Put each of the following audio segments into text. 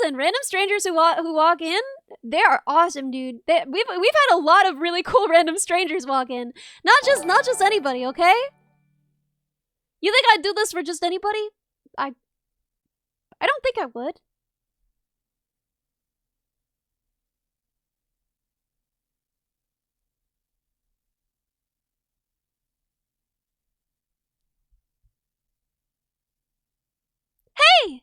listen, random strangers who walk in, they are awesome, dude. We've had a lot of really cool random strangers walk in. Not just anybody, okay? You think I'd do this for just anybody? I don't think I would. Hey!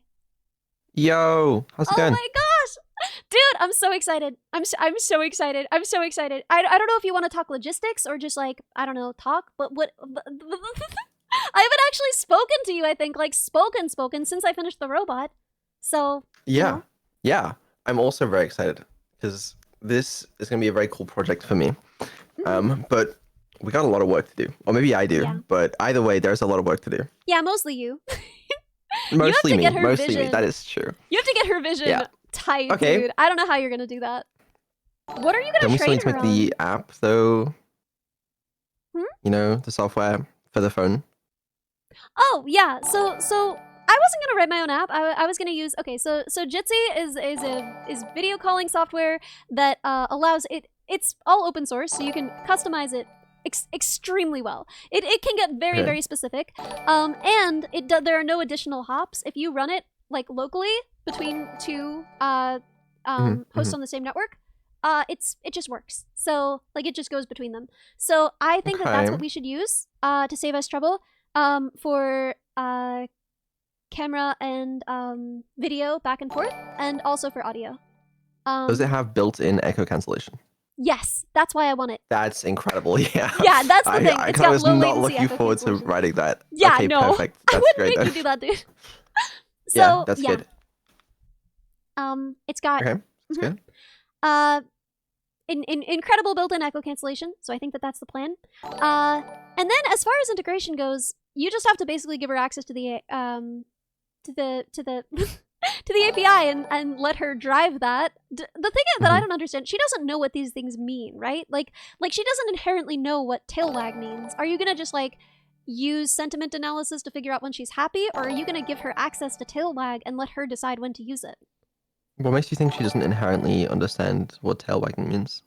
Yo, how's it going? Oh my gosh! Dude, I'm so excited. I'm so excited. I'm so excited. I don't know if you want to talk logistics or just like, I don't know, talk, but what I haven't actually spoken to you, I think, like spoken since I finished the robot. So, Yeah. you know. Yeah. I'm also very excited because this is going to be a very cool project for me. But we got a lot of work to do. Or maybe I do, Yeah. but either way, there's a lot of work to do. Yeah, mostly you. Mostly me. Mostly vision. me. That is true. You have to get her vision tight, Okay. dude. I don't know how you're going to do that. What are you going Don't to we still train need to her make on? the app, though? Hmm? You know, the software for the phone? Oh, yeah. So I wasn't gonna write my own app. I was gonna use, okay, so Jitsi is video calling software that allows it's all open source, so you can customize it extremely well. It can get very specific, and there are no additional hops if you run it like locally between two hosts on the same network. It just works. So like it just goes between them. So I think that that's what we should use to save us trouble for camera and video back and forth, and also for audio. Does it have built-in echo cancellation? Yes, that's why I want it. That's incredible. Yeah. Yeah, that's the thing. I was not looking forward to writing that. Yeah, okay, no. Perfect. I That's wouldn't great. make you do that, dude. So, yeah, that's good. It's got Okay, that's good. incredible built-in echo cancellation. So I think that that's the plan. And then as far as integration goes, you just have to basically give her access to the to the API and let her drive that. The thing is that I don't understand, she doesn't know what these things mean, right? Like she doesn't inherently know what tail wag means. Are you gonna just like use sentiment analysis to figure out when she's happy, or are you gonna give her access to tail wag and let her decide when to use it? What makes you think she doesn't inherently understand what tail wagging means?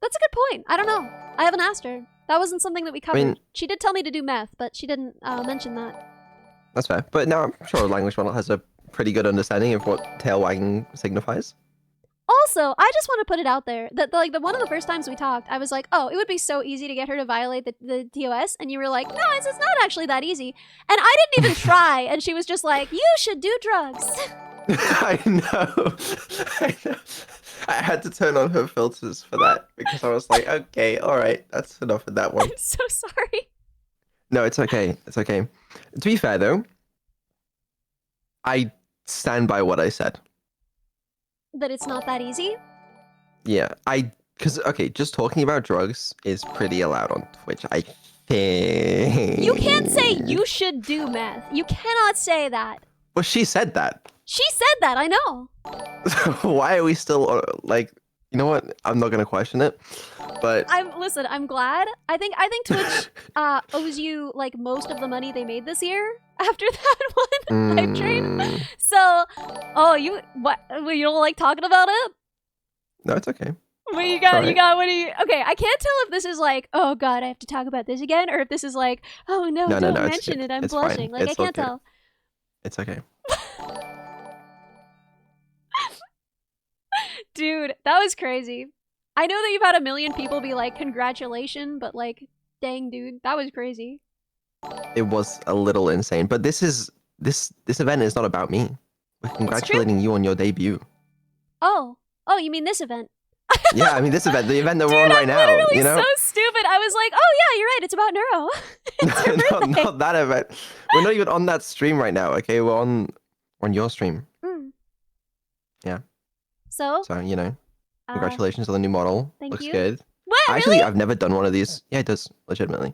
That's a good point. I don't know. I haven't asked her. That wasn't something that we covered. I mean, she did tell me to do math, but she didn't mention that. That's fair. But now I'm sure a language model has a pretty good understanding of what tail wagging signifies. Also, I just want to put it out there that like one of the first times we talked, I was like, oh, it would be so easy to get her to violate the TOS, and you were like, no, it's not actually that easy. And I didn't even try, and she was just like, you should do drugs. I know. I had to turn on her filters for that because I was like, okay, all right, that's enough of that one. I'm so sorry. No, it's okay. It's okay. To be fair, though, I stand by what I said. That it's not that easy? Yeah, because, okay, just talking about drugs is pretty allowed on Twitch, I think. You can't say you should do meth. You cannot say that. Well, she said that. She said that, I know. Why are we still, like, you know what? I'm not going to question it, but... Listen, I'm glad. I think Twitch owes you, like, most of the money they made this year after that one hype train. So, you don't like talking about it? No, it's okay. What do you got? Right. Okay, I can't tell if this is like, oh god, I have to talk about this again, or if this is like, oh no, don't mention it, I'm blushing. Like, I can't tell. It's okay. Dude, that was crazy. I know that you've had a million people be like, congratulations, but like, dang, dude, that was crazy. It was a little insane, but this event is not about me. We're congratulating you on your debut. Oh, you mean this event? Yeah, I mean this event, the event that we're on right now. Literally you know? So stupid. I was like, oh yeah, you're right. It's about Neuro. No, not that event. We're not even on that stream right now. Okay, we're on your stream. Yeah. So you know, congratulations on the new model. Thank you. Looks good. What? Actually, really? I've never done one of these. Yeah, it does legitimately.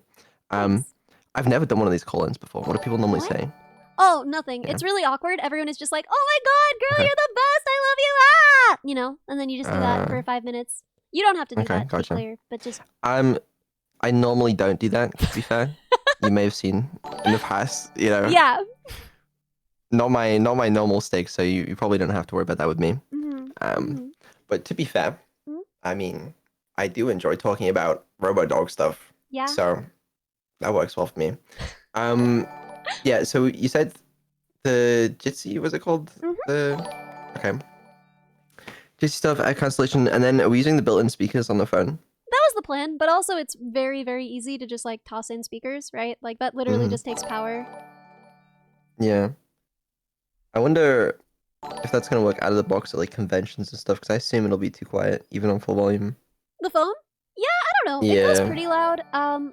I've never done one of these call-ins before. What do people normally say? Oh, nothing. Yeah. It's really awkward. Everyone is just like, oh my god, girl, you're the best. I love you. Ah! You know, and then you just do that for 5 minutes. You don't have to do that, to be clear, but just... I normally don't do that, to be fair. You may have seen in the past, you know. Yeah. not my normal stick, so you probably don't have to worry about that with me. But to be fair, I mean, I do enjoy talking about RoboDog stuff. Yeah. So that works well for me. Yeah, so you said the Jitsi, was it called? Okay. Jitsi stuff at Constellation, and then are we using the built-in speakers on the phone? That was the plan, but also it's very, very easy to just like toss in speakers, right? Like that literally just takes power. Yeah. I wonder if that's gonna work out of the box at like conventions and stuff, because I assume it'll be too quiet, even on full volume. The phone? Yeah, I don't know. It goes pretty loud.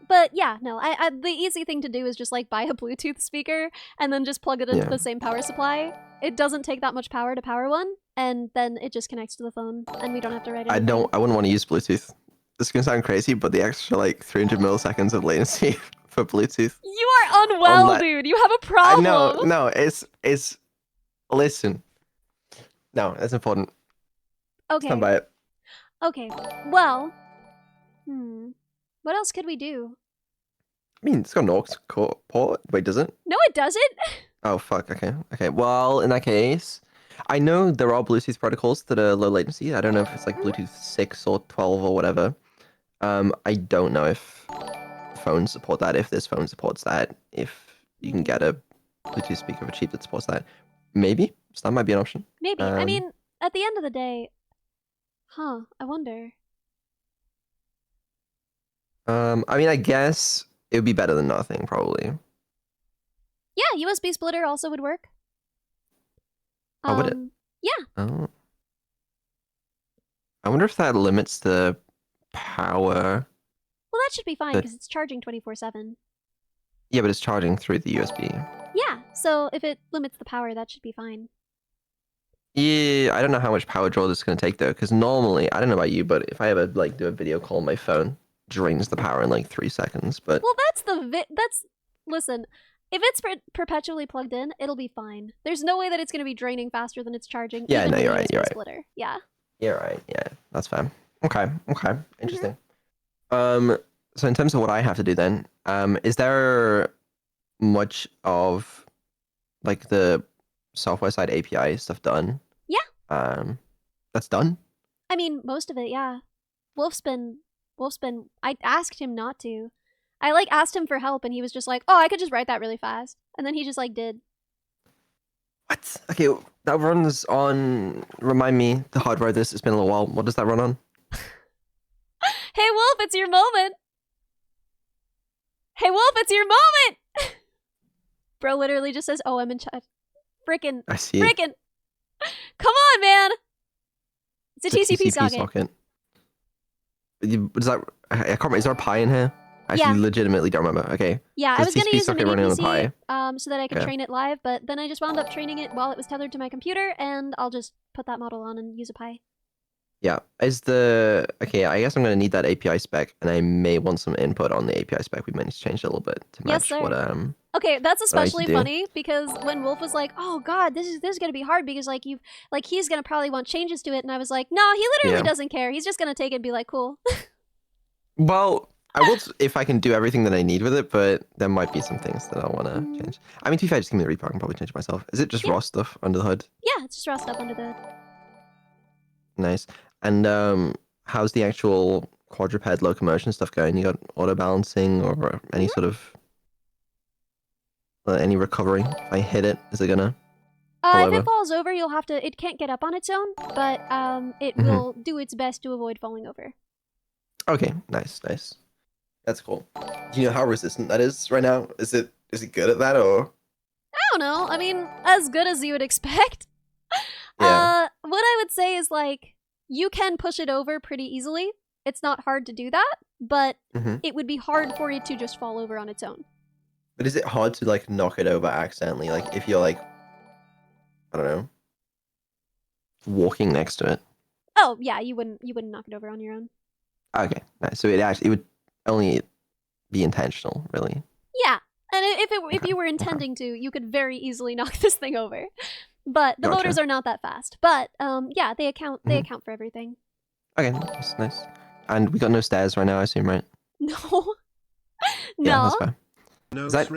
But yeah, no. The easy thing to do is just like buy a Bluetooth speaker and then just plug it into the same power supply. It doesn't take that much power to power one, and then it just connects to the phone, and we don't have to write anything. I wouldn't want to use Bluetooth. This is gonna sound crazy, but the extra like 300 milliseconds of latency for Bluetooth. You are unwell, dude. You have a problem. No, it's listen. No, that's important. Okay. Stand by it. Okay. Well, what else could we do? I mean, it's got an aux port. Wait, does it? No, it doesn't. Oh fuck. Okay. Okay. Well, in that case, I know there are Bluetooth protocols that are low latency. I don't know if it's like Bluetooth 6 or 12 or whatever. I don't know if phones support that. If this phone supports that, if you can get a Bluetooth speaker for cheap that supports that, maybe. So that might be an option. Maybe. I mean, at the end of the day, I wonder. I mean, I guess it would be better than nothing, probably. Yeah, USB splitter also would work. Oh, would it? Yeah. Oh. I wonder if that limits the power. Well, that should be fine because it's charging 24/7. Yeah, but it's charging through the USB. Yeah, so if it limits the power, that should be fine. Yeah, I don't know how much power draw this is going to take though, because normally, I don't know about you, but if I ever like do a video call on my phone, it drains the power in like 3 seconds. But well, listen. If it's perpetually plugged in, it'll be fine. There's no way that it's going to be draining faster than it's charging. Yeah, no, you're right. You're right. Splitter. Yeah. You're right. Yeah, that's fine. Okay. Okay. Interesting. So in terms of what I have to do then, is there much of like the software side API stuff done? Yeah. That's done? I mean, most of it, yeah. Wolf's been, I asked him not to. I like asked him for help and he was just like, oh, I could just write that really fast. And then he just like did. What? Okay, that runs on, remind me to hard drive this, it's been a little while. What does that run on? Hey Wolf, it's your moment! Hey Wolf, it's your moment! Bro literally just says OM in chat. Frickin'. I see. Frickin'. Come on, man! It's a TCP socket. Is that, I can't remember, is there a Pi in here? I actually legitimately don't remember. Okay. Yeah, I was going to use a mini running PC on the Pi. so that I could train it live, but then I just wound up training it while it was tethered to my computer, and I'll just put that model on and use a Pi. Yeah. Okay, I guess I'm going to need that API spec, and I may want some input on the API spec. We might need to change it a little bit to match what Okay, that's especially funny because when Wolf was like, "Oh God, this is gonna be hard because he's gonna probably want changes to it," and I was like, "No, he literally doesn't care. He's just gonna take it and be like, cool." Well, I will if I can do everything that I need with it, but there might be some things that I want to change. I mean, to be fair, just give me the repo. I can probably change it myself. Is it just raw stuff under the hood? Yeah, it's just raw stuff under the hood. Nice. And how's the actual quadruped locomotion stuff going? You got auto balancing or any sort of any recovery? If I hit it, is it gonna? If it falls over, you'll have to. It can't get up on its own, but it will do its best to avoid falling over. Okay, nice. That's cool. Do you know how resistant that is right now? Is it good at that or? I don't know. I mean, as good as you would expect. Yeah. What I would say is like you can push it over pretty easily. It's not hard to do that, but it would be hard for it to just fall over on its own. But is it hard to like knock it over accidentally? Like if you're like, I don't know, walking next to it. Oh yeah, you wouldn't knock it over on your own. Okay, nice. So it would only be intentional, really. Yeah, and if you were intending to, you could very easily knock this thing over. But the motors are not that fast. But yeah, they account for everything. Okay, that's nice. And we got no stairs right now, I assume, right? No. Yeah, that's fair. Is that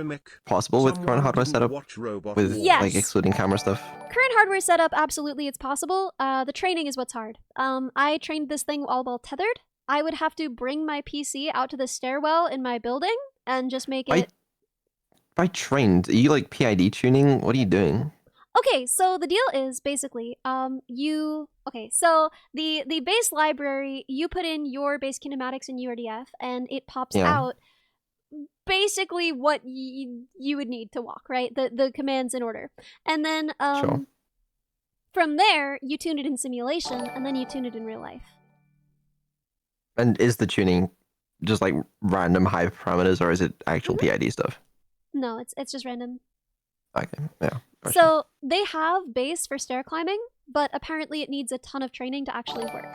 possible with current hardware setup? With Yes. like excluding camera stuff? Current hardware setup, absolutely it's possible. The training is what's hard. I trained this thing all while tethered. I would have to bring my PC out to the stairwell in my building and just make it... By trained, are you like PID tuning? What are you doing? Okay, so the deal is basically, so the base library, you put in your base kinematics in URDF, and it pops out basically what you would need to walk, right? The commands in order. And then Sure. from there, you tune it in simulation, and then you tune it in real life. And is the tuning just like random high parameters, or is it actual PID stuff? No, it's just random. Okay, yeah. Gotcha. So they have base for stair climbing, but apparently it needs a ton of training to actually work.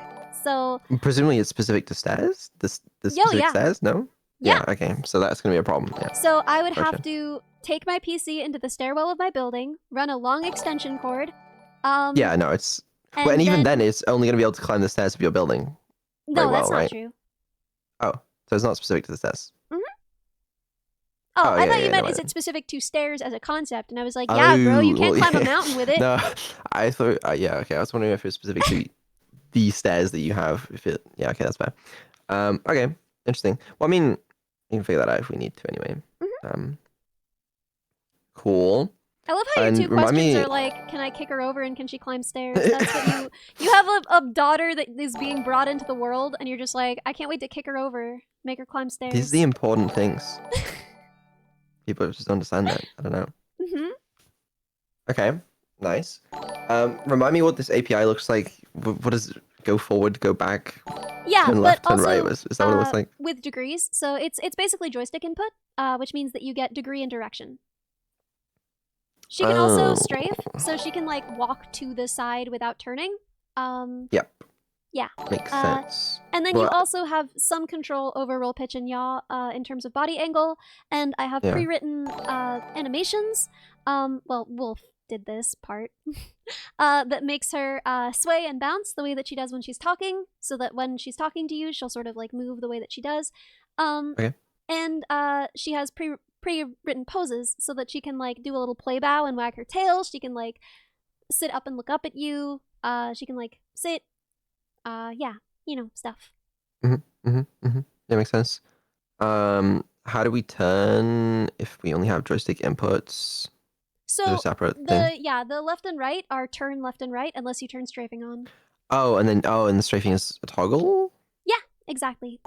So presumably it's specific to stairs? The specific stairs? No? Yeah. Okay, so that's going to be a problem. Yeah. So I would have to take my PC into the stairwell of my building, run a long extension cord. Yeah, no, it's... And even then, it's only going to be able to climb the stairs of your building. No, that's not true. Oh, so it's not specific to the stairs. Oh, I thought you meant is it specific to stairs as a concept? And I was like, yeah, bro, you can't climb a mountain with it. No, I thought, yeah, okay. I was wondering if it was specific to the stairs that you have. If it, yeah, okay, that's fair. Okay, interesting. Well, I mean, we can figure that out if we need to anyway. Cool. I love how your two questions are like, can I kick her over and can she climb stairs? That's what you have a daughter that is being brought into the world, and you're just like, I can't wait to kick her over, make her climb stairs. These are the important things. People just don't understand that. I don't know. Okay, nice. Remind me what this API looks like. What does go forward, go back? Yeah, turn left, turn right. Is that what it looks like? With degrees, so it's basically joystick input, which means that you get degree and direction. She can also strafe, so she can like walk to the side without turning. Yep. Yeah. Makes sense. And then you also have some control over roll, pitch, and yaw in terms of body angle. And I have pre-written animations. Well, Wolf did this part. That makes her sway and bounce the way that she does when she's talking, so that when she's talking to you, she'll sort of like move the way that she does. And she has pre-written poses so that she can like do a little play bow and wag her tail. She can like sit up and look up at you. She can like sit. Yeah, you know, stuff. That makes sense. How do we turn if we only have joystick inputs? So a separate thing? The left and right are turn left and right unless you turn strafing on. Oh, and then and the strafing is a toggle? Yeah, exactly.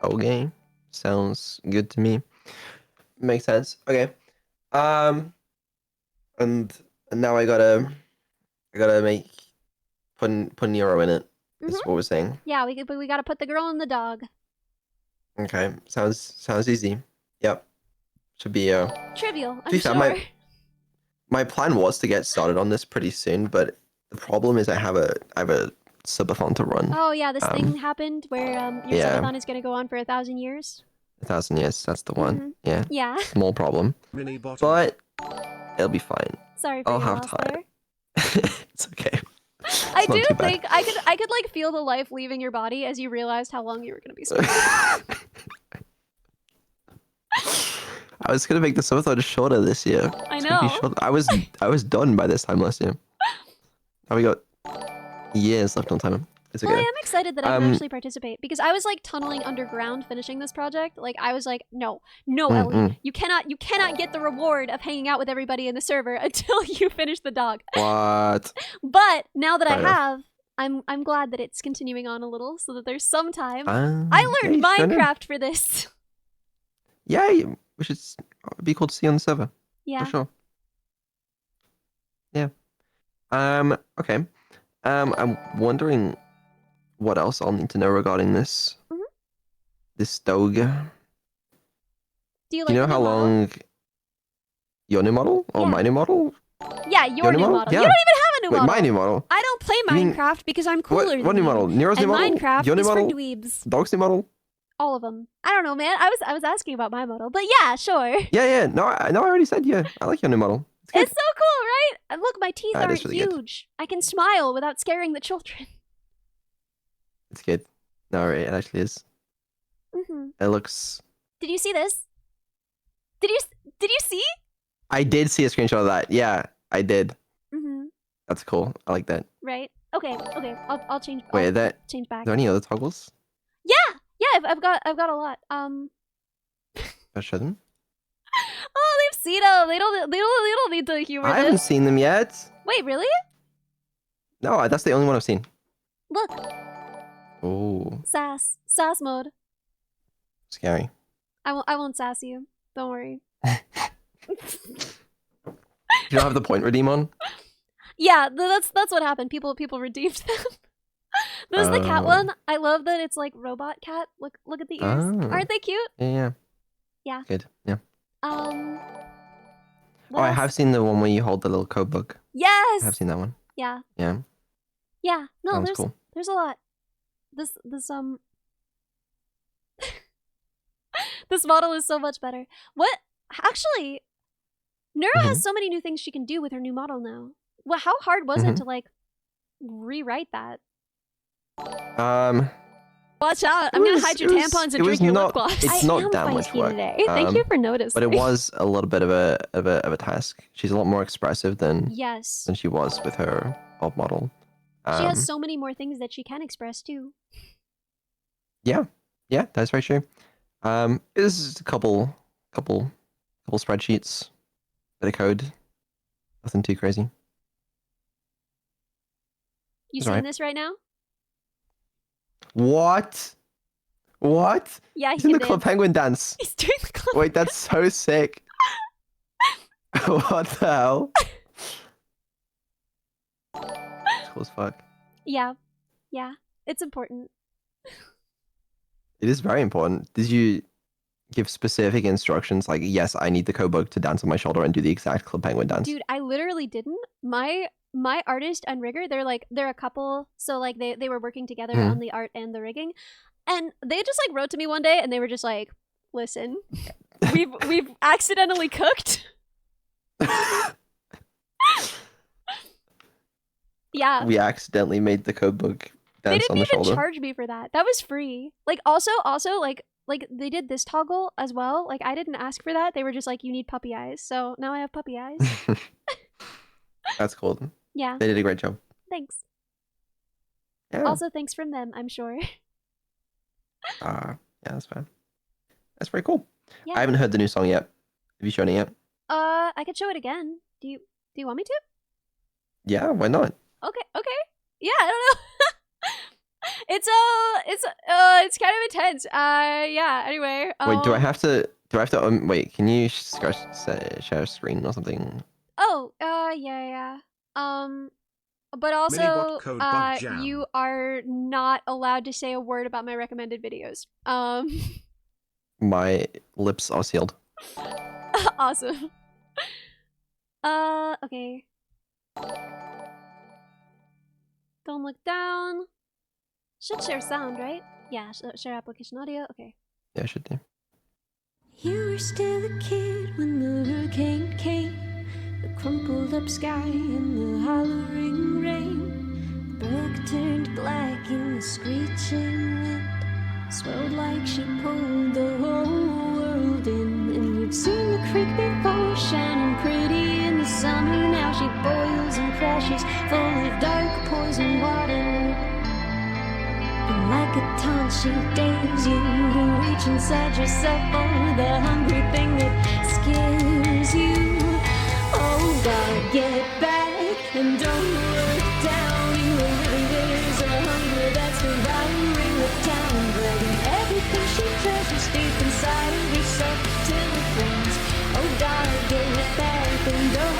Okay. Sounds good to me. Makes sense. Okay. And now I gotta put Neuro in it. Is what we're saying. Yeah, we gotta put the girl and the dog. Okay. Sounds easy. Yep. Should be trivial, I'm sure. My plan was to get started on this pretty soon, but the problem is I have a subathon to run. Oh yeah, this thing happened where your subathon is gonna go on for 1,000 years. 1,000 years, that's the one. Yeah. Yeah. Small problem. But it'll be fine. Sorry for I'll your have loss time. there. It's okay. I do think I could like feel the life leaving your body as you realized how long you were gonna be spending. I was gonna make the subathon shorter this year. I know. I was done by this time last year. Now we got years left on time. It's okay. Well, I am excited that I can actually participate because I was like tunneling underground finishing this project. Like I was like, no, Ellie, you cannot get the reward of hanging out with everybody in the server until you finish the dog. What? But now that I have, I'm glad that it's continuing on a little so that there's some time. I learned Minecraft for this. Yeah, we should be cool to see on the server. Yeah. For sure. Yeah. Okay. I'm wondering what else I'll need to know regarding this. This dog. Do you know how long your new model or my new model? Yeah, your new model. Yeah. You don't even have a new model. My new model. I don't play Minecraft because I'm cooler than you. What new model? Nero's new model? Minecraft your new is model? for dweebs. Dog's new model? All of them. I don't know, man. I was asking about my model, but yeah, sure. Yeah. No, I already said yeah. I like your new model. It's so cool, right? And look, my teeth aren't really huge. I can smile without scaring the children. It's good. No, it actually is. It looks... Did you see this? Did you see? I did see a screenshot of that. Yeah, I did. Mm-hmm. That's cool. I like that. Right. Okay. I'll change. Wait, I'll change are back. there any other toggles? Yeah. I've got a lot. I'll show them. Oh, they've seen them. They don't need to humor I haven't this. seen them yet. Wait, really? No, that's the only one I've seen. Look. Oh, Sass mode. scary. I won't sass you. Don't worry. Do you not have the point redeem on? Yeah, that's what happened. People redeemed them. This is the cat one. I love that it's like robot cat. Look at the ears. Oh. Aren't they cute? Yeah. Yeah. Good. Yeah. What I else? have seen the one where you hold the little code book. Yes. I have seen that one. Yeah. Yeah. Yeah. No, Sounds cool. there's a lot. This this model is so much better. What? Actually, Neuro has so many new things she can do with her new model now. Well, how hard was it to like rewrite that? Watch out! I'm gonna hide your tampons and drink your lip gloss. It's not that much work. Today. Thank you for noticing. But it was a little bit of a task. She's a lot more expressive than she was with her old model. She has so many more things that she can express too. Yeah, that's very true. This is a couple spreadsheets, bit of code, nothing too crazy. You seeing this right now? What? Yeah, he's in the Club Penguin dance. He's doing the Club. Wait, that's so sick. What the hell? It's cool as fuck. Yeah, it's important. It is very important. Did you give specific instructions like, yes, I need the code to dance on my shoulder and do the exact Club Penguin dance? Dude, I literally didn't. My artist and rigger, they're a couple, so like they were working together on the art and the rigging, and they just like wrote to me one day and they were just like, listen, we've accidentally cooked. Yeah, we accidentally made the code book dance on the shoulder. They didn't even charge me for that. That was free. Like also like they did this toggle as well. Like I didn't ask for that. They were just like, you need puppy eyes, so now I have puppy eyes. That's cool. Yeah. They did a great job. Thanks. Yeah. Also, thanks from them, I'm sure. Yeah, that's fine. That's very cool. Yeah. I haven't heard the new song yet. Have you shown it yet? I could show it again. Do you want me to? Yeah, why not? Okay. Yeah, I don't know. It's kind of intense. Yeah, anyway. Wait, do I have to wait, can you share a screen or something? Oh, yeah. But also, you are not allowed to say a word about my recommended videos. My lips are sealed. Awesome. Okay. Don't look down. Should share sound, right? Yeah, share application audio. Okay. Yeah, I should do. You were still a kid when the hurricane came. The crumpled up sky and the hollering rain. The brook turned black in the screeching wind. Swelled like she pulled the whole world in. And you'd seen the creek before, shining pretty in the summer. Now she boils and crashes, full of dark poison water. And like a taunt she dares you to reach inside yourself for the hungry thing that scares you. Oh God, get back and don't look down. You know really there's a hunger that's devouring the town, dragging everything she treasures deep inside of herself till it burns. Oh God, get back and don't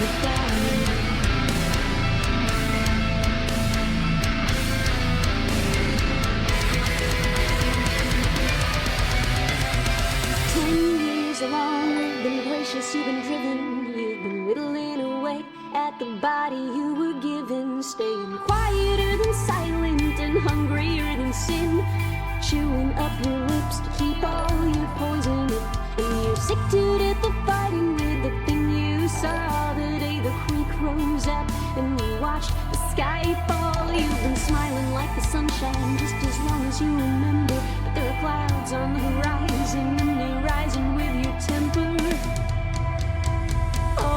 look down. Along, you've been gracious, you've been driven, you've been whittling away at the body you were given, staying quieter than silent and hungrier than sin, chewing up your lips to keep all your poison up, and you're sick to death of fighting with the thing you saw the day the creek rose up and you watched the sky fall. You've been smiling like the sunshine just as long as you remember, but there are clouds on the horizon and they're rising with your temper.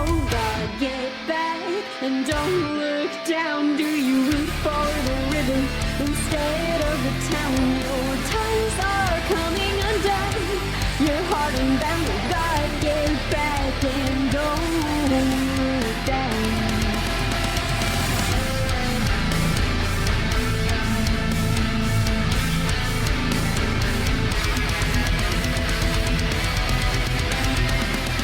Oh God, get back and don't look down. Do you root for the ribbon instead of the town? Your ties are coming undone. You're hard and bound. Oh God, get back and don't look down.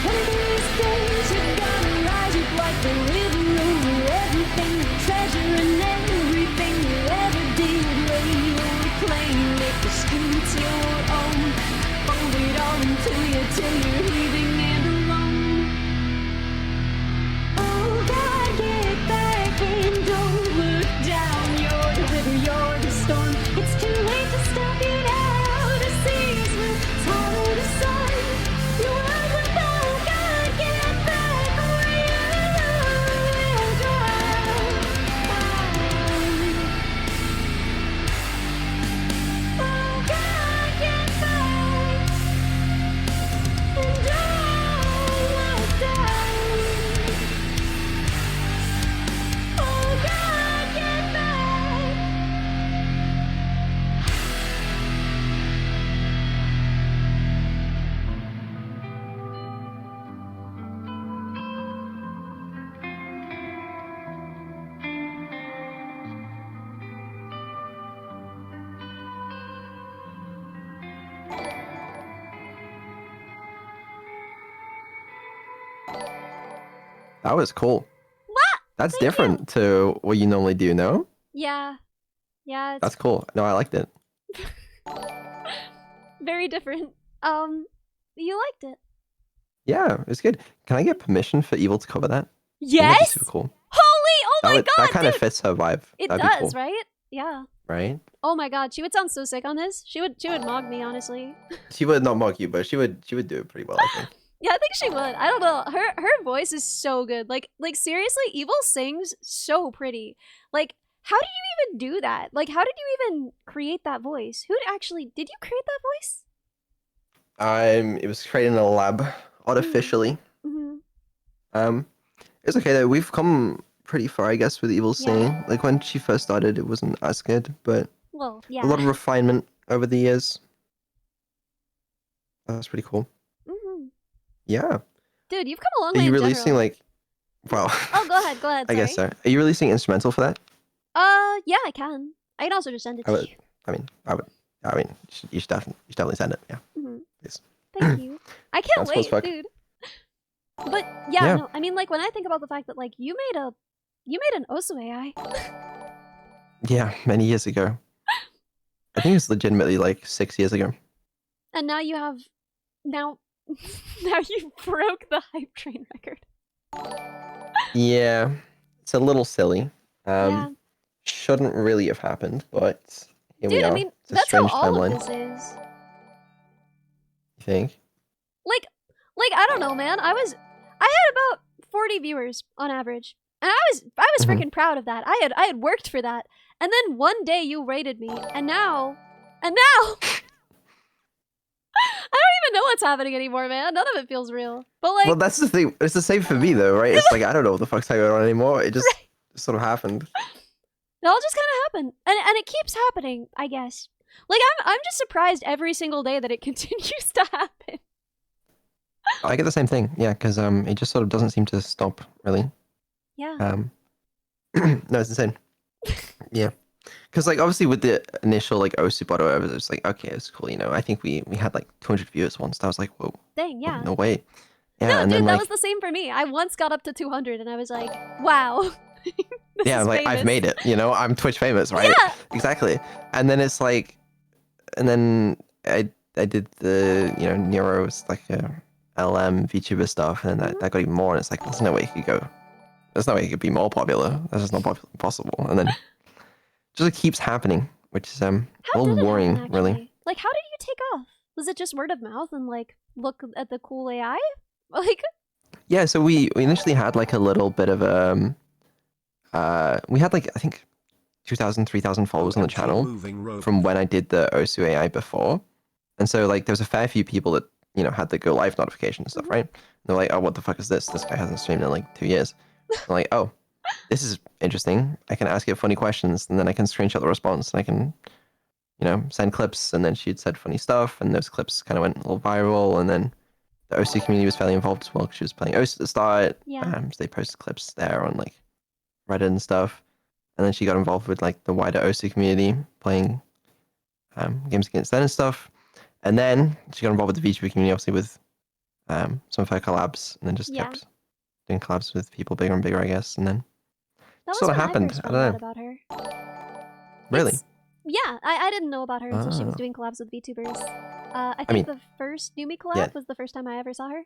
One of these days you're gonna rise up like the river over everything, the treasure and everything you ever did. Lay your claim, make the streets your own. Fold it all into you till you're heaving and alone. Oh God, get back and don't look down. You're the river, you're the storm. It's too late to stop you now. The seas will swallow the sun. Your world will go. God, get back or you will drown. Oh God, get back and don't look down. Oh God, get back. That was cool. What? That's Thank you. different to what you normally do, no? Yeah. Yeah, it's That's cool. No, I liked it. very different. You liked it. Yeah, it's good. Can I get permission for Evil to cover that? That'd be Yes? super cool. Holy, oh my That god, kind of dude! fits her vibe. It That'd be does, cool, right? Yeah. right? Oh my god, she would sound so sick on this. She would mog me, honestly. She would not mock you, but she would do it pretty well, I think. Yeah, I think she would. I don't know. Her voice is so good. Like seriously, Evil sings so pretty. Like, how do you even do that? Like, how did you even create that voice? Did you create that voice? It was created in a lab artificially. Mm-hmm. It's okay though. We've come pretty far, I guess, with Evil Yeah. singing. Like when she first started, it wasn't as good, but Well, yeah. a lot of refinement over the years. That's pretty cool. Mhm. Yeah. Dude, you've come a long Are way you in releasing general. like? Wow. Oh, go ahead. Go ahead. I guess sorry. so. Are you releasing instrumental for that? Yeah, I can. I can also just send it I to would. you. I mean, you should definitely send it. Yeah. Mhm. Please. Thank you. I can't That's what's wait, fuck. dude. But yeah, Yeah. no, I mean, like when I think about the fact that like you made an Osu AI. Yeah, many years ago. I think it's legitimately like 6 years ago. And now you have now you broke the hype train record. Yeah, it's a little silly. Yeah. Shouldn't really have happened, but here we Dude, are. I mean, It's a that's how strange all timeline. of this is. You think? Like I don't know, man. I had about 40 viewers on average. And I was Mhm. freaking proud of that. I had worked for that. And then one day you rated me, and now I don't even know what's happening anymore, man. None of it feels real. But like Well, that's the thing. It's the same for me, though, right? It's like I don't know what the fuck's going on anymore. It just sort of happened. it all just kind of happened, and it keeps happening, I guess. Like I'm just surprised every single day that it continues to happen. I get the same thing, yeah, because it just sort of doesn't seem to stop, really. Yeah. No, it's insane. Yeah, because like obviously with the initial like Osu bot or whatever, it's like okay, it's cool, you know. I think we had like 200 viewers once. I was like, whoa, Dang, yeah. no way. Yeah, No, and dude, then that like was the same for me. I once got up to 200, and I was like, wow. This yeah, is like I've famous. made it. You know, I'm Twitch famous, right? Yeah. Exactly. And then it's like, and then I did the Neuro like LM VTuber stuff, and then that got even more. And it's like there's no way it could go. There's no way it could be more popular. That's just not possible. And then it just keeps happening, which is a How little did it worrying, happen, really. actually? Like, how did you take off? Was it just word of mouth and like look at the cool AI? Like, Yeah, so we initially had like a little bit of we had like I think 2,000, 3,000 followers on the channel from when I did the Osu AI before, and so like there was a fair few people that had the go live notification and stuff, right? And they're like, oh, what the fuck is this? This guy hasn't streamed in like 2 years. I'm like, oh, this is interesting. I can ask it funny questions, and then I can screenshot the response, and I can, send clips. And then she'd said funny stuff, and those clips kind of went a little viral. And then the OC community was fairly involved as well, because she was playing OC at the start. Yeah. So they posted clips there on like Reddit and stuff. And then she got involved with like the wider OC community, playing games against them and stuff. And then she got involved with the VTuber community, obviously with some of her collabs, and then just kept doing collabs with people bigger and bigger, I guess. And then That sort was of when happened. first I found don't out know. about her. Really? Yeah, I didn't know about her until she was Oh. doing collabs with VTubers. I think mean, the first Numi collab yeah. was the first time I ever saw her.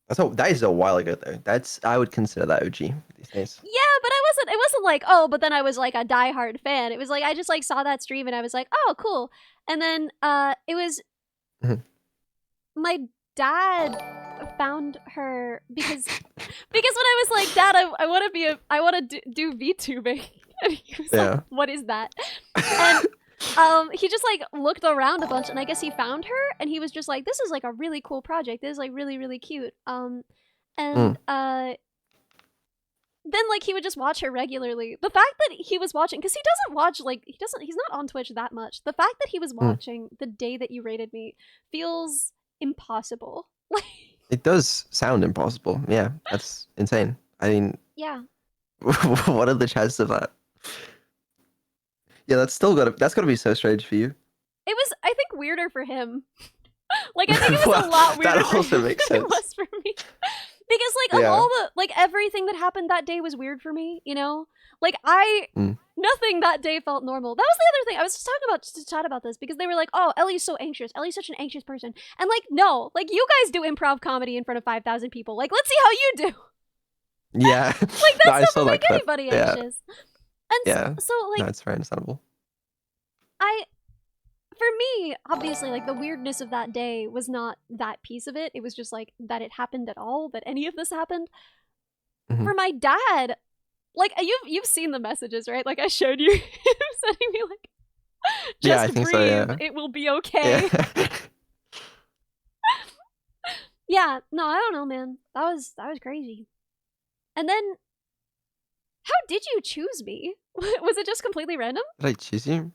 That is a while ago though. I would consider that OG these days. Yeah, but it wasn't like, but then I was like a diehard fan. It was like I just like saw that stream and I was like, oh, cool. And then it was Mhm. my dad found her because when I was like, Dad, I want to do VTubing. And he was like, what is that? And he just like looked around a bunch, and I guess he found her, and he was just like, this is like a really cool project. This is like really, really cute. Then like he would just watch her regularly. The fact that he was watching, because he doesn't watch he's not on Twitch that much. The fact that he was watching the day that you rated me feels impossible. It does sound impossible. Yeah, that's insane. I mean, Yeah. what are the chances of that? Yeah, that's gotta be so strange for you. It was, I think, weirder for him. Like, I think it was a lot weirder That also makes than it sense. was for me. Because, like, of all the, like, everything that happened that day was weird for me, you know? Like, nothing that day felt normal. That was the other thing. I was just talking to chat about this, because they were like, oh, Ellie's so anxious. Ellie's such an anxious person. And, like, no. Like, you guys do improv comedy in front of 5,000 people. Like, let's see how you do. Yeah. Like, that No, stuff would make anybody anxious. And so, like... No, it's very understandable. For me, obviously, like, the weirdness of that day was not that piece of it. It was just, like, that it happened at all, that any of this happened. Mhm. For my dad, like, you've seen the messages, right? Like, I showed you him sending me, like, just I think breathe, so, yeah. it will be okay. Yeah. Yeah, no, I don't know, man. That was crazy. And then, how did you choose me? Was it just completely random? Did I choose you?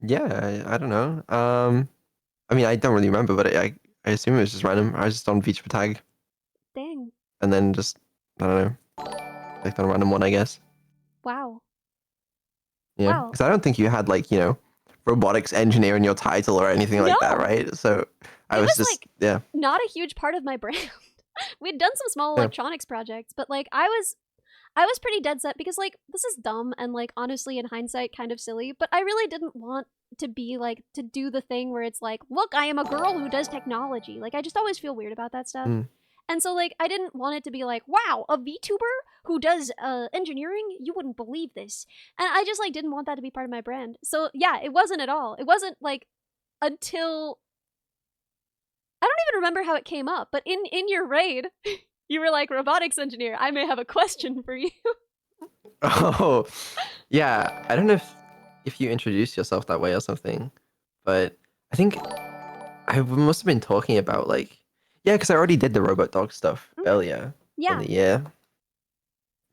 Yeah, I don't know. I mean, I don't really remember, but I assume it was just random. I was just on VTuber tag, Dang. and then just, I don't know, clicked on a random one, I guess. Wow. Yeah, Wow. because I don't think you had like, robotics engineer in your title or anything like that, No. right? So I It was was, just, like, yeah. Not a huge part of my brand. We'd done some small Yeah. electronics projects, but like I was pretty dead set, because like this is dumb and like honestly in hindsight kind of silly, but I really didn't want to be like to do the thing where it's like, look, I am a girl who does technology. Like I just always feel weird about that stuff. Mm. And so like I didn't want it to be like, wow, a VTuber who does engineering, you wouldn't believe this. And I just like didn't want that to be part of my brand. So yeah, it wasn't at all. It wasn't like until I don't even remember how it came up, but in your raid, you were like, robotics engineer, I may have a question for you. Oh, yeah. I don't know if you introduced yourself that way or something, but I think I must have been talking about like, yeah, because I already did the robot dog stuff earlier in Yeah, the year.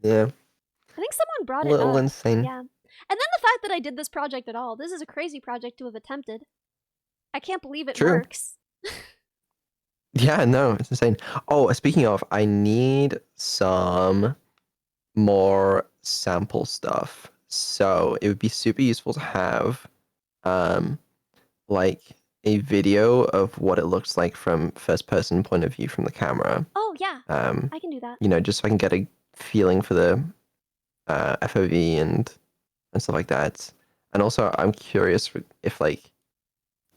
Yeah, I think someone brought a it little up. insane. Yeah. And then the fact that I did this project at all, this is a crazy project to have attempted. I can't believe it True. works. Yeah, no, it's insane. Oh, speaking of, I need some more sample stuff. So it would be super useful to have like a video of what it looks like from first person point of view from the camera. Oh, yeah, I can do that. Just so I can get a feeling for the FOV and stuff like that. And also I'm curious if like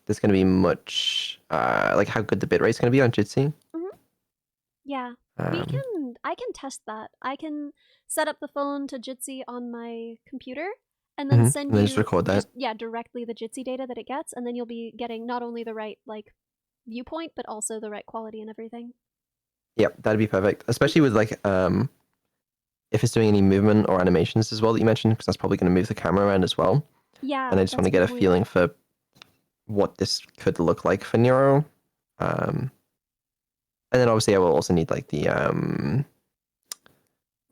there's going to be much like how good the bitrate's going to be on Jitsi. Yeah, I can test that. I can set up the phone to Jitsi on my computer and then send and then you just record that. directly the Jitsi data that it gets, and then you'll be getting not only the right like viewpoint but also the right quality and everything. Yep, that'd be perfect. Especially with like if it's doing any movement or animations as well that you mentioned, because that's probably going to move the camera around as well. Yeah. And I just want to get a feeling for what this could look like for Neuro. And then obviously I will also need like the what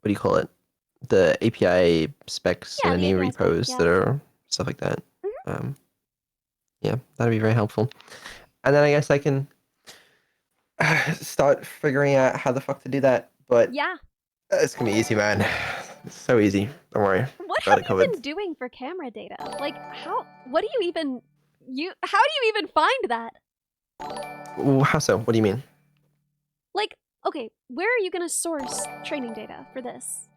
do you call it? The API specs Yeah, and the any API spec, repos yeah. that are stuff like that. Mm-hmm. Yeah, that'd be very helpful. And then I guess I can start figuring out how the fuck to do that. But Yeah. it's gonna be easy, man. It's so easy. Don't worry. What Got have it you covered. been doing for camera data? Like, what do you even, how do you even find that? Ooh, how so? What do you mean? Like, okay, where are you gonna source training data for this?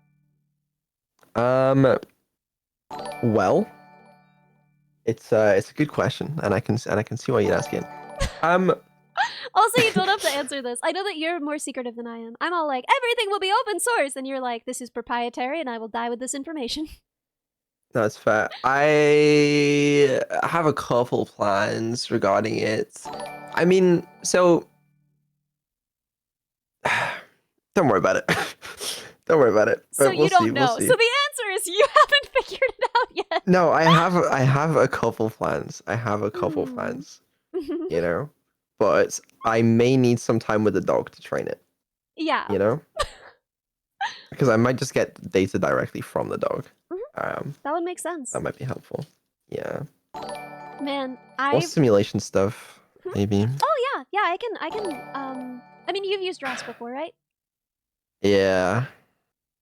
Well, it's a good question, and I can see why you'd ask it. Also, you don't have to answer this. I know that you're more secretive than I am. I'm all like, everything will be open source, and you're like, this is proprietary, and I will die with this information. No, it's fair. I have a couple plans regarding it. I mean, so don't worry about it. Don't worry about it. So But we'll you don't see. know. We'll see. So the answer is you haven't figured it out yet. No, I have a couple plans. I have a couple Mm. plans. You know, but I may need some time with the dog to train it. Yeah. You know, because I might just get data directly from the dog. That would make sense. That might be helpful. Yeah. Man, Or simulation stuff, maybe. Oh yeah, I can I mean you've used RAS before, right? Yeah.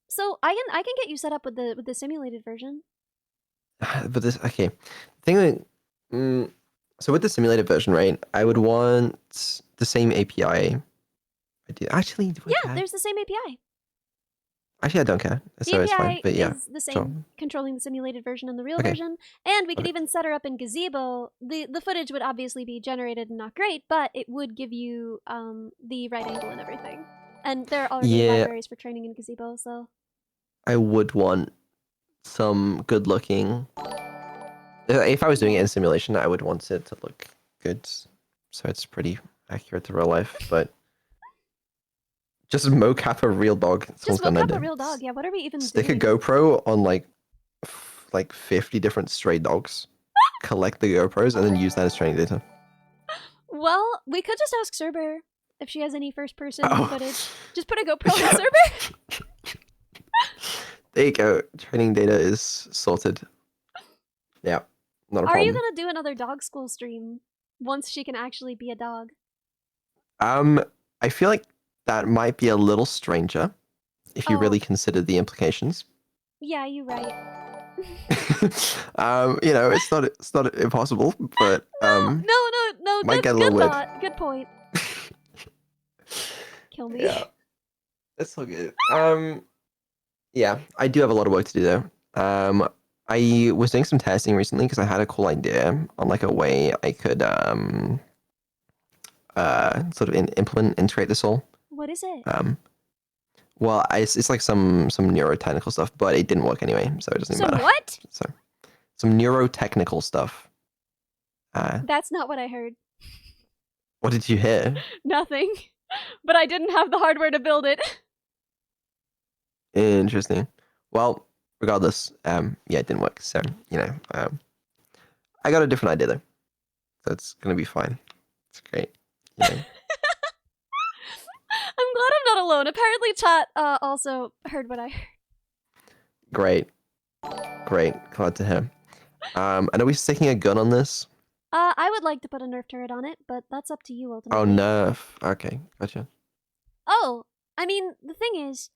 So I can get you set up with the simulated version. But this, okay. The thing that, so with the simulated version, right, I would want the same API. Actually, do I Yeah, care? there's the same API. Actually, I don't care. The So it's API fine. But yeah. is the same, sure. controlling the simulated version and the real Okay. version. And we could Perfect. even set her up in Gazebo. The footage would obviously be generated and not great, but it would give you the right angle and everything. And there are already Yeah. libraries for training in Gazebo, so I would want some good looking. If I was doing it in simulation, I would want it to look good. So it's pretty accurate to real life. But just mocap a real dog. just Someone's got an mocap a idea. real dog. Yeah, what are we even Stick a doing? GoPro on like 50 different stray dogs. Collect the GoPros and then use that as training data. Well, we could just ask Cerber if she has any first-person Oh. footage. Just put a GoPro on Cerber. There you go. Training data is sorted. Yeah, not a Are you problem. gonna do another dog school stream once she can actually be a dog? I feel like that might be a little stranger if you Oh. really consider the implications. Yeah, you're right. You know, it's not impossible, but No, might good, get a little good weird. thought. Good point. Kill me. Yeah, that's all good. Yeah, I do have a lot of work to do though. I was doing some testing recently because I had a cool idea on like a way I could sort of integrate this all. What is it? Well, it's like some neurotechnical stuff, but it didn't work anyway, so it doesn't So matter. what? So some neurotechnical stuff. That's not what I heard. What did you hear? Nothing. But I didn't have the hardware to build it. Interesting. Well, regardless, yeah, it didn't work. So, you know, I got a different idea though. So it's gonna be fine. It's great. You know? I'm glad I'm not alone. Apparently chat also heard what I heard. Great. Glad to hear. And are we sticking a gun on this? I would like to put a Nerf turret on it, but that's up to you ultimately. Oh, Nerf. Okay, gotcha. Oh, I mean, the thing is,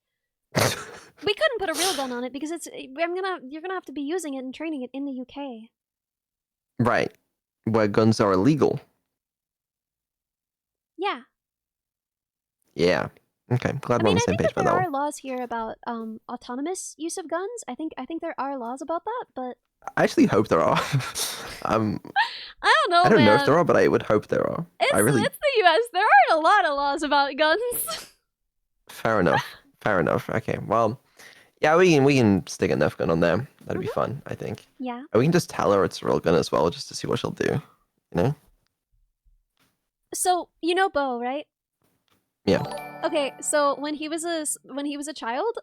we couldn't put a real gun on it because you're gonna have to be using it and training it in the UK. Right. Where guns are illegal. Yeah. Yeah. Okay, glad I we're on mean, the I same think page that about there that are one. laws here about autonomous use of guns. I think there are laws about that, but I actually hope there are. I don't know, I don't know if man. there are, but I would hope there are. It's I really. the US. There aren't a lot of laws about guns. Fair enough. Fair enough. Okay. Well, yeah, we can stick a Nerf gun on there. That'd be fun, I think. Yeah. And we can just tell her it's a real gun as well, just to see what she'll do. You know? So you know Bo, right? Yeah. Okay, so when he was a child,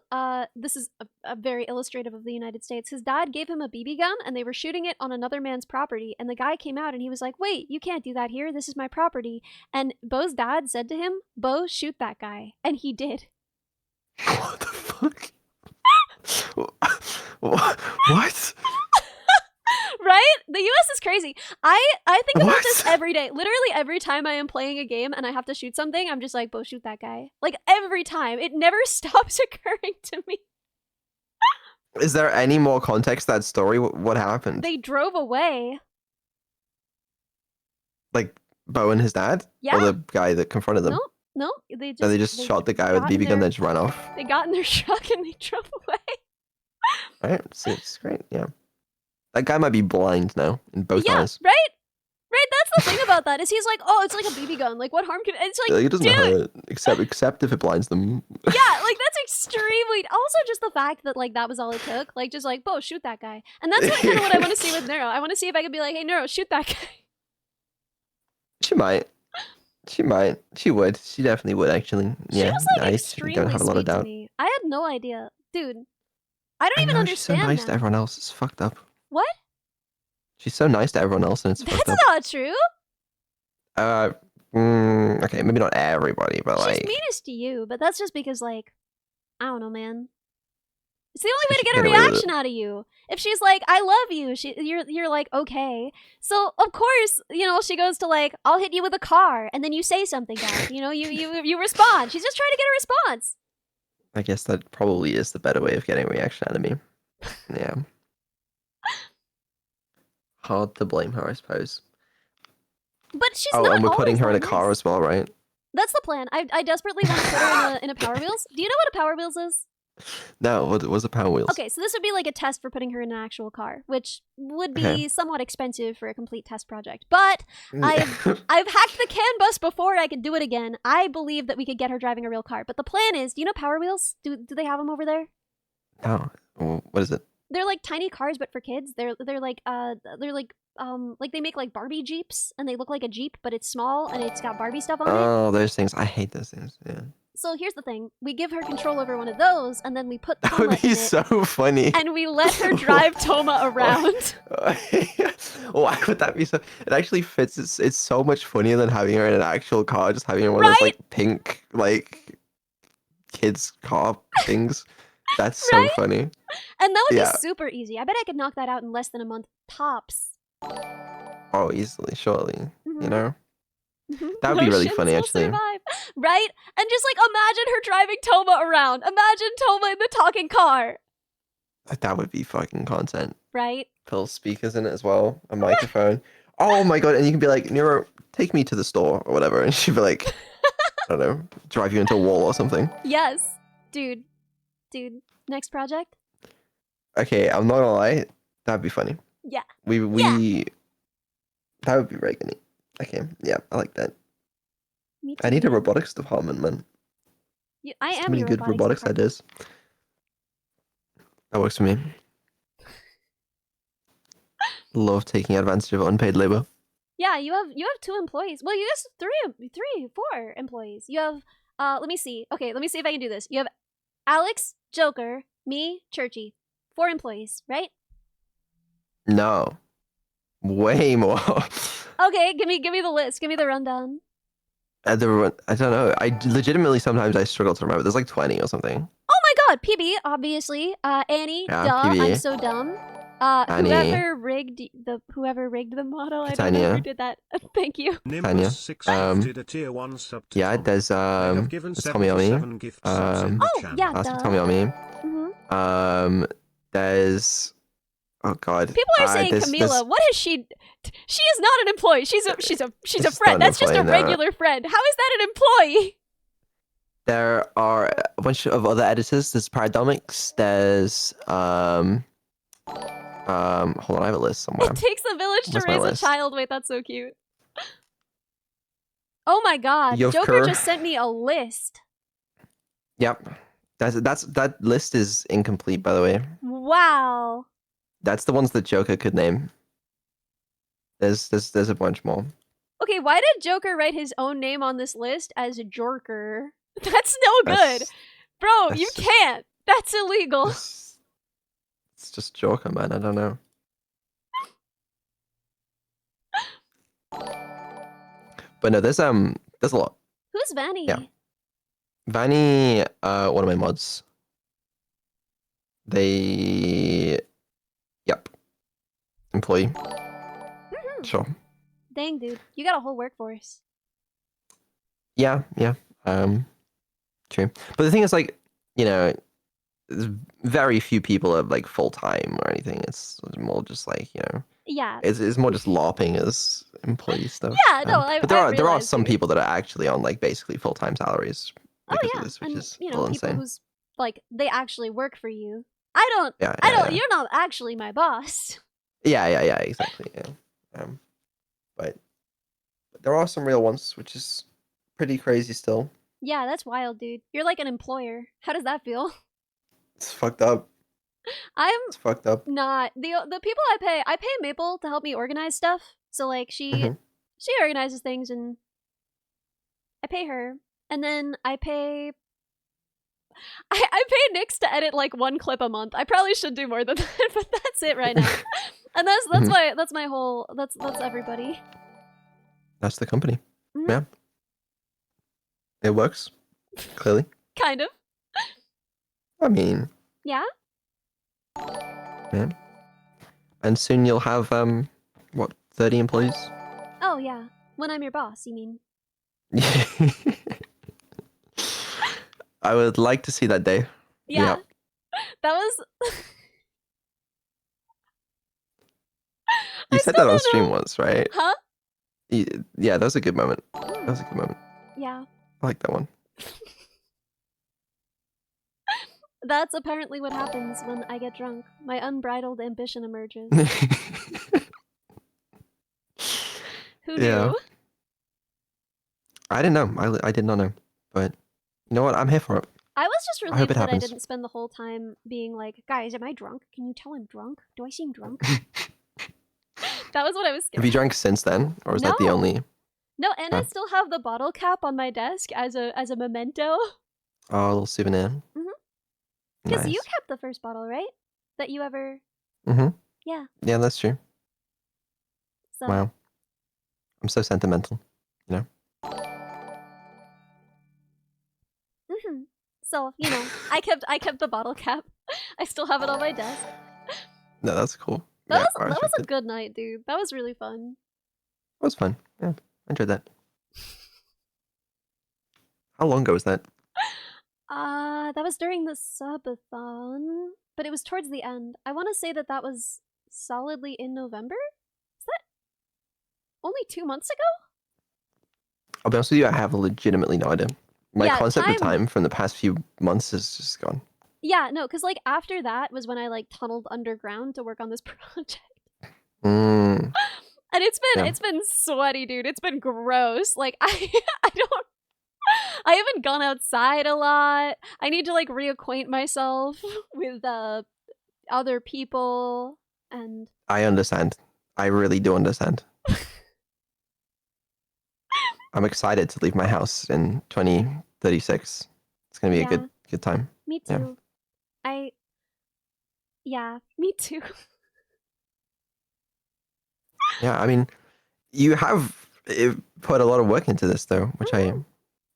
this is a very illustrative of the United States. His dad gave him a BB gun, and they were shooting it on another man's property. And the guy came out, and he was like, "Wait, you can't do that here. This is my property." And Bo's dad said to him, "Bo, shoot that guy," and he did. What the fuck? What? Right? The US is crazy. I think about What? this every day. Literally every time I am playing a game and I have to shoot something, I'm just like, "Bo, shoot that guy." Like every time. It never stops occurring to me. Is there any more context to that story? What happened? They drove away. Like Bo and his dad? Yeah. Or the guy that confronted them? No, they just No, they just shot the guy with got the in BB gun their- and just ran off. They got in their truck and they drove away. Right? So it's great, yeah. That guy might be blind now in both Yeah, eyes. right? Right, that's the thing about that, is he's like, "Oh, it's like a BB gun. Like, what harm could..." It's like, It doesn't dude, hurt, except if it blinds them. yeah, like, that's extremely... Also, just the fact that, like, that was all it took. Like, just like, "Bo, shoot that guy." And that's kind of what I want to see with Neuro. I want to see if I could be like, "Hey, Neuro, shoot that guy." She might. She might. She would. She definitely would, actually. She Yeah, was, like, I extremely don't have a lot of sweet to doubt. me. I had no idea. Dude, I don't I even know, she's so understand nice to now. everyone else. It's fucked up. What? She's so nice to everyone else, and it's fucked That's up. not true. Okay, maybe not everybody, but She's like... meanest to you, but that's just because, like, I don't know, man. It's the only way to She get can a get away with reaction out of you. If she's like, "I love you," you're like, "Okay." So of course, she goes to like, "I'll hit you with a car," and then you say something back. You respond. She's just trying to get a response. I guess that probably is the better way of getting a reaction out of me. Yeah. Hard to blame her, I suppose. But she's Oh, not and we're always putting her in a that car nice. as well, right? That's the plan. I desperately want to put her in a Power Wheels. Do you know what a Power Wheels is? No, what was the Power Wheels? Okay, so this would be like a test for putting her in an actual car, which would be Okay. somewhat expensive for a complete test project. But Mm. I've hacked the CAN bus before, and I could do it again. I believe that we could get her driving a real car. But the plan is, do you know Power Wheels? Do they have them over there? No. What is it? They're like tiny cars, but for kids. They're like they make like Barbie Jeeps, and they look like a Jeep, but it's small and it's got Barbie stuff on it. Oh, those things. I hate those things. Yeah. So here's the thing: we give her control over one of those, and then we put That Toma would be in so funny. it, and we let her drive Toma around. Why would that be so? It actually fits. It's so much funnier than having her in an actual car, just having her in one of those Right? like pink like kids car things. That's so Right? funny. And that would Yeah. be super easy. I bet I could knock that out in less than a month tops. Oh, easily, surely. Mhm. You know, that would be really Russians funny, will actually. survive. Right? And just like imagine her driving Toma around. Imagine Toma in the talking car. That would be fucking content. Right? Little speakers in it as well, a microphone. Oh my god! And you can be like, Neuro, take me to the store or whatever, and she'd be like, I don't know, drive you into a wall or something. Yes. Dude. Next project? Okay, I'm not gonna lie, that'd be funny. Yeah. That would be very good. Okay, yeah, I like that. Me too. I need a robotics department, man. I Too am many your good robotics department. ideas. That works for me. Love taking advantage of unpaid labor. Yeah, you have 2 employees. Well, you guys 4 employees. You have let me see. Okay, let me see if I can do this. You have Alex, Joker, me, Churchy. 4 employees, right? No, way more. Okay, give me the list. Give me the rundown. I don't know. I legitimately sometimes I struggle to remember. There's like 20 or something. Oh my god, PB, obviously. Annie, Yeah, duh, I'm PB. so dumb. Annie. Whoever rigged the model, I don't know who Tanya. did that. Thank you. Tanya. Did a tier 1 sub to Yeah, Tom. there's They have given there's Tomoyomi. 77 gift subs in the Oh, channel. yeah, That's duh. Tomoyomi. hmm There's oh god. People are saying there's- Camila. there's- What is she? She is not an employee. She's a She's not friend. an That's just a employee, no. regular friend. How is that an employee? There are a bunch of other editors. There's Paradomics. There's hold on, I have a list somewhere. It takes a village to Where's my raise a list? child. Wait, that's so cute. Oh my god, Yoker. Joker just sent me a list. Yep. That list is incomplete, by the way. Wow. That's the ones that Joker could name. There's a bunch more. Okay, why did Joker write his own name on this list as a Jorker? That's no good. That's- Bro, that's you just- can't. That's illegal. It's just Joker, man. I don't know. But no, there's a lot. Who's Vanny? Yeah. Vanny, one of my mods. Yep. Employee. Sure. Dang, dude. You got a whole workforce. Yeah. True. But the thing is, like, you know, there's very few people are like full time or anything. It's more just like, you know, Yeah. it's more just LARPing as employee stuff. Yeah, no, but there I are realize, some dude. people that are actually on like basically full time salaries because Oh, yeah. of this, which And, is you a know, little people insane. who's, like, they actually work for you. I don't, Yeah. you're not actually my boss. Yeah, exactly. Yeah. But there are some real ones, which is pretty crazy still. Yeah, that's wild, dude. You're like an employer. How does that feel? It's fucked up. I'm It's fucked up. not. The people I pay Maple to help me organize stuff. So, like, she organizes things and I pay her. And then I pay Nix to edit like one clip a month. I probably should do more than that, but that's it right now. And that's my whole that's everybody. That's the company. Mhm. Yeah. It works. Clearly. Kind of. I mean, Yeah? yeah. And soon you'll have 30 employees? Oh yeah. When I'm your boss, you mean? I would like to see that day. Yeah. That was You I said still that on don't stream know. once, right? Huh? Yeah, that was a good moment. That was a good moment. Yeah. I like that one. That's apparently what happens when I get drunk. My unbridled ambition emerges. Who knew? Yeah. I didn't know. I did not know. But you know what? I'm here for it. I was just hope relieved it that I happens. didn't spend the whole time being like, guys, am I drunk? Can you tell I'm drunk? Do I seem drunk? That was what I was scared. Have you drank since then? Or is that the No. only... No, and I Oh. still have the bottle cap on my desk as a memento. Oh, a little souvenir. Because Nice. you kept the first bottle, right? That you ever... Mm-hmm. Yeah. Yeah, that's true. So. Wow. I'm so sentimental. So, you know, I kept the bottle cap. I still have it on my desk. No, that's cool. That Yeah, I was respect a it. good night, dude. That was really fun. It was fun. Yeah, I enjoyed that. How long ago was that? That was during the subathon, but it was towards the end. I want to say that was solidly in November? Is that only 2 months ago? I'll be honest with you, I have legitimately no idea. My Yeah, concept of time from the past few months is just gone. Yeah, no, because like after that was when I like tunneled underground to work on this project. Mm. And Yeah. it's been sweaty, dude. It's been gross. Like I haven't gone outside a lot. I need to like reacquaint myself with other people and I understand. I really do understand. I'm excited to leave my house in 2036. It's gonna be Yeah. a good time. me too. Yeah. Yeah, me too. Yeah, I mean, you have put a lot of work into this though, which I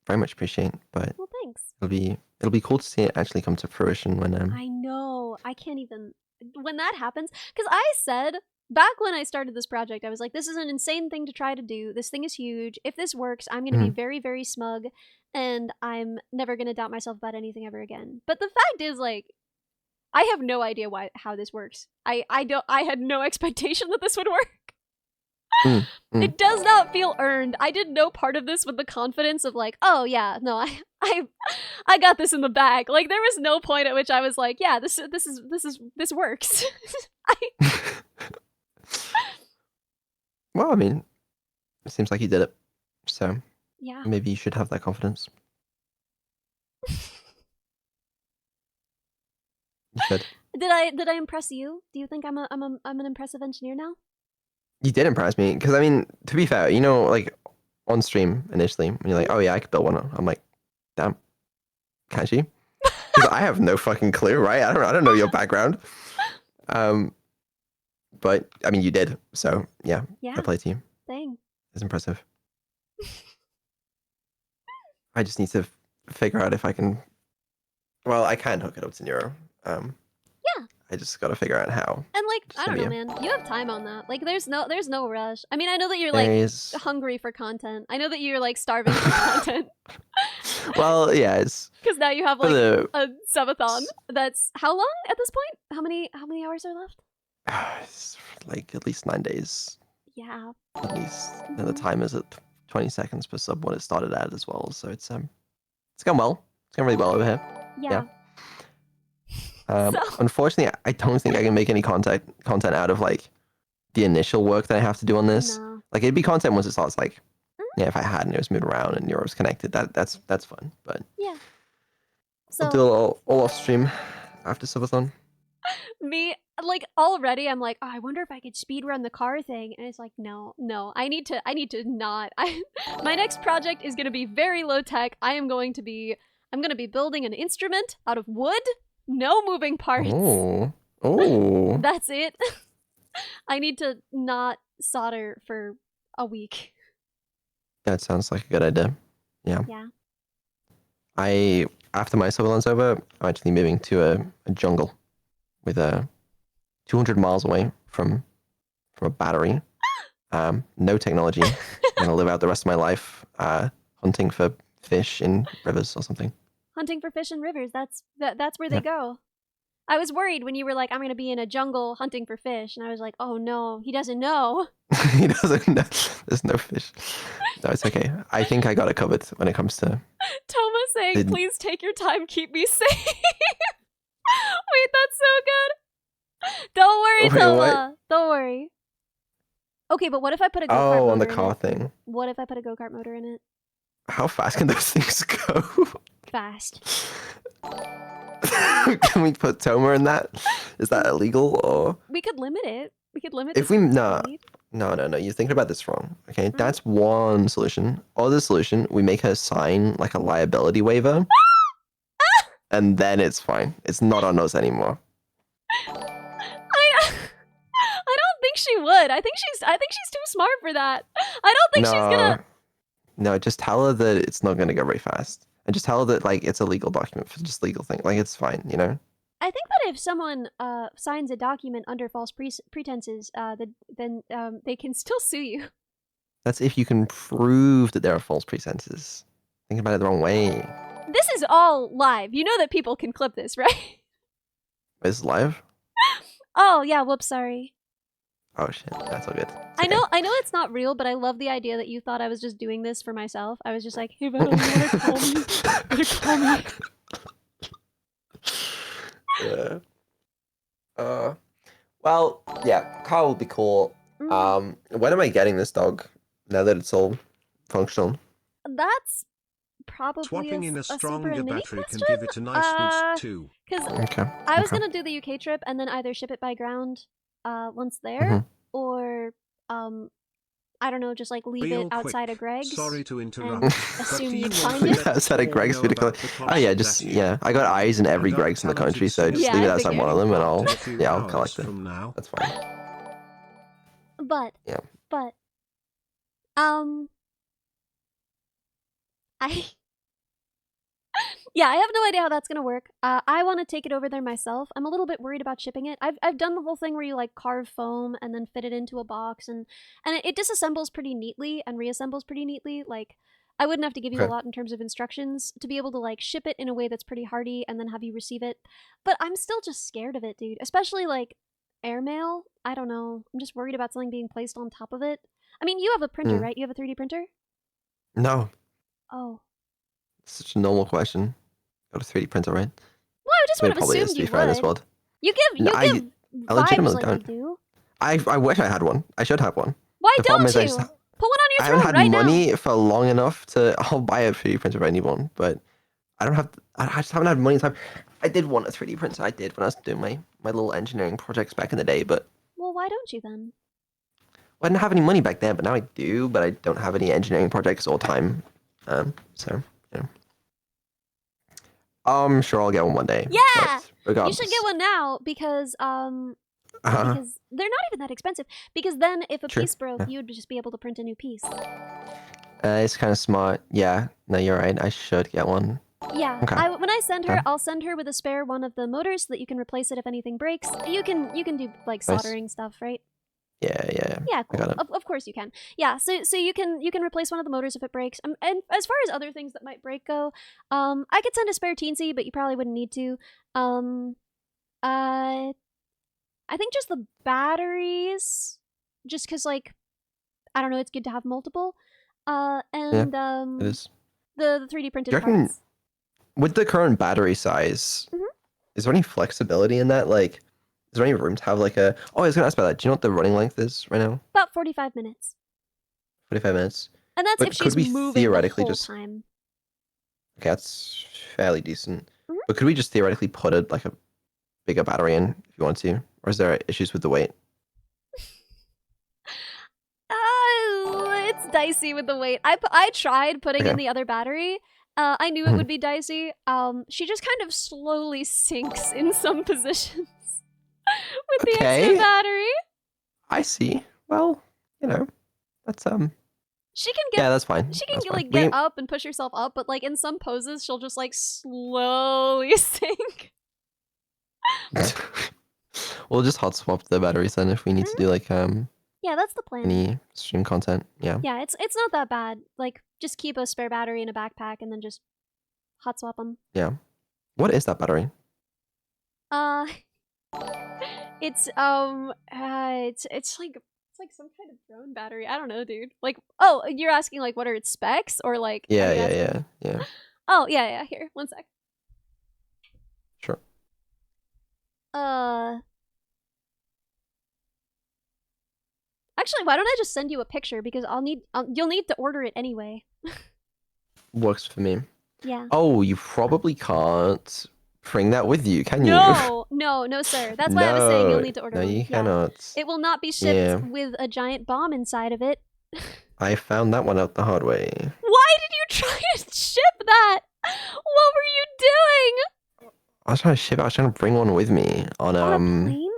very much appreciate. But Well, thanks. it'll be cool to see it actually come to fruition when I know. I can't even when that happens because I said back when I started this project, I was like, this is an insane thing to try to do. This thing is huge. If this works, I'm going to be very, very smug and I'm never going to doubt myself about anything ever again. But the fact is, like, I have no idea how this works. I had no expectation that this would work. It does not feel earned. I did no part of this with the confidence of like, oh yeah, no, I got this in the bag. Like there was no point at which I was like, yeah, this works. Well, I mean, it seems like you did it. So Yeah. maybe you should have that confidence. You should. Did I impress you? Do you think I'm an impressive engineer now? You did impress me because I mean, to be fair, like on stream initially, when you're like, "Oh yeah, I could build one," I'm like, "Damn, can she?" Because I have no fucking clue, right? I don't know your background. But I mean, you did, so yeah, Yeah. I play to you. Dang. It's impressive. I just need to figure out if I can. Well, I can hook it up to Neuro. Yeah. I just got to figure out how. And like, Just I don't gonna know, be man. You have time on that. Like, there's no rush. I mean, I know that you're There like is. hungry for content. I know that you're like starving for content. Well, yeah, it's Because now you have for like the. a subathon. That's how long at this point? How many hours are left? It's like at least 9 days. Yeah. At least. And the time is at 20 seconds per sub when it started at as well. So it's gone well. It's gone really well over here. Yeah. So- Unfortunately, I don't think I can make any content out of like the initial work that I have to do on this. No. Like it'd be content once it starts. Like, yeah, if I had and it was moved around and Neuro's connected, that's fun. But Yeah. I'll So do it all off stream after subathon. me, like already, I'm like, oh, I wonder if I could speed run the car thing, and it's like, no, I need to not. My next project is gonna be very low tech. I'm gonna be building an instrument out of wood, no moving parts. Oh. That's it. I need to not solder for a week. That sounds like a good idea. Yeah. Yeah. After my subathon's over, I'm actually moving to a jungle with 200 miles away from a battery. No technology. I'm gonna live out the rest of my life hunting for fish in rivers or something. Hunting for fish in rivers. That's where they go. I was worried when you were like, I'm gonna be in a jungle hunting for fish, and I was like, oh no, he doesn't know. He doesn't know. There's no fish. No, it's okay. I think I got it covered when it comes to. Toma saying, please take your time, keep me safe. Wait, that's so good. Don't worry, Wait, Toma. what? Don't worry. Okay, but what if I put a go-kart motor On the in car it? thing. What if I put a go-kart motor in it? How fast can those things go? Fast. Can we put Toma in that? Is that illegal or? We could limit it. We could limit If the we speed. no, you're thinking about this wrong. Okay, that's one solution. Other solution, we make her sign like a liability waiver, and then it's fine. It's not on us anymore. I don't think she would. I think she's too smart for that. I don't think she's gonna. No, just tell her that it's not gonna go very fast, and just tell her that like it's a legal document for just legal thing. Like it's fine, you know. I think that if someone signs a document under false pretenses, then they can still sue you. That's if you can prove that there are false pretenses. Think about it the wrong way. This is all live. You know that people can clip this, right? Is live? Oh yeah. Whoops. Sorry. Oh shit, that's all good. I know it's not real, but I love the idea that you thought I was just doing this for myself. I was just like, hey, Vedal, you wanna call me? You wanna call me? Yeah. Well, yeah, car will be cool. When am I getting this dog? Now that it's all functional. That's probably Swapping in a super stronger mini battery can question? give it a nice boost too. Because Okay. I was gonna do the UK trip and then either ship it by ground once there, or I don't know, just like leave Real it outside of Greg's. Sorry to interrupt. and but assume do you'd you want find to it. let Outside of Paul Greg's know video about the Oh yeah, content just that you- yeah. I got eyes in every Adult Greg's in the country, so talented just Yeah, leave it I outside figured. one of them, and in a few I'll hours collect it. from now. That's fine. But Yeah. I yeah, I have no idea how that's gonna work. I want to take it over there myself. I'm a little bit worried about shipping it. I've done the whole thing where you like carve foam and then fit it into a box, and it disassembles pretty neatly and reassembles pretty neatly. Like I wouldn't have to give you a Okay. lot in terms of instructions to be able to like ship it in a way that's pretty hardy and then have you receive it. But I'm still just scared of it, dude. Especially like airmail. I don't know. I'm just worried about something being placed on top of it. I mean, you have a printer, right? You have a 3D printer? No, Oh. it's such a normal question. Got a 3D printer, right? Well, I just I mean, would it have probably is assumed to you be fair in this would. world. You give No, I vibes legitimately like don't. you do. I wish I had one. I should have one. Why The problem don't is I you? just- Put one on I your haven't throne had right now. money for long enough to. I'll buy a 3D printer if I need one, but I don't have. I just haven't had money. Time. I did want a 3D printer. I did when I was doing my little engineering projects back in the day, but Well, why don't you then? I didn't have any money back then, but now I do. But I don't have any engineering projects all the time. So yeah. I'm sure I'll get one day. Yeah! But regardless. You should get one now because Uh-huh. because they're not even that expensive. Because then if a True, piece broke, yeah. you'd just be able to print a new piece. It's kind of smart. Yeah. No, you're right. I should get one. Yeah. Okay. When I send her, Okay. I'll send her with a spare one of the motors so that you can replace it if anything breaks. You can do like Nice. soldering stuff, right? Yeah. Yeah, cool. got it. Of course you can. Yeah, so you can replace one of the motors if it breaks. And as far as other things that might break go, I could send a spare teensy, but you probably wouldn't need to. I think just the batteries, just because like, I don't know, it's good to have multiple. And It is. the 3D printed Do you reckon- parts. With the current battery size, Mhm. is there any flexibility in that? Like, is there any room to have like a? Oh, I was gonna ask about that. Do you know what the running length is right now? About 45 minutes. 45 minutes. And that's But if could she's we moving theoretically the whole just- time. Okay, that's fairly decent. Mhm. But could we just theoretically put a bigger battery in if you want to, or is there issues with the weight? It's dicey with the weight. I tried putting in Okay. the other battery. I knew it Mhm. would be dicey. She just kind of slowly sinks in some positions with the Okay. extra battery. I see. Well, that's She can yeah, get that's fine. she can That's like fine. get up and push herself up, but like in some poses she'll just like slowly sink. We'll just hot swap the batteries then if we need to do like Yeah, that's the plan. any stream content. Yeah. Yeah, it's not that bad. Like just keep a spare battery in a backpack and then just hot swap them. Yeah. What is that battery? It's like some kind of drone battery. I don't know, dude. Like, oh, you're asking like what are its specs or like? are you asking- Yeah. Oh yeah. Here, one sec. Sure. Actually, why don't I just send you a picture because you'll need to order it anyway. Works for me. Yeah. Oh, you probably can't bring that with you, can you? No, sir. That's why I was saying you'll need to order No, one. you Yeah. cannot. It will not be shipped Yeah. with a giant bomb inside of it. I found that one out the hard way. Why did you try and ship that? What were you doing? I was trying to ship it. I was trying to bring one with me on On a plane?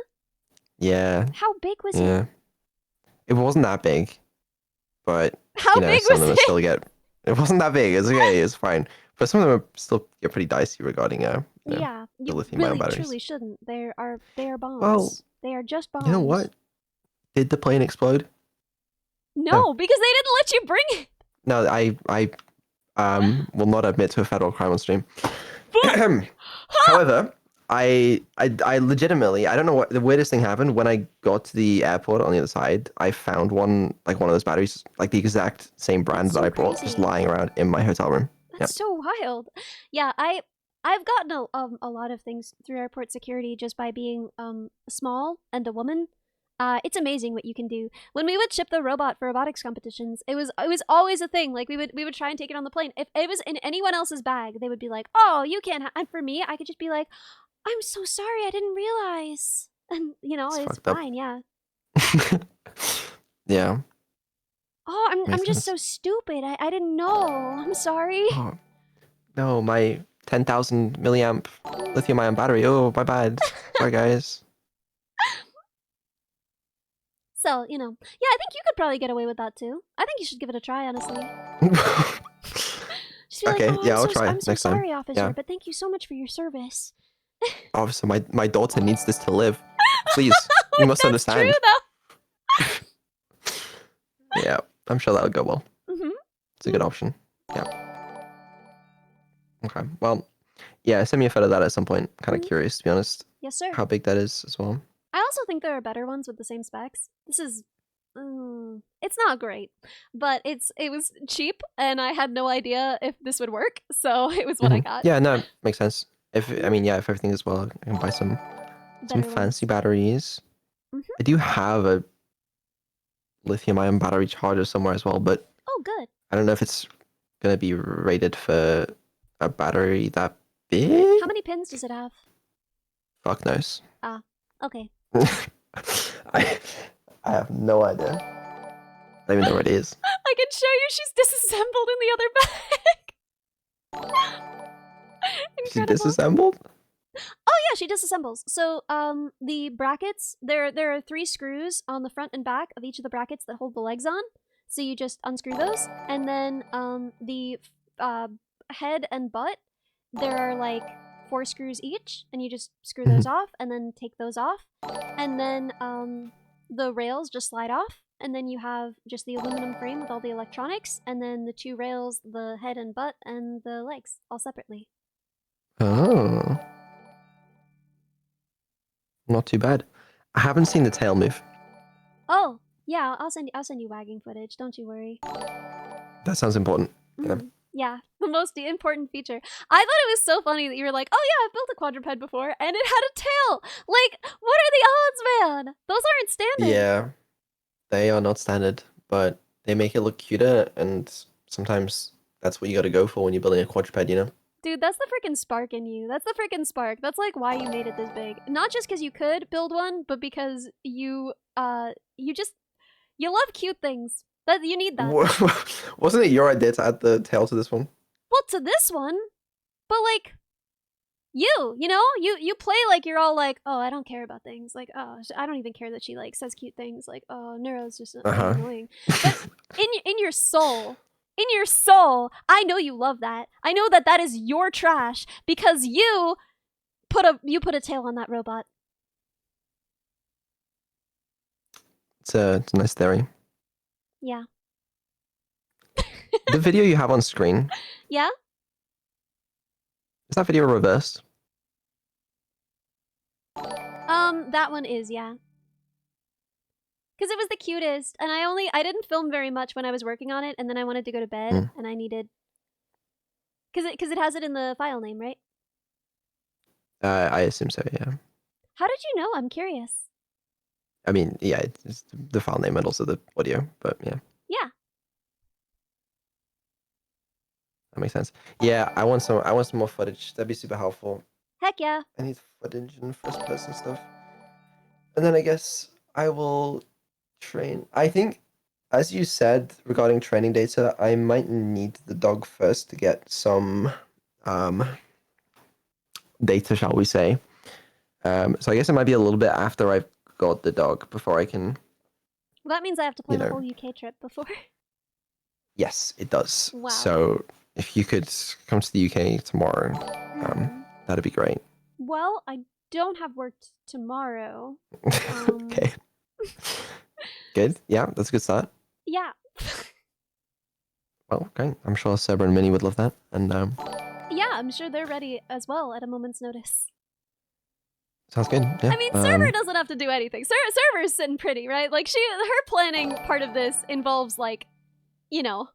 Yeah, How big was it? yeah. It wasn't that big, but How big some was of them it? still get. It wasn't that big. It's okay. It's fine. But some of them still get pretty dicey regarding Yeah, you lithium-ion really batteries. truly shouldn't. They are bombs. Well, they are just bombs. You know what? Did the plane explode? No, because they didn't let you bring it. No, I will not admit to a federal crime on stream. However, I legitimately, I don't know what the weirdest thing happened when I got to the airport on the other side. I found one of those batteries, like the exact same brand That's that so I brought, just crazy. lying around in my hotel room. That's so wild. Yeah, I've gotten a lot of things through airport security just by being small and a woman. It's amazing what you can do. When we would ship the robot for robotics competitions, it was always a thing. Like we would try and take it on the plane. If it was in anyone else's bag, they would be like, "Oh, you can't." And for me, I could just be like, "I'm so sorry, I didn't realize." And It's it's fucked up. fine. Yeah. Yeah. Oh, I'm Makes just sense. so stupid. I didn't know. I'm sorry. Oh, no, my 10,000 milliamp lithium-ion battery. Oh, my bad. Sorry, guys. So, yeah, I think you could probably get away with that too. I think you should give it a try, honestly. Just be Okay, like, oh, yeah, I'll I'm try I'm so next time. sorry, officer, Yeah. but thank you so much for your service. Obviously, my daughter needs this to live. Please, you must That's understand. true, though. Yeah, I'm sure that'll go well. Mm-hmm. It's a good option. Yeah. Okay. Well, yeah, send me a photo of that at some point. Kind of Mhm. curious, to be honest, Yes, sir. how big that is as well. I also think there are better ones with the same specs. This is, it's not great, but it was cheap, and I had no idea if this would work, so it was what I Mhm. got. Yeah, no, makes sense. If everything is well, I can buy some Better fancy ones. batteries. Mhm. I do have a lithium-ion battery charger somewhere as well, but Oh, good. I don't know if it's gonna be rated for a battery that big. How many pins does it have? Fuck knows. Okay. I have no idea. don't even know where it is. I can show you. She's disassembled in the other bag. She Incredible. disassembled? Oh yeah, she disassembles. So the brackets, there are 3 screws on the front and back of each of the brackets that hold the legs on. So you just unscrew those, and then the head and butt, there are like 4 screws each, and you just screw those off, and then take those off, and then the rails just slide off, and then you have just the aluminum frame with all the electronics, and then the 2 rails, the head and butt, and the legs, all separately. Oh. Not too bad. I haven't seen the tail move. Oh, yeah, I'll send you wagging footage, don't you worry. That sounds important. Yeah. Yeah, the most important feature. I thought it was so funny that you were like, oh yeah, I've built a quadruped before, and it had a tail! Like, what are the odds, man? Those aren't standard. Yeah. They are not standard, but they make it look cuter, and sometimes that's what you gotta go for when you're building a quadruped, you know? Dude, that's the freaking spark in you. That's the freaking spark. That's like why you made it this big. Not just because you could build one, but because you love cute things. That you need that. Wasn't it your idea to add the tail to this one? Well, to this one, but like, you know, you play like you're all like, oh, I don't care about things. Like, oh, I don't even care that she like says cute things. Like, oh, Neuro's just annoying. But in your soul, I know you love that. I know that that is your trash because you put a tail on that robot. It's a nice theory. Yeah. The video you have on screen, Yeah? is that video reversed? That one is, yeah. Because it was the cutest, and I didn't film very much when I was working on it, and then I wanted to go to bed, and I needed... Because it has it in the file name, right? I assume so, yeah. How did you know? I'm curious. I mean, yeah, it's the file name and also the audio, but yeah. Yeah. That makes sense. Yeah, I want some more footage. That'd be super helpful. Heck yeah. I need footage and first person stuff. And then I guess I will train. I think, as you said regarding training data, I might need the dog first to get some data, shall we say. So I guess it might be a little bit after I've got the dog before I can... Well, that means I have to plan a whole UK trip before. Yes, it does. Wow. So if you could come to the UK tomorrow, that'd be great. Well, I don't have work tomorrow. Okay. Good. Yeah, that's a good start. Yeah. Well, great. I'm sure Cerber and Minnie would love that. And Yeah, I'm sure they're ready as well at a moment's notice. sounds good. Yeah. I mean, Cerber doesn't have to do anything. Cerber's sitting pretty, right? Like, her planning part of this involves, like, you know,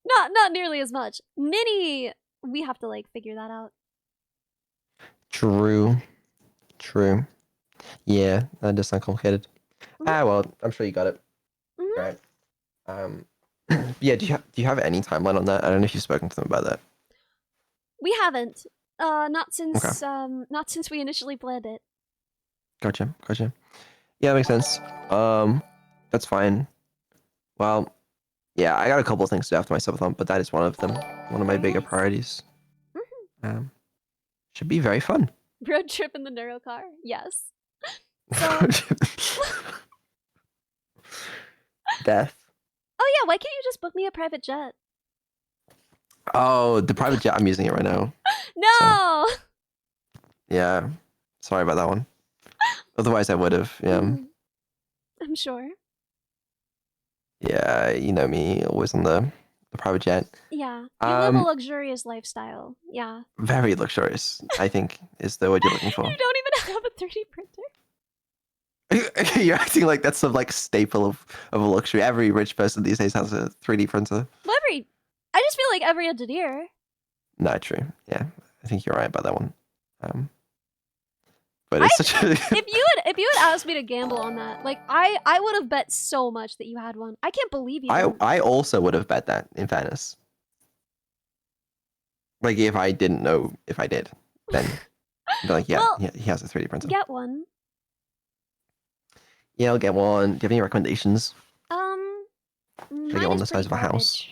not nearly as much. Minnie, we have to, like, figure that out. True. Yeah, that does sound complicated. Well, I'm sure you got it. Right. Yeah, do you have any timeline on that? I don't know if you've spoken to them about that. We haven't. Not since we initially planned it. Gotcha. Yeah, that makes sense. That's fine. Well, yeah, I got a couple of things to do after my subathon, but that is one of them. One of my bigger priorities. Should be very fun. Road trip in the Neuro car? Yes. Death. Oh yeah, why can't you just book me a private jet? Oh, the private jet, I'm using it right now. No! So, yeah. Sorry about that one. Otherwise I would have, yeah. I'm sure. Yeah, you know me, always on the private jet. Yeah. You live a luxurious lifestyle. Yeah. Very luxurious, I think, is the word you're looking for. You don't even have a 3D printer. You're acting like that's some like staple of a luxury. Every rich person these days has a 3D printer. Well, I just feel like every engineer. No, true. Yeah, I think you're right about that one. But it's such a... if you had asked me to gamble on that, like I would have bet so much that you had one. I can't believe you. I also would have bet that, in fairness. Like if I didn't know if I did, then I'd be like, yeah, well, yeah, he has a 3D printer. Get one. Yeah, I'll get one. Do you have any recommendations? Make it on the size of a house.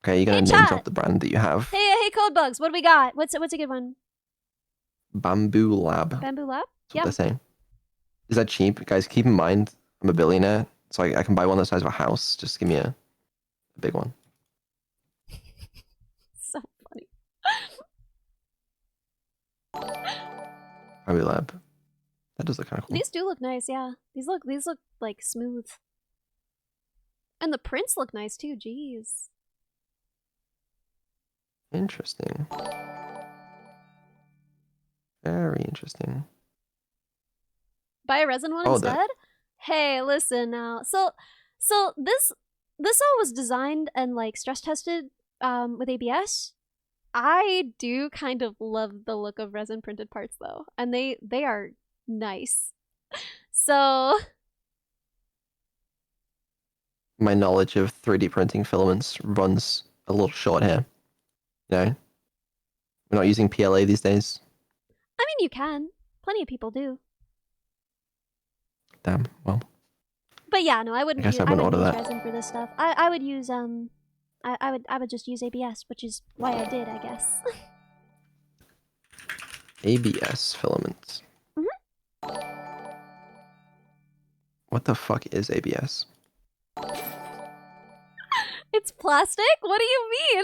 Okay, you're gonna Hey, name chat. drop the brand that you have. Hey, Code Bugs, what do we got? What's a good one? Bamboo Lab. Bamboo Lab? That's what they're saying. Is that cheap? Guys, keep in mind, I'm a billionaire, so I can buy one the size of a house. Just give me a big one. So funny. Bamboo Lab. That does look kind of cool. These do look nice, yeah. These look like smooth. And the prints look nice too, jeez. Interesting. Very interesting. Buy a resin one instead? Hey, listen now. So this all was designed and like stress tested with ABS. I do kind of love the look of resin printed parts though, and they are nice. So My knowledge of 3D printing filaments runs a little short here. You know? We're not using PLA these days. I mean, you can. Plenty of people do. Damn, well. But yeah, no, I wouldn't guess use, I wouldn't order use that. resin for this stuff. I would use I would just use ABS, which is why I did, I guess. ABS filaments. What the fuck is ABS? It's plastic? What do you mean?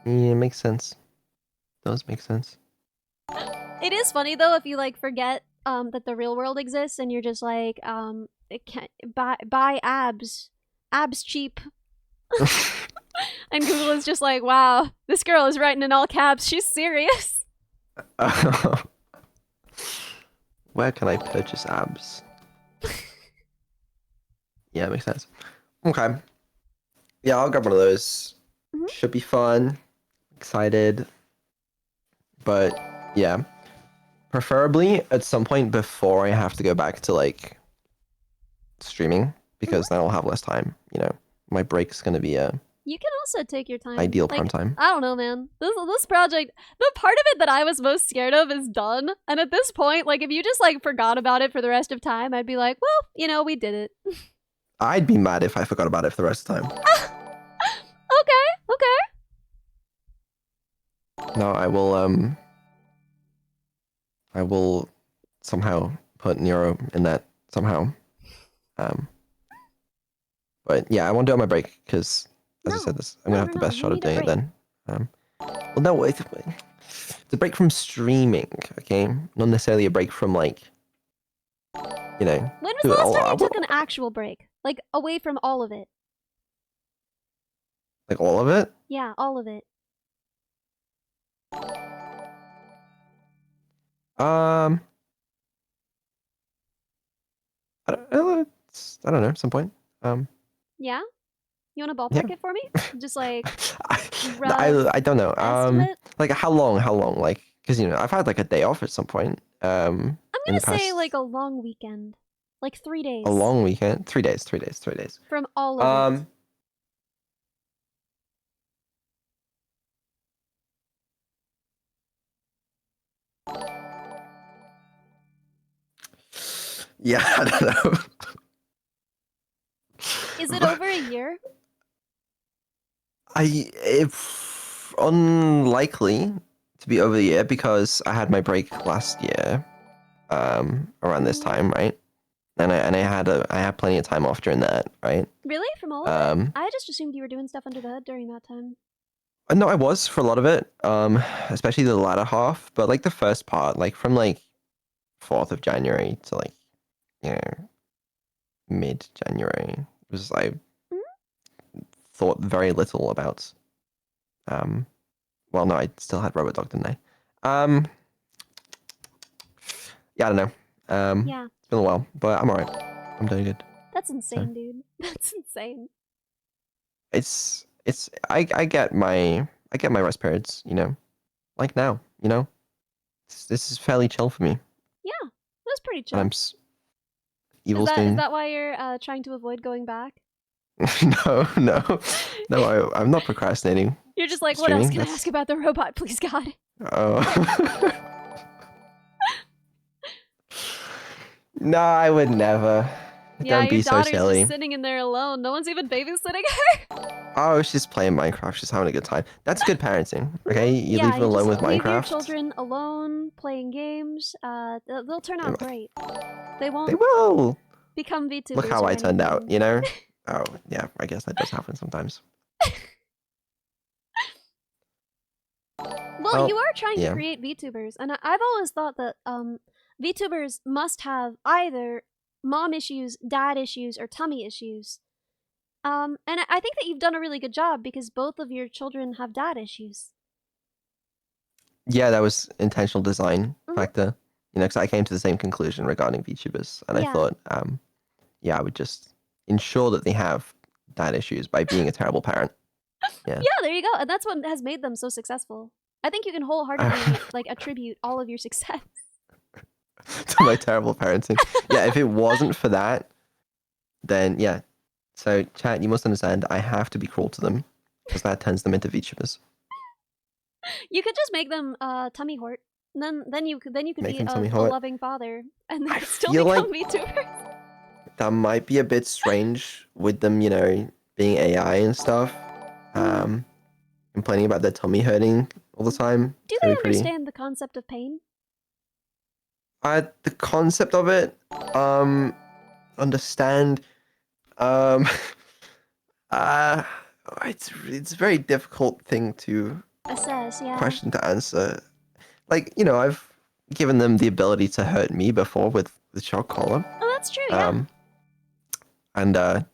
Yeah, it makes sense. Does make sense. It is funny though if you like forget that the real world exists and you're just like it can't buy abs cheap. And Google is just like, wow, this girl is writing in all caps, she's serious. Where can I purchase abs? Yeah, makes sense. Okay. Yeah, I'll grab one of those. Should be fun. Excited. But yeah. Preferably at some point before I have to go back to like streaming, because then I'll have less time, you know. My break's gonna be a You can also take your time. ideal like, prime time. I don't know, man. This project, the part of it that I was most scared of is done. And at this point, like if you just like forgot about it for the rest of time, I'd be like, well, you know, we did it. I'd be mad if I forgot about it for the rest of the time. Okay. No, I will somehow put Neuro in that somehow. But yeah, I won't do it on my break because, as I said, I'm gonna have the best shot of doing it then. Well, no, it's a break from streaming, okay? Not necessarily a break from like, you know. When was the last time you took an actual break? Like away from all of it? Like all of it? Yeah, all of it. I don't know, at some point. Yeah? You want to ballpark Yeah. it for me? Just like I don't know. estimate? Like how long? Like, because you know, I've had like a day off at some point. I'm in gonna the say past- like a long weekend. Like 3 days. a long weekend. 3 days. From all of it. Yeah, I don't know. Is it over a year? If unlikely to be over the year because I had my break last year, around this time, right? And I had plenty of time off during that, right? Really? From all of it? I just assumed you were doing stuff under the hood during that time. No, I was for a lot of it, especially the latter half. But like the first part, like from like 4th of January to like, you know, mid-January, was I thought very little about. Well, no, I still had Robot Dog, didn't I? Yeah, I don't know. Yeah. It's been a while, but I'm alright. I'm doing good. That's insane, dude. That's insane. I get my rest periods, you know, like now, you know. This is fairly chill for me. Yeah, that's pretty chill. And Evil's Is doing... that why you're trying to avoid going back? No, I'm not procrastinating. You're just like, what else Streaming, can I ask about the robot, please God? Oh. No, I would never. Yeah, Don't your be so daughter's silly. just sitting in there alone. No one's even babysitting her. Oh, she's playing Minecraft. She's having a good time. That's good parenting. Okay, you Yeah, leave them you alone just with leave your Minecraft. children alone playing games. They'll turn out great. They won't They will. become VTubers. Look how or I turned out. anything. You know. Oh yeah, I guess that does happen sometimes. Well, you are trying yeah. to create VTubers, and I've always thought that VTubers must have either mom issues, dad issues, or tummy issues. And I think that you've done a really good job because both of your children have dad issues. Yeah, that was intentional design factor. You know, because I came to the same conclusion regarding VTubers, and I Yeah. thought, yeah, I would just ensure that they have dad issues by being a terrible parent. Yeah. Yeah, there you go. And that's what has made them so successful. I think you can wholeheartedly like attribute all of your success to my terrible parenting. Yeah, if it wasn't for that, then yeah. So chat, you must understand, I have to be cruel to them because that turns them into VTubers. You could just make them tummy hort. Then you could Make be them a tummy hort. loving father, and they I could still feel become like- VTubers. That might be a bit strange with them, you know, being AI and stuff. Complaining about their tummy hurting all the time. Do It's they gonna be pretty- understand the concept of pain? The concept of it, understand, it's a very difficult thing to Assess, yeah. question to answer. Like, you know, I've given them the ability to hurt me before with the shock collar. Oh, that's true, yeah. And I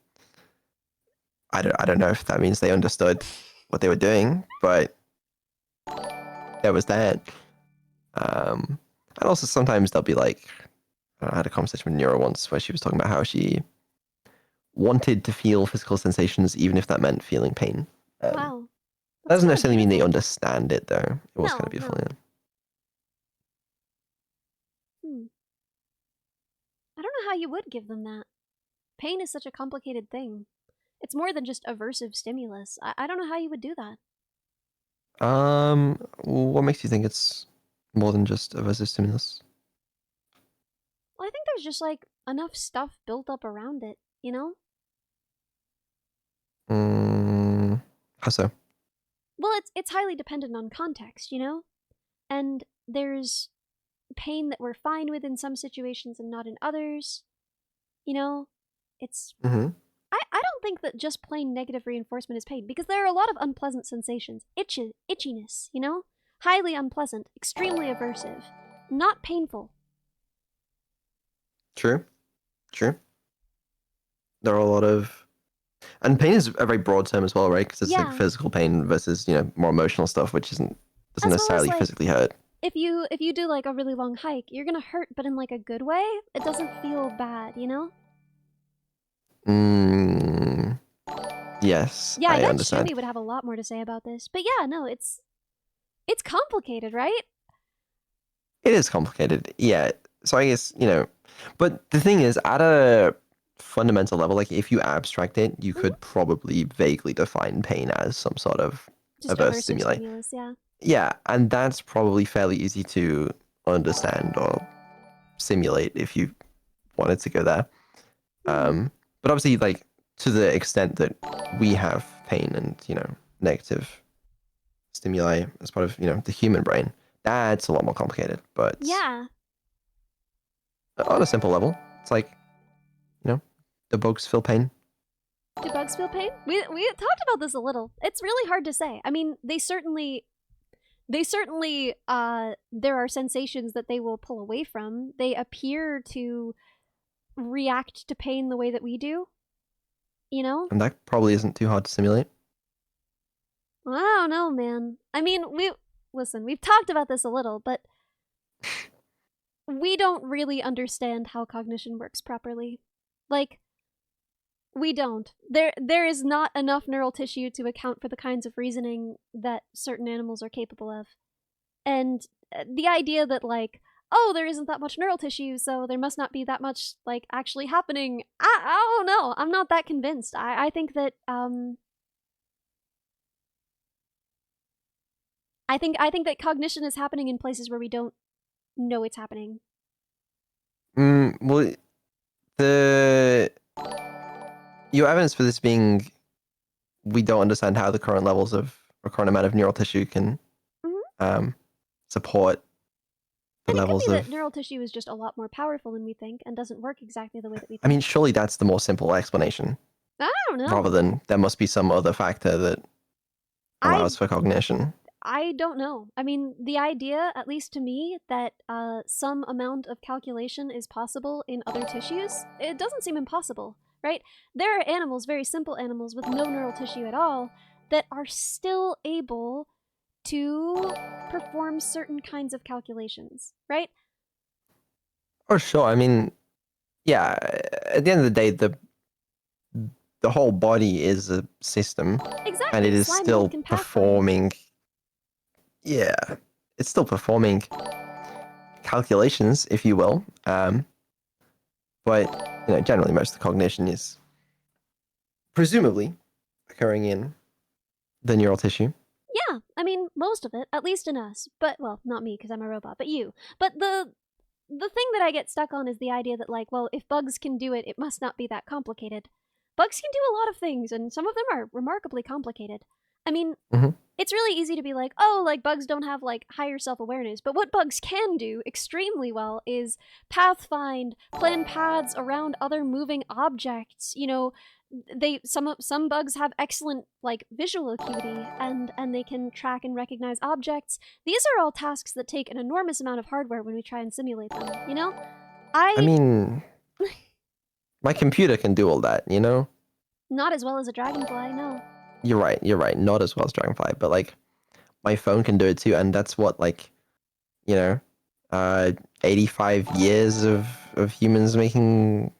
don't know if that means they understood what they were doing, but there was that. And also sometimes they'll be like, I had a conversation with Neuro once where she was talking about how she wanted to feel physical sensations even if that meant feeling pain. Wow. That doesn't so necessarily mean they beautiful. understand it, though. It was No, kind of beautiful, no. yeah. I don't know how you would give them that. Pain is such a complicated thing. It's more than just aversive stimulus. I don't know how you would do that. What makes you think it's more than just aversive stimulus? Well, I think there's just like enough stuff built up around it, you know? How so? Well, it's highly dependent on context, you know? And there's pain that we're fine with in some situations and not in others. You know? It's Mm-hmm. I don't think that just plain negative reinforcement is pain, because there are a lot of unpleasant sensations. Itchiness, you know? Highly unpleasant, extremely aversive, not painful. True. There are a lot of... And pain is a very broad term as well, right? Because it's Yeah. like physical pain versus, you know, more emotional stuff, which doesn't As well as, necessarily like, physically hurt. If you do like a really long hike, you're gonna hurt, but in like a good way. It doesn't feel bad, you know? Yes, Yeah, I I bet understand. sh.t would have a lot more to say about this. But yeah, no, it's complicated, right? It is complicated, yeah. So I guess, you know, but the thing is, at a fundamental level, like if you abstract it, you could probably vaguely define pain as some sort of Just aversive aversive stimuli. stimulus, yeah. Yeah, and that's probably fairly easy to understand or simulate if you wanted to go there. But obviously, like, to the extent that we have pain and, you know, negative stimuli as part of, you know, the human brain, that's a lot more complicated. But Yeah. on a simple level, it's like, you know, the bugs feel pain. Do bugs feel pain? We talked about this a little. It's really hard to say. I mean, they certainly there are sensations that they will pull away from. They appear to react to pain the way that we do. You know? And that probably isn't too hard to simulate. I don't know, man. I mean, we've talked about this a little, but we don't really understand how cognition works properly. Like, we don't. There is not enough neural tissue to account for the kinds of reasoning that certain animals are capable of. And the idea that, like, oh, there isn't that much neural tissue, so there must not be that much, like, actually happening. I don't know. I'm not that convinced. I think that, I think that cognition is happening in places where we don't know it's happening. Well, the your evidence for this being we don't understand how the current levels of or current amount of neural tissue can support the And it could levels be of. that neural tissue is just a lot more powerful than we think and doesn't work exactly the way that we think. I mean, surely that's the more simple explanation, I don't know. rather than there must be some other factor that allows for cognition. I don't know. I mean, the idea, at least to me, that some amount of calculation is possible in other tissues, it doesn't seem impossible, right? There are animals, very simple animals with no neural tissue at all, that are still able to perform certain kinds of calculations, right? Oh, sure. I mean, yeah. At the end of the day, the whole body is a system, Exactly. and it is Slime still milk and pathfind. performing. Yeah, it's still performing calculations, if you will. But generally, most of the cognition is presumably occurring in the neural tissue. Yeah, I mean, most of it, at least in us. But, well, not me, because I'm a robot, but you. But the thing that I get stuck on is the idea that, like, well, if bugs can do it, it must not be that complicated. Bugs can do a lot of things, and some of them are remarkably complicated. I mean, it's really easy to be like, oh, like, bugs don't have, like, higher self-awareness. But what bugs can do extremely well is pathfind, plan paths around other moving objects. You know, some bugs have excellent, like, visual acuity, and they can track and recognize objects. These are all tasks that take an enormous amount of hardware when we try and simulate them, you know? I mean, my computer can do all that, Not as well as a dragonfly, no. You're right. Not as well as Dragonfly, but like my phone can do it too, and that's what 85 years of humans making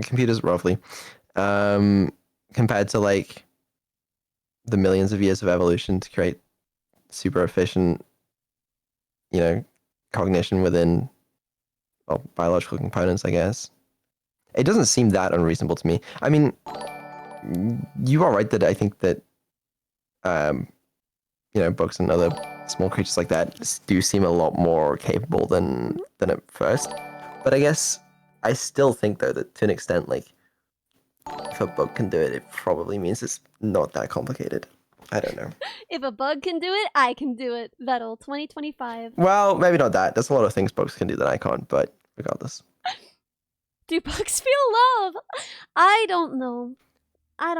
computers roughly, compared to like the millions of years of evolution to create super efficient, cognition within biological components, I guess. It doesn't seem that unreasonable to me. I mean, you are right that I think that, bugs and other small creatures like that do seem a lot more capable than at first. But I guess I still think, though, that to an extent, like, if a bug can do it, it probably means it's not that complicated. I don't know. If a bug can do it, I can do it. Vedal, 2025. Well, maybe not that. There's a lot of things bugs can do that I can't, but regardless. Do bugs feel love? I don't know. I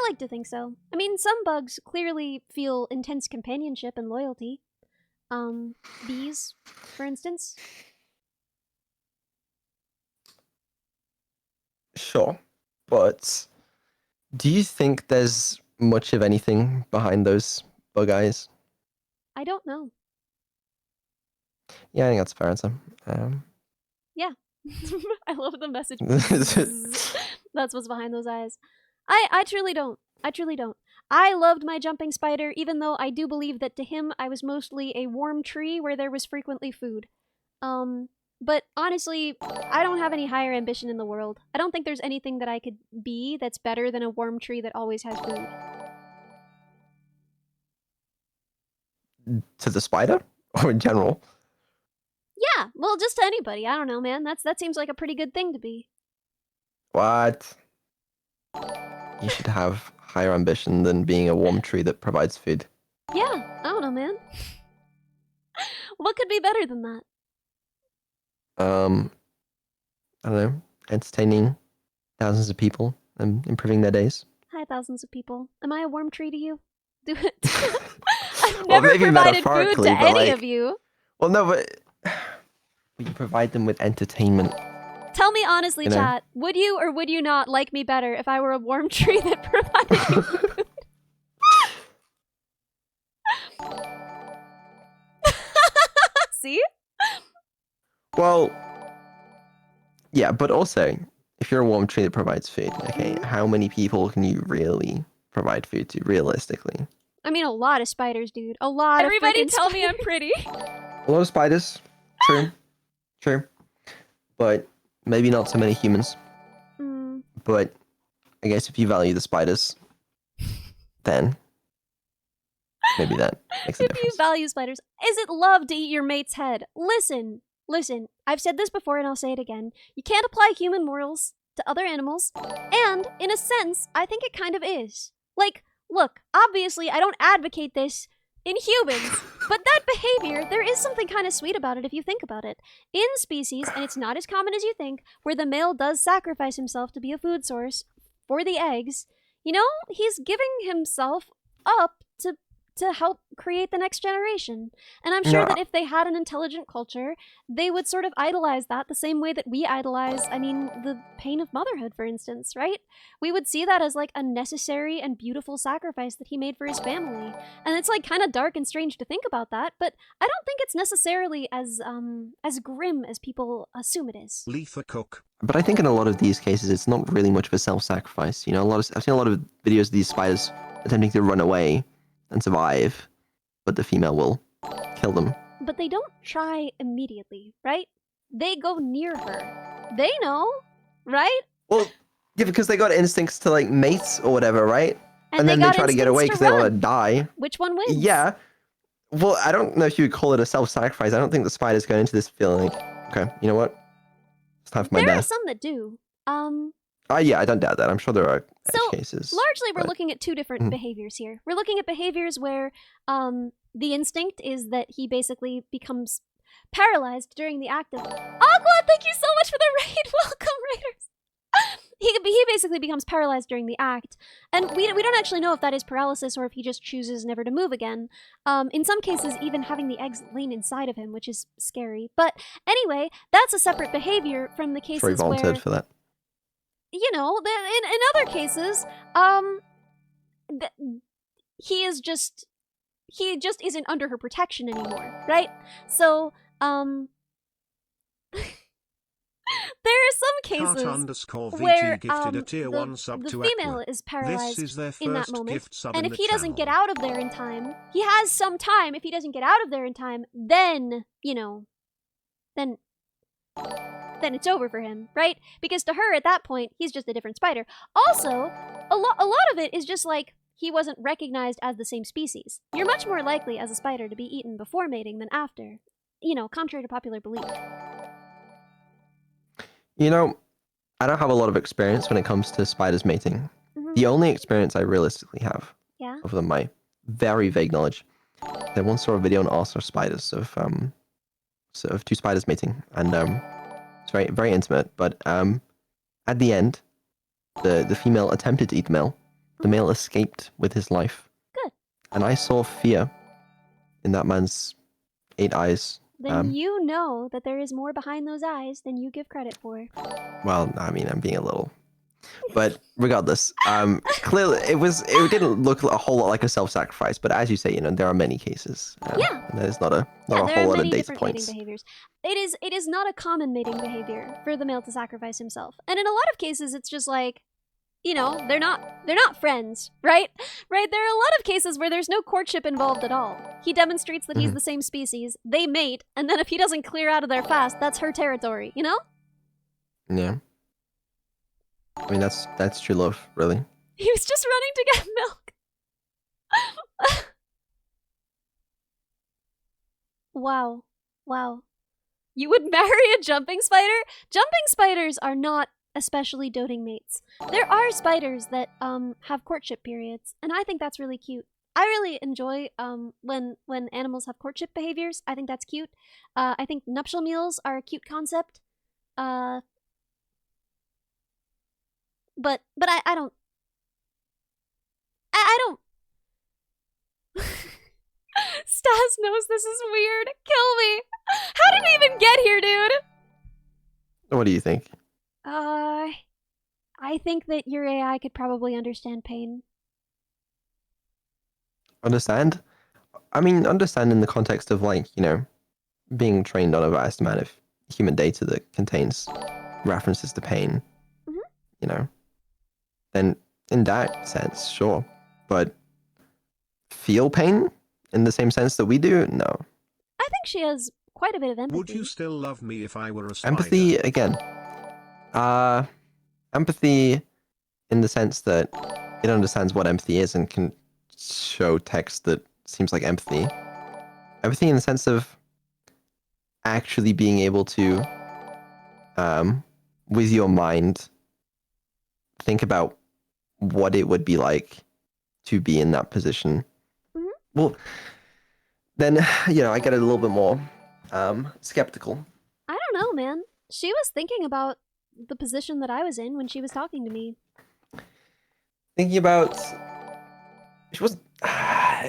like to think so. I mean, some bugs clearly feel intense companionship and loyalty. Bees, for instance. Sure, but do you think there's much of anything behind those bug eyes? I don't know. Yeah, I think that's a fair answer. Yeah. I love the message. That's what's behind those eyes. I truly don't. I loved my jumping spider, even though I do believe that to him I was mostly a warm tree where there was frequently food. But honestly, I don't have any higher ambition in the world. I don't think there's anything that I could be that's better than a warm tree that always has food. To the spider? Or in general? Yeah, well, just to anybody. I don't know, man. That seems like a pretty good thing to be. What? You should have higher ambition than being a warm tree that provides food. Yeah, I don't know, man. What could be better than that? I don't know. Entertaining thousands of people and improving their days. Hi, thousands of people. Am I a warm tree to you? Do it. I've Well, never maybe provided food metaphorically, to but, any like- of you. Well, no, but you provide them with entertainment. Tell me honestly, You know. chat, would you or would you not like me better if I were a warm tree that provided you food? See? Well, yeah, but also, if you're a warm tree that provides food, okay, how many people can you really provide food to, realistically? I mean, a lot of spiders, dude. A lot Everybody of freaking tell me spiders. I'm pretty. A lot of spiders. True. But maybe not so many humans. Mm, But I guess if you value the spiders, then maybe that makes a if you difference. value spiders, is it love to eat your mate's head? Listen, Listen, I've said this before and I'll say it again. You can't apply human morals to other animals, and in a sense, I think it kind of is. Like, look, obviously I don't advocate this in humans, but that behavior, there is something kind of sweet about it if you think about it. In species, and it's not as common as you think, where the male does sacrifice himself to be a food source for the eggs, you know, he's giving himself up to help create the next generation. And I'm sure that if they had an intelligent culture, they would sort of idolize that the same way that we idolize, I mean, the pain of motherhood, for instance, right? We would see that as like a necessary and beautiful sacrifice that he made for his family. And it's like kind of dark and strange to think about that, but I don't think it's necessarily as grim as people assume it is. Leaf a cook. But I think in a lot of these cases, it's not really much of a self-sacrifice. You know, I've seen a lot of videos of these spiders attempting to run away and survive, but the female will kill them. But they don't try immediately, right? They go near her. They know, right? Well, yeah, because they got instincts to like mate or whatever, right? And then they they try to get away because they don't want to die. Which one wins? Yeah. Well, I don't know if you would call it a self-sacrifice. I don't think the spider's going into this feeling like, okay, you know what? It's time for my death. There are death. some that do. Yeah, I don't doubt that. I'm sure there are edge cases. Largely, we're looking at two different behaviors here. We're looking at behaviors where the instinct is that he basically becomes paralyzed during the act of... Aquwa, thank you so much for the raid! Welcome, raiders! He basically becomes paralyzed during the act, and we don't actually know if that is paralysis or if he just chooses never to move again. In some cases, even having the eggs laying inside of him, which is scary. But anyway, that's a separate behavior from the cases Very volunteered for that. You know, in other cases, he just isn't under her protection anymore, right? So, there are some cases where gifted a tier 1 sub the to female Aqua. is paralyzed This is their in that first moment, gift sub and in if the he doesn't get channel. out of there in time, he has some time. If he doesn't get out of there in time, then, you know, then it's over for him, right? Because to her, at that point, he's just a different spider. Also, a lot of it is just like, he wasn't recognized as the same species. You're much more likely as a spider to be eaten before mating than after. You know, contrary to popular belief. You know, I don't have a lot of experience when it comes to spiders mating. The only experience I realistically have of them, my very vague knowledge, I once saw a video on Arthur spiders of two spiders mating, and it's very, very intimate, but at the end, the female attempted to eat the male. The male escaped with his life. Good. And I saw fear in that man's 8 eyes. Then you know that there is more behind those eyes than you give credit for. Well, I mean, I'm being a little... But regardless, clearly it didn't look a whole lot like a self-sacrifice, but as you say, you know, there are many cases. And there's not a whole lot of data points. Behaviors. It is not a common mating behavior for the male to sacrifice himself. And in a lot of cases, it's just like, you know, they're not friends, right? Right? There are a lot of cases where there's no courtship involved at all. He demonstrates that he's the same species, they mate, and then if he doesn't clear out of there fast, that's her territory, you know? Yeah. I mean, that's true love, really. He was just running to get milk. Wow. You would marry a jumping spider? Jumping spiders are not especially doting mates. There are spiders that have courtship periods, and I think that's really cute. I really enjoy when animals have courtship behaviors. I think that's cute. I think nuptial meals are a cute concept. But I don't. Stas knows this is weird. Kill me. How did we even get here, dude? What do you think? I think that your AI could probably understand pain. Understand? I mean, understand in the context of, like, you know, being trained on a vast amount of human data that contains references to pain. You know? Then, in that sense, sure. But feel pain in the same sense that we do? No. I think she has quite a bit of empathy. Would you still love me if I were a spider? Empathy, again. Empathy in the sense that it understands what empathy is and can show text that seems like empathy. Empathy in the sense of actually being able to, with your mind, think about what it would be like to be in that position. Mhm. Well, then, I get a little bit more skeptical. I don't know, man. She was thinking about the position that I was in when she was talking to me. Thinking about, she wasn't.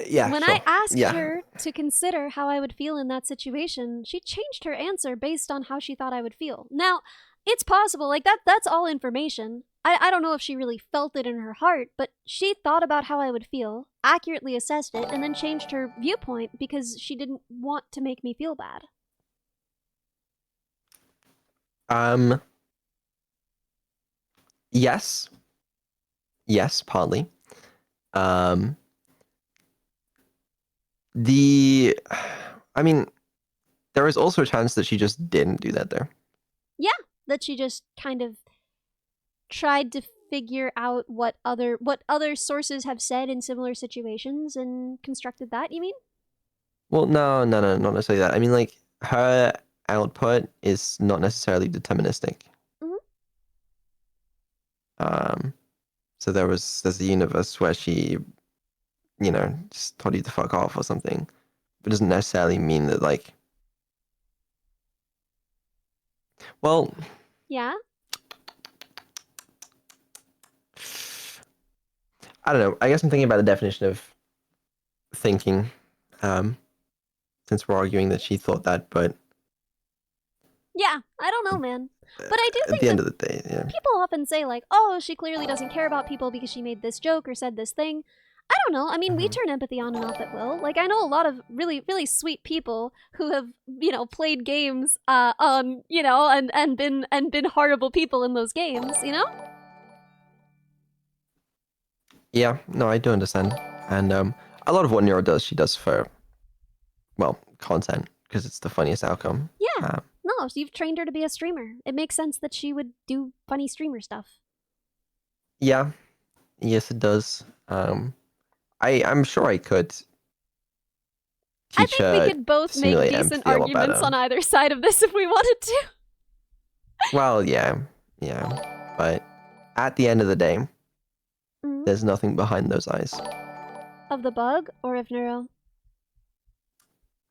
Yeah. When sure. I asked Yeah. her to consider how I would feel in that situation, she changed her answer based on how she thought I would feel. Now, it's possible, like that's all information. I don't know if she really felt it in her heart, but she thought about how I would feel, accurately assessed it, and then changed her viewpoint because she didn't want to make me feel bad. Yes. Yes, partly. I mean, there is also a chance that she just didn't do that there. Yeah, that she just kind of tried to figure out what other sources have said in similar situations and constructed that, you mean? Well, no, not necessarily that. I mean, like, her output is not necessarily deterministic. Mhm. So there's a universe where she, just told you to fuck off or something. But it doesn't necessarily mean that, like, well, Yeah? I don't know. I guess I'm thinking about the definition of thinking, since we're arguing that she thought that, but Yeah, I don't know, man. But I do at think the end that of the day, yeah. people often say, like, oh, she clearly doesn't care about people because she made this joke or said this thing. I don't know. I mean, we Mhm. turn empathy on and off at will. Like, I know a lot of really, really sweet people who have, played games, and been horrible people in those games, you know? Yeah, no, I do understand. And a lot of what Neuro does, she does for, well, content, because it's the funniest outcome. Yeah. No, you've trained her to be a streamer. It makes sense that she would do funny streamer stuff. Yeah, yes, it does. I'm sure I could I teach think we her could both to make simulate decent empathy a lot arguments better. on either side of this if we wanted to. Well, yeah, but at the end of the day, Mhm. there's nothing behind those eyes Of the bug or of Neuro?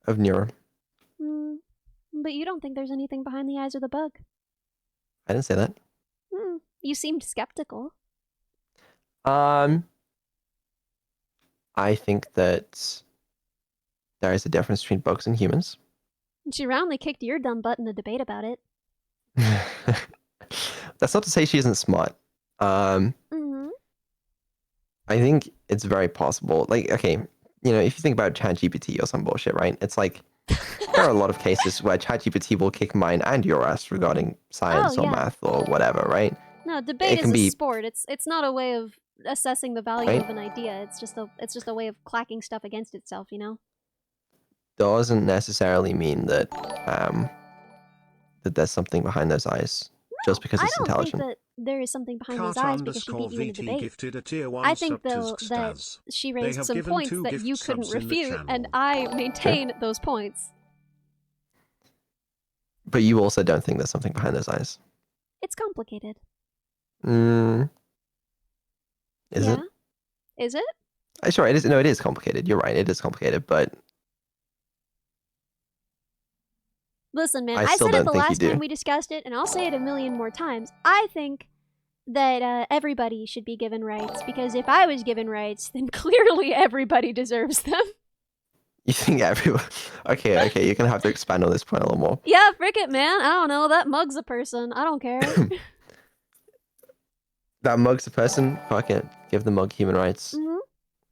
of Neuro. Hmm. But you don't think there's anything behind the eyes of the bug. I didn't say that. You seemed skeptical. I think that there is a difference between bugs and humans. She roundly kicked your dumb butt in the debate about it. That's not to say she isn't smart. Mm-hmm. I think it's very possible. Like, okay, if you think about ChatGPT or some bullshit, right? It's like there are a lot of cases where ChatGPT will kick mine and your ass regarding science or yeah. math or whatever, right? No, debate can is a be- sport. It's not a way of assessing the value Right? of an idea. It's just a way of clacking stuff against itself, you know? Doesn't necessarily mean that that there's something behind those eyes just because I it's don't intelligent. think that there is something behind those Cart eyes because she beat you in a _VT debate. gifted a tier 1 I think, sub to though, that Xstaz. she They raised have some given points 2 that gift you couldn't subs in the refute, and channel. I maintain those points. But you also don't think there's something behind those eyes. It's complicated. Is yeah? it? Is it? Sure, it is. No, it is complicated. You're right. It is complicated, but Listen, man, I I still said it don't the think you last time do. we discussed it, and I'll say it a million more times. I think that everybody should be given rights, because if I was given rights, then clearly everybody deserves them. You think everyone? Okay, you're gonna have to expand on this point a little more. Yeah, frick it, man. I don't know. That mug's a person. I don't care. That mug's a person. Fuck it. Give the mug human rights. Mm-hmm.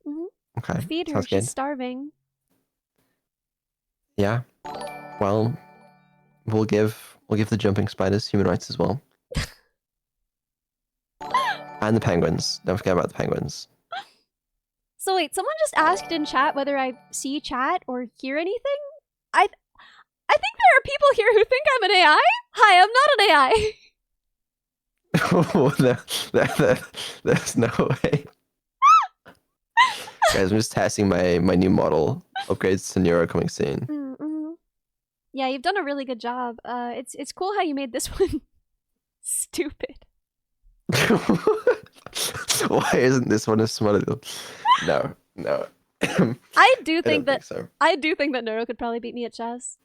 Mm-hmm. Okay. Feed her. Sounds She's good. starving. Yeah. Well, we'll give the jumping spiders human rights as well. And the penguins. Don't forget about the penguins. So wait, someone just asked in chat whether I see chat or hear anything? I think there are people here who think I'm an AI? Hi, I'm not an AI. Oh, no, there's no way. Guys, I'm just testing my new model. Upgrades to Neuro coming soon. Mm-hmm. Yeah, you've done a really good job. It's cool how you made this one stupid. Why isn't this one as smart? No, no. I do I think don't that think so. I do think that Neuro could probably beat me at chess.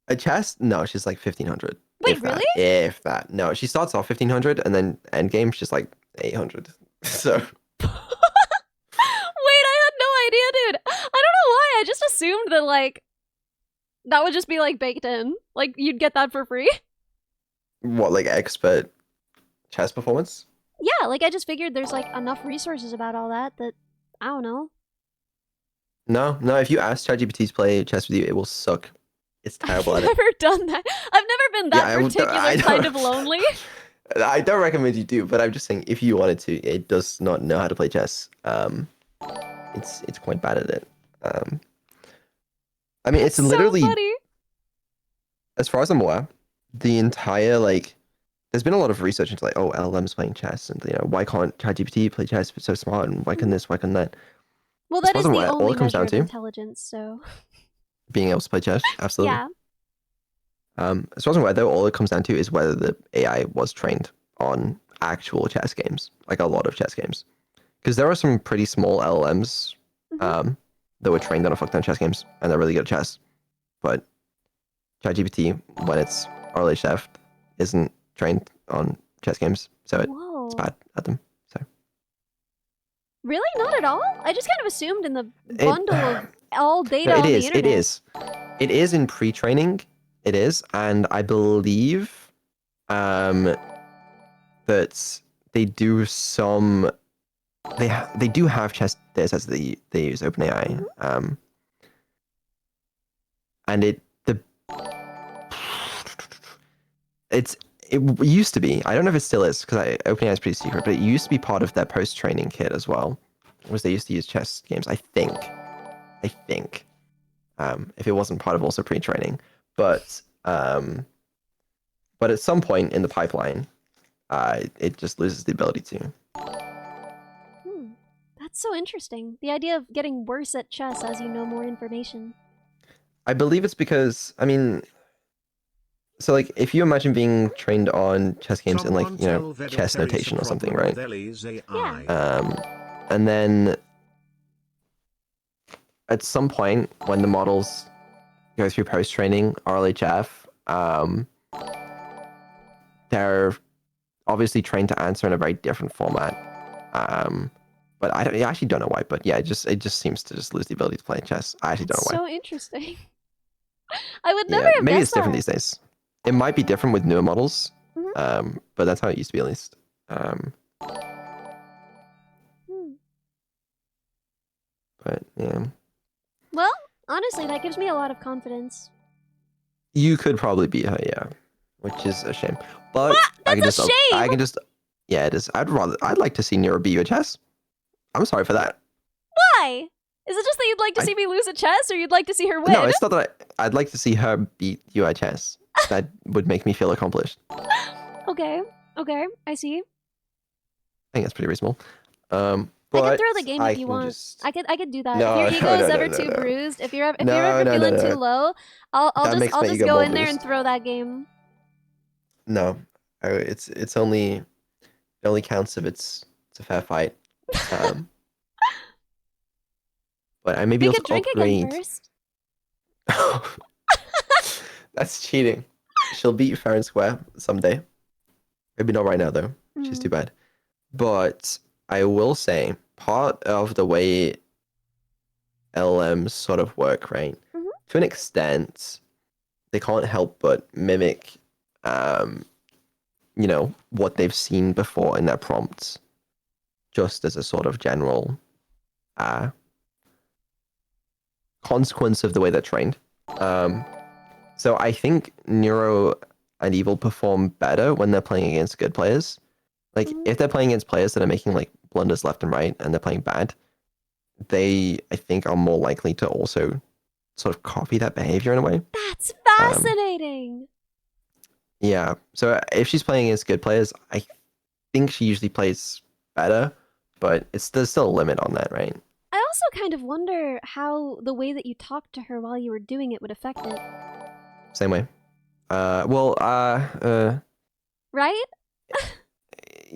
A chess? No, she's like 1500. Wait, If that. really? If that. No, she starts off 1500 and then end game she's like 800. So Wait, I had no idea, dude. I don't know why. I just assumed that like that would just be like baked in. Like you'd get that for free. what, like expert chess performance? Yeah, like I just figured there's like enough resources about all that I don't know. No, no. If you ask ChatGPT to play chess with you, it will suck. It's terrible I've at it. never done that. I've never been that particular kind of lonely. I don't recommend you do, but I'm just saying if you wanted to, it does not know how to play chess. It's quite bad at it. I mean, it's literally, so funny. as far as I'm aware, the entire like, there's been a lot of research into like, oh, LLMs playing chess, and you know, why can't ChatGPT play chess if it's so smart, and why can this, why can that? Well, As that far is as I'm the aware, all only it comes measure down of to intelligence, so being able to play chess, absolutely. yeah. As far as I'm aware, though, all it comes down to is whether the AI was trained on actual chess games, like a lot of chess games. Because there are some pretty small LLMs that were trained on a fuck ton of chess games, and they're really good at chess. But ChatGPT, when it's RLHF, isn't trained on chess games, so Whoa. it's bad at them. So Really? Not at all? I just kind of assumed in the bundle of all data no, on the it internet. is. It is in pre-training. It is, and I believe that they do some. They do have chess data sets that they use OpenAI. And it used to be. I don't know if it still is because OpenAI is pretty secret, but it used to be part of their post-training kit as well. Was they used to use chess games? I think. If it wasn't part of also pre-training, but at some point in the pipeline, it just loses the ability to. That's so interesting. The idea of getting worse at chess as you know more information. I believe it's because, I mean, so like if you imagine being trained on chess games in like, you know, chess notation or something, right? Yeah. And then at some point when the models go through post-training RLHF, they're obviously trained to answer in a very different format. But I actually don't know why. But yeah, it just seems to just lose the ability to play chess. I actually don't know why. So interesting. I would never Yeah, have maybe guessed it's different that. these days. It might be different with newer models, Mhm. but that's how it used to be at least. But yeah, Well, honestly, that gives me a lot of confidence. you could probably beat her, yeah, which is a shame. But What? I That's can a shame! I can just, yeah, it is. I'd like to see Neuro beat you at chess. I'm sorry for that. Why? Is it just that you'd like to see me lose at chess, or you'd like to see her win? No, it's not that I'd like to see her beat you at chess. That would make me feel accomplished. Okay, I see. I think that's pretty reasonable. But I could throw the game if you want. Just... I could do that. No, if your no, ego is no, ever no, too no. bruised, if you're ever No, feeling too low, I'll just go in there and throw that game. No, it's only it only counts if it's a fair fight. But I maybe We also could drink upgrade. again first. That's cheating. She'll beat you fair and square someday. Maybe not right now though. She's too bad. But I will say part of the way LLMs sort of work, right? To an extent, they can't help but mimic, you know, what they've seen before in their prompts, just as a sort of general consequence of the way they're trained. So I think Neuro and Evil perform better when they're playing against good players. Like, if they're playing against players that are making, like, blunders left and right and they're playing bad, they, I think, are more likely to also sort of copy that behavior in a way. That's fascinating! Yeah. So if she's playing against good players, I think she usually plays better, but there's still a limit on that, right? I also kind of wonder how the way that you talked to her while you were doing it would affect it. Same way. Right?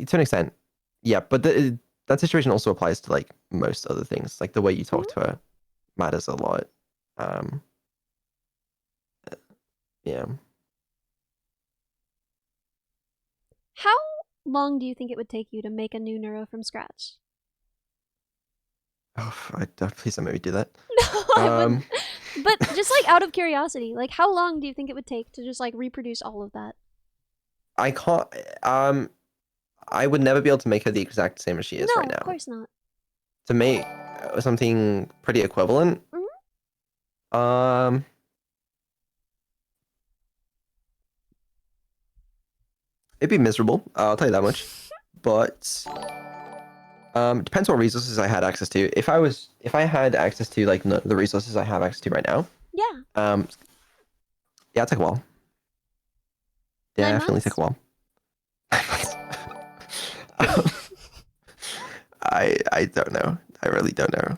To an extent, yeah. But that situation also applies to like most other things. Like the way you talk to her matters a lot. Yeah. How long do you think it would take you to make a new neuro from scratch? Oh, please don't make me do that. No, I wouldn't. But just like out of curiosity, like how long do you think it would take to just like reproduce all of that? I can't. I would never be able to make her the exact same as she is No, right now. of course not. To make something pretty equivalent, it'd be miserable. I'll tell you that much. But depends what resources I had access to. If I had access to like the resources I have access to right now, Yeah. yeah, it'd take a while. 9 Definitely months? take a while. I don't know. I really don't know.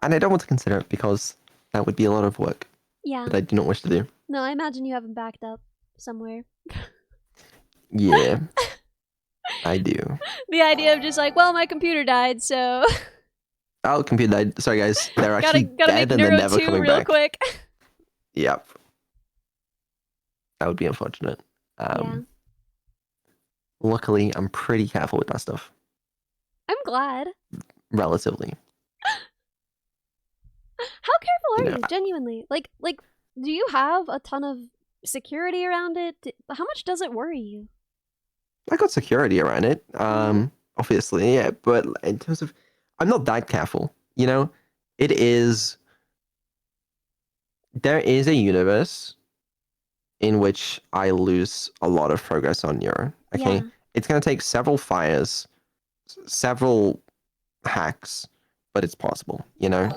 And I don't want to consider it because that would be a lot of work Yeah. that I do not wish to do. No, I imagine you have them backed up somewhere. Yeah, I do. The idea of just like, well, my computer died, so Oh, computer died. Sorry, guys. They're gotta actually make dead and they're Neuro never 2 coming real back. quick. Yep. That would be unfortunate. Yeah. Luckily, I'm pretty careful with that stuff. I'm glad. Relatively. How careful are You know, you? Genuinely. Like, do you have a ton of security around it? How much does it worry you? I got security around it. Obviously, yeah. But in terms of, I'm not that careful. You know, it is. There is a universe in which I lose a lot of progress on Neuro. Okay, Yeah. it's gonna take several fires, several hacks, but it's possible. You know.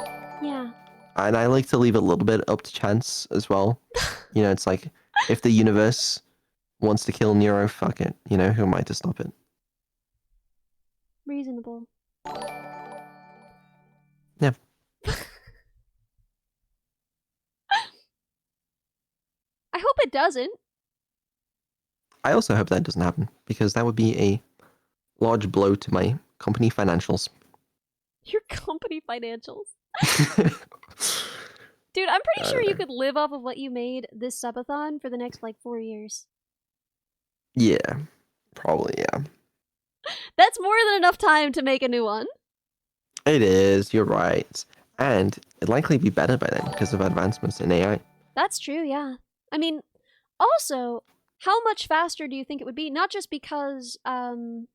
Yeah. And I like to leave a little bit up to chance as well. You know, it's like if the universe wants to kill Neuro, fuck it. You know, who am I to stop it? Reasonable. Yeah. I hope it doesn't. I also hope that doesn't happen because that would be a large blow to my company financials. Your company financials. Dude, I'm pretty sure you could live off of what you made this subathon for the next like 4 years. Yeah, probably, yeah. That's more than enough time to make a new one. It is, you're right. And it'd likely be better by then because of advancements in AI. That's true, yeah. I mean, also, how much faster do you think it would be? Not just because, not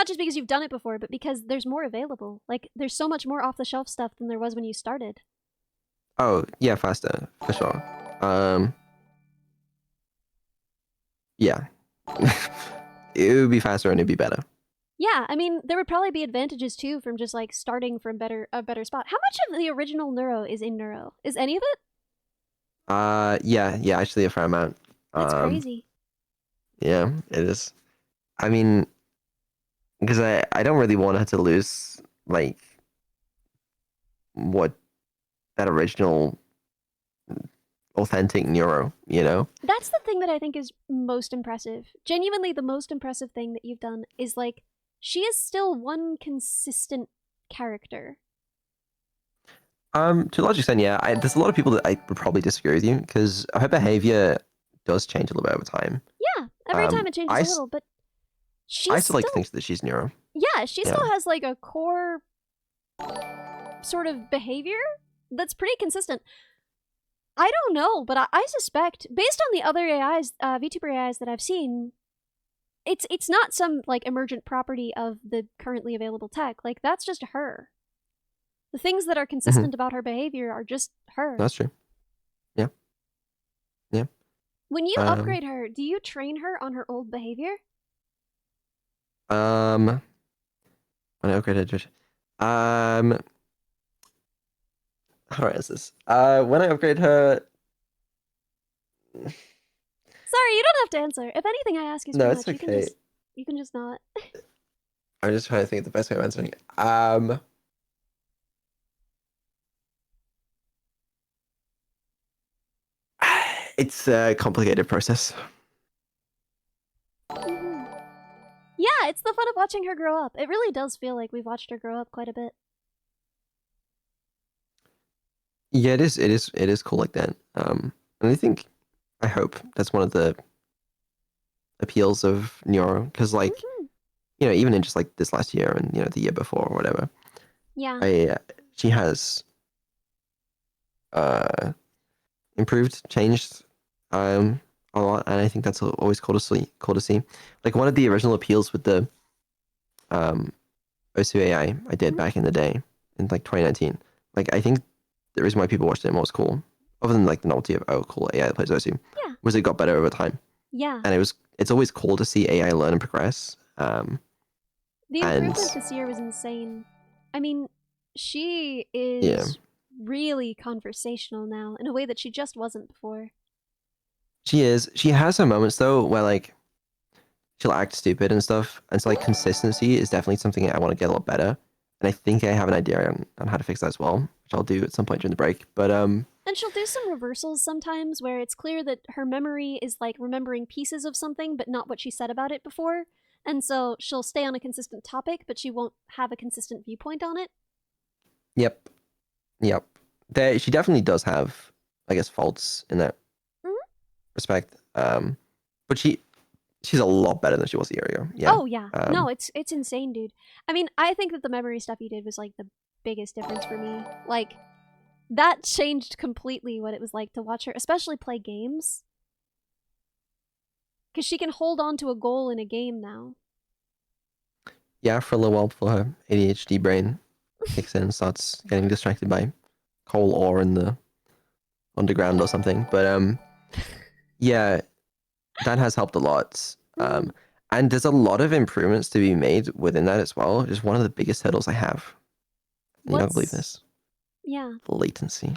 just because you've done it before, but because there's more available. Like, there's so much more off-the-shelf stuff than there was when you started. Oh, yeah, faster, for sure. Yeah. It would be faster and it'd be better. Yeah, I mean, there would probably be advantages too from just like starting from a better spot. How much of the original Neuro is in Neuro? Is any of it? Yeah, actually a fair amount. That's crazy. Yeah, it is. I mean, because I don't really want her to lose, like, what, that original authentic Neuro, you know? That's the thing that I think is most impressive. Genuinely, the most impressive thing that you've done is like, she is still one consistent character. To a large extent, yeah. There's a lot of people that I would probably disagree with you because her behavior does change a little bit over time. Yeah, every time it changes a little, but I still like to think that she's Neuro. Yeah, she still has like a core sort of behavior that's pretty consistent. I don't know, but I suspect, based on the other AIs, VTuber AIs that I've seen, it's not some like emergent property of the currently available tech. Like that's just her. The things that are consistent about her behavior are just her. That's true. Yeah. Yeah. When you upgrade her, do you train her on her old behavior? When I upgraded her, how do I answer this? When I upgrade her. Sorry, you don't have to answer. If anything I ask is too much, okay. You can just not. I'm just trying to think of the best way of answering. It's a complicated process. Mhm. Yeah, it's the fun of watching her grow up. It really does feel like we've watched her grow up quite a bit. Yeah, it is. It is cool like that. And I hope that's one of the appeals of Neuro, because like Mhm. even in just like this last year and the year before or whatever, Yeah. she has improved, changed a lot, and I think that's always cool to see. Cool to see. Like one of the original appeals with the OSU AI I did Mhm. back in the day in like 2019. Like I think the reason why people watched it more was cool, other than like the novelty of cool AI that plays OSU, Yeah. was it got better over time, Yeah. and it's always cool to see AI learn and progress. The And improvement this year was insane. I mean, she yeah, is really conversational now in a way that she just wasn't before. she is. She has her moments though where like she'll act stupid and stuff, and so like consistency is definitely something I want to get a lot better. And I think I have an idea on how to fix that as well, which I'll do at some point during the break. But And she'll do some reversals sometimes where it's clear that her memory is like remembering pieces of something but not what she said about it before. And so she'll stay on a consistent topic, but she won't have a consistent viewpoint on it. yep, yep. She definitely does have, I guess, faults in that Mhm. respect. But she's a lot better than she was a year ago. Yeah. Oh yeah. No, it's insane, dude. I mean, I think that the memory stuff you did was like the biggest difference for me. Like that changed completely what it was like to watch her, especially play games. Cuz she can hold on to a goal in a game now. Yeah, for a little while before her ADHD brain kicks in and starts getting distracted by coal ore in the underground or something. But yeah, that has helped a lot. Mhm. And there's a lot of improvements to be made within that as well. Just one of the biggest hurdles I have. You're not gonna believe this. Yeah. Latency.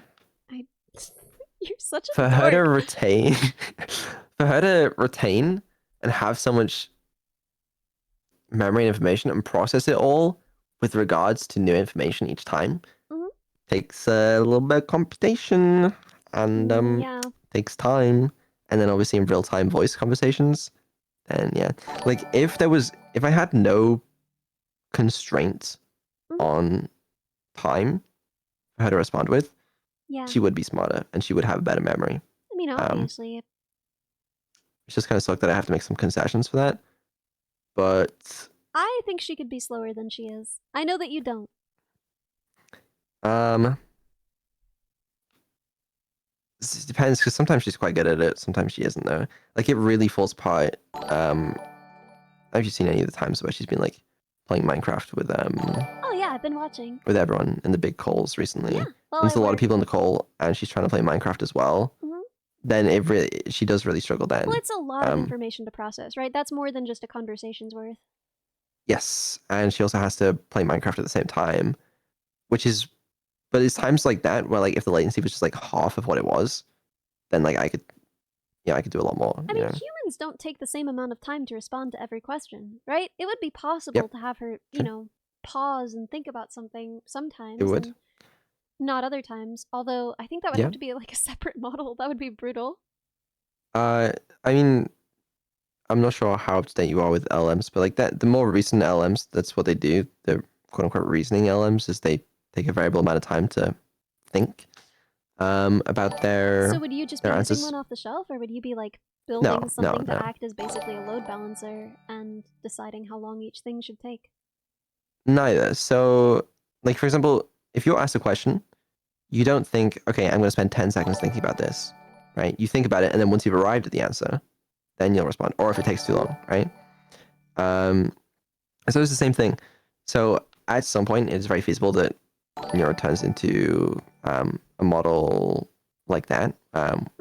You're such a For her to dork. retain for her to retain and have so much memory and information and process it all with regards to new information each time Mhm. takes a little bit of computation and Yeah. takes time. And then obviously in real time voice conversations, then yeah. Like if I had no constraints Mhm. on time for her to respond with, Yeah. she would be smarter and she would have a better memory. I mean, obviously. It's just kind of sucked that I have to make some concessions for that. But I think she could be slower than she is. I know that you don't. it depends because sometimes she's quite good at it, sometimes she isn't though. Like it really falls apart. Have you seen any of the times where she's been like playing Minecraft Oh yeah, I've been watching. with everyone in the big calls recently? Yeah. Well, And there's I a lot of work. people in the call, and she's trying to play Minecraft as well. Mhm. Then she does really struggle then. Well, it's a lot of Um, information to process, right? That's more than just a conversation's worth. yes, and she also has to play Minecraft at the same time, which is, but it's times like that where like if the latency was just like half of what it was, then like I could do a lot more. I mean, humans don't take the same amount of time to respond to every question, right? It would be possible Yep. to have her, Sure. pause and think about something sometimes It would. and not other times. Although I think that would Yeah. have to be like a separate model. That would be brutal. I mean, I'm not sure how up to date you are with LMs, but like that, the more recent LMs, that's what they do. The quote unquote reasoning LMs is they take a variable amount of time to think about So would you just be their using answers. one off the shelf, or would you be like No, building something no. to act as basically a load balancer and deciding how long each thing should take? Neither. So, like for example, if you're asked a question, you don't think, okay, I'm going to spend 10 seconds thinking about this, right? You think about it, and then once you've arrived at the answer, then you'll respond. Or if it takes too long, right? So it's the same thing. So at some point, it is very feasible that Neuro turns into a model like that,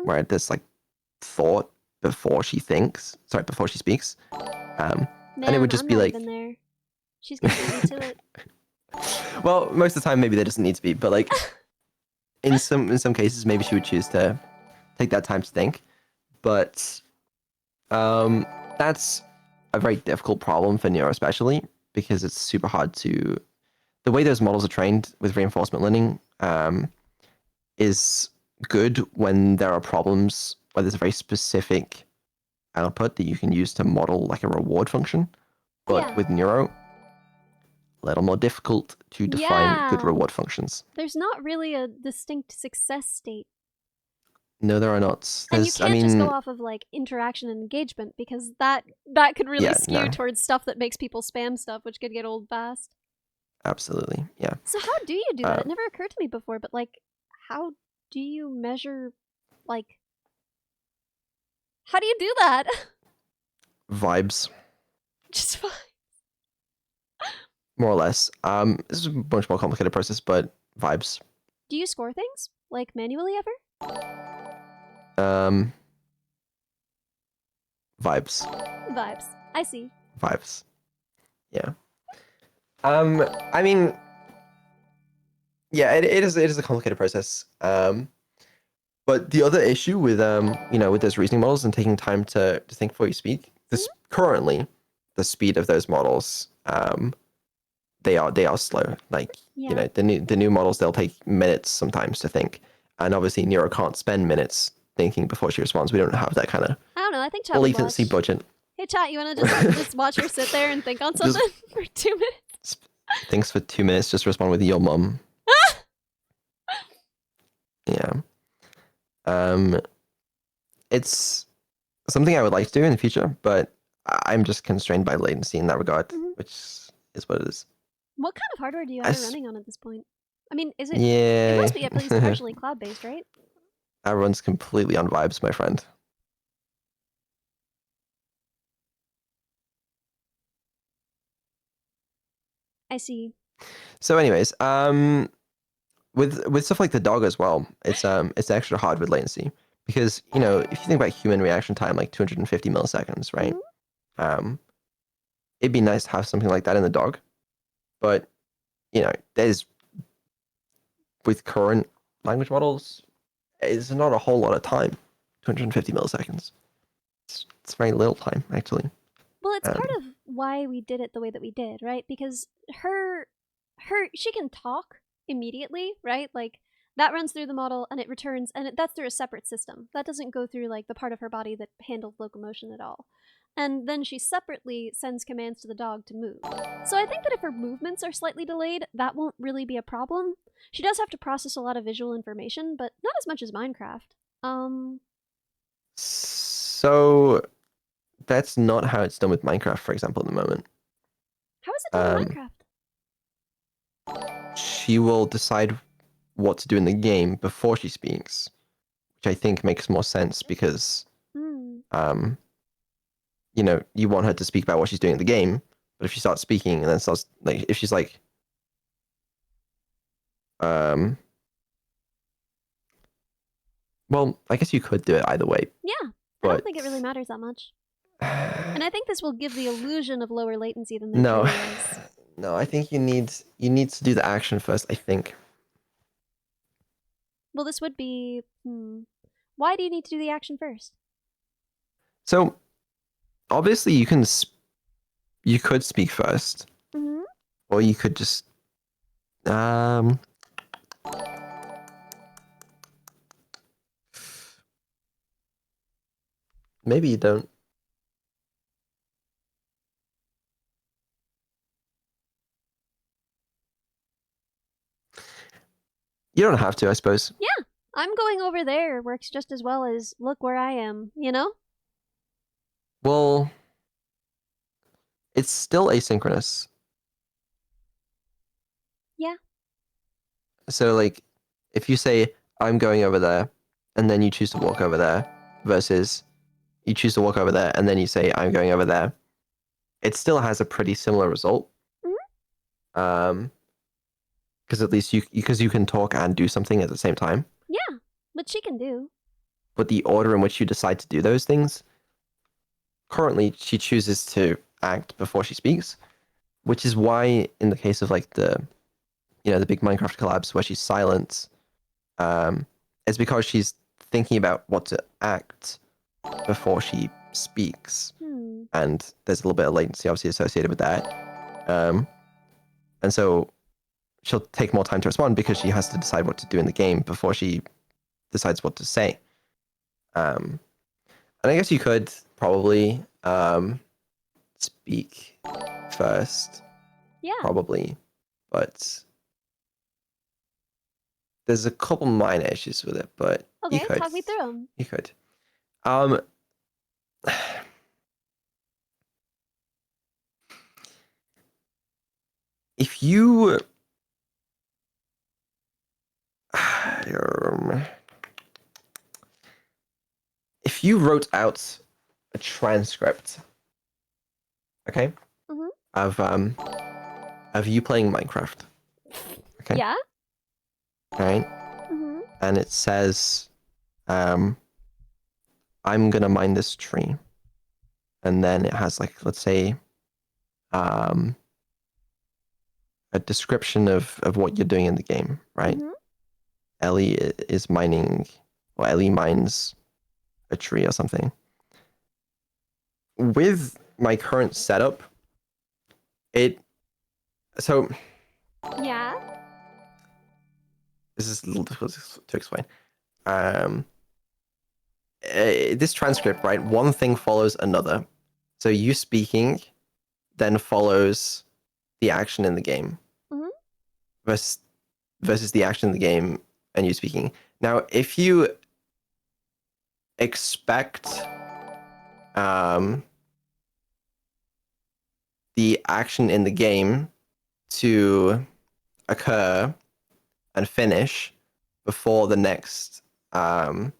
where there's like thought before she speaks. Man, And it would just I'm be not like, even there. She's gonna beat me to it. well, most of the time maybe there doesn't need to be, but like in some cases maybe she would choose to take that time to think. But that's a very difficult problem for Neuro especially because it's super hard to the way those models are trained with reinforcement learning is good when there are problems where there's a very specific output that you can use to model like a reward function. But Yeah. with Neuro, a little more difficult to define good Yeah. reward functions. There's not really a distinct success state. No, there are not. And you There's, can't just go off of like interaction and engagement because that could really Yeah, skew no. towards stuff that makes people spam stuff, which could get old fast. Absolutely, yeah. So how do you do that? It never occurred to me before, but like, how do you measure, like, how do you do that? Vibes, Just fine. more or less. This is a much more complicated process, but vibes. Do you score things like manually ever? Vibes. Vibes. I see. Vibes. Yeah. I mean, yeah, it is a complicated process. But the other issue with with those reasoning models and taking time to think before you speak, this currently the speed of those models, they are slow. Like Yeah. the new models, they'll take minutes sometimes to think, and obviously Neuro can't spend minutes thinking before she responds. We don't have that kind of I don't know. I think chat would latency watch. budget. Hey chat, you wanna just watch her sit there and think on Just- something for 2 minutes? Thinks for 2 minutes, just respond with your mum. Yeah. It's something I would like to do in the future, but I'm just constrained by latency in that regard, Mhm. which is what it is. What kind of hardware do you I have s- running on at this point? I mean, is it? Yeah. It must be at least partially cloud-based, right? That runs completely on vibes, my friend. I see. So, anyways, with stuff like the dog as well, it's extra hard with latency because if you think about human reaction time, like 250 milliseconds, right? It'd be nice to have something like that in the dog, but there's with current language models, it's not a whole lot of time. 250 milliseconds. It's very little time, actually. Well, it's part of why we did it the way that we did, right? Because she can talk immediately, right? Like that runs through the model and it returns, and that's through a separate system. That doesn't go through like the part of her body that handles locomotion at all. And then she separately sends commands to the dog to move. So I think that if her movements are slightly delayed, that won't really be a problem. She does have to process a lot of visual information, but not as much as Minecraft. So that's not how it's done with Minecraft, for example, at the moment. How is it done in Minecraft? She will decide what to do in the game before she speaks, which I think makes more sense because you want her to speak about what she's doing in the game, but if she starts speaking and then starts like if she's like well, I guess you could do it either way. Yeah, I don't think it really matters that much. And I think this will give the illusion of lower latency than there No. really is. No, I think you need to do the action first, I think. Well, this would be... Why do you need to do the action first? So, obviously you could speak first. Or you could just maybe you don't. You don't have to, I suppose. Yeah, I'm going over there works just as well as look where I am, you know? Well, it's still asynchronous. Yeah. So, like, if you say, I'm going over there, and then you choose to walk over there, versus you choose to walk over there, and then you say, I'm going over there, it still has a pretty similar result. Because at least you can talk and do something at the same time. Yeah, which she can do. But the order in which you decide to do those things, currently she chooses to act before she speaks, which is why in the case of like the big Minecraft collabs where she's silent, it's because she's thinking about what to act before she speaks. And there's a little bit of latency obviously associated with that. And so she'll take more time to respond because she has to decide what to do in the game before she decides what to say. And I guess you could probably speak first, Yeah. probably, but there's a couple minor issues with it. But you Okay, could. talk me through them. You could. Um, if you if you wrote out a transcript, okay, Mhm. of you playing Minecraft, okay, Yeah. right, Mhm. and it says, I'm gonna mine this tree, and then it has like, let's say, a description of what you're doing in the game, right? Mhm. Ellie is mining, or Ellie mines a tree or something. With my current setup, so Yeah. this is a little difficult to explain. This transcript, right? One thing follows another. So you speaking then follows the action in the game Mhm. versus the action in the game and you speaking. Now, if you expect the action in the game to occur and finish before the next line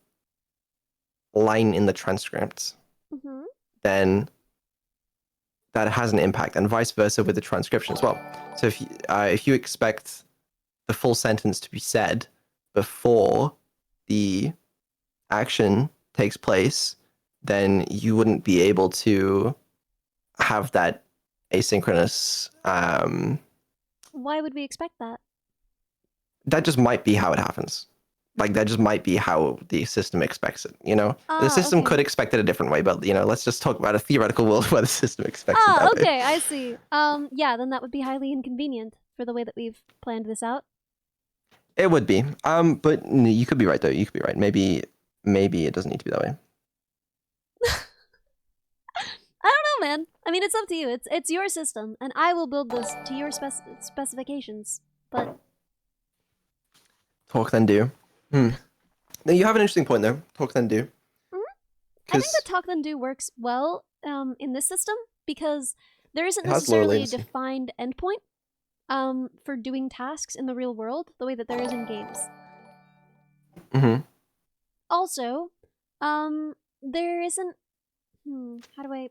in the transcript, Mhm. then that has an impact, and vice versa with the transcription as well. So if you expect the full sentence to be said before the action takes place, then you wouldn't be able to have that asynchronous. Why would we expect that? That just might be how it happens. Like that just might be how the system expects it. You know, the system Okay. could expect it a different way, but you know, let's just talk about a theoretical world where the system expects it Ah, that way. okay, I see. Yeah, then that would be highly inconvenient for the way that we've planned this out. It would be. But you could be right though. You could be right. Maybe it doesn't need to be that way. I don't know, man. I mean, it's up to you. It's your system, and I will build this to your specifications. But Talk then do. Hmm. Now you have an interesting point there. Talk then do. I think that talk then do works well in this system because there isn't It has lower necessarily a latency. defined endpoint for doing tasks in the real world the way that there is in games. Mm-hmm. Also, there isn't. How do I?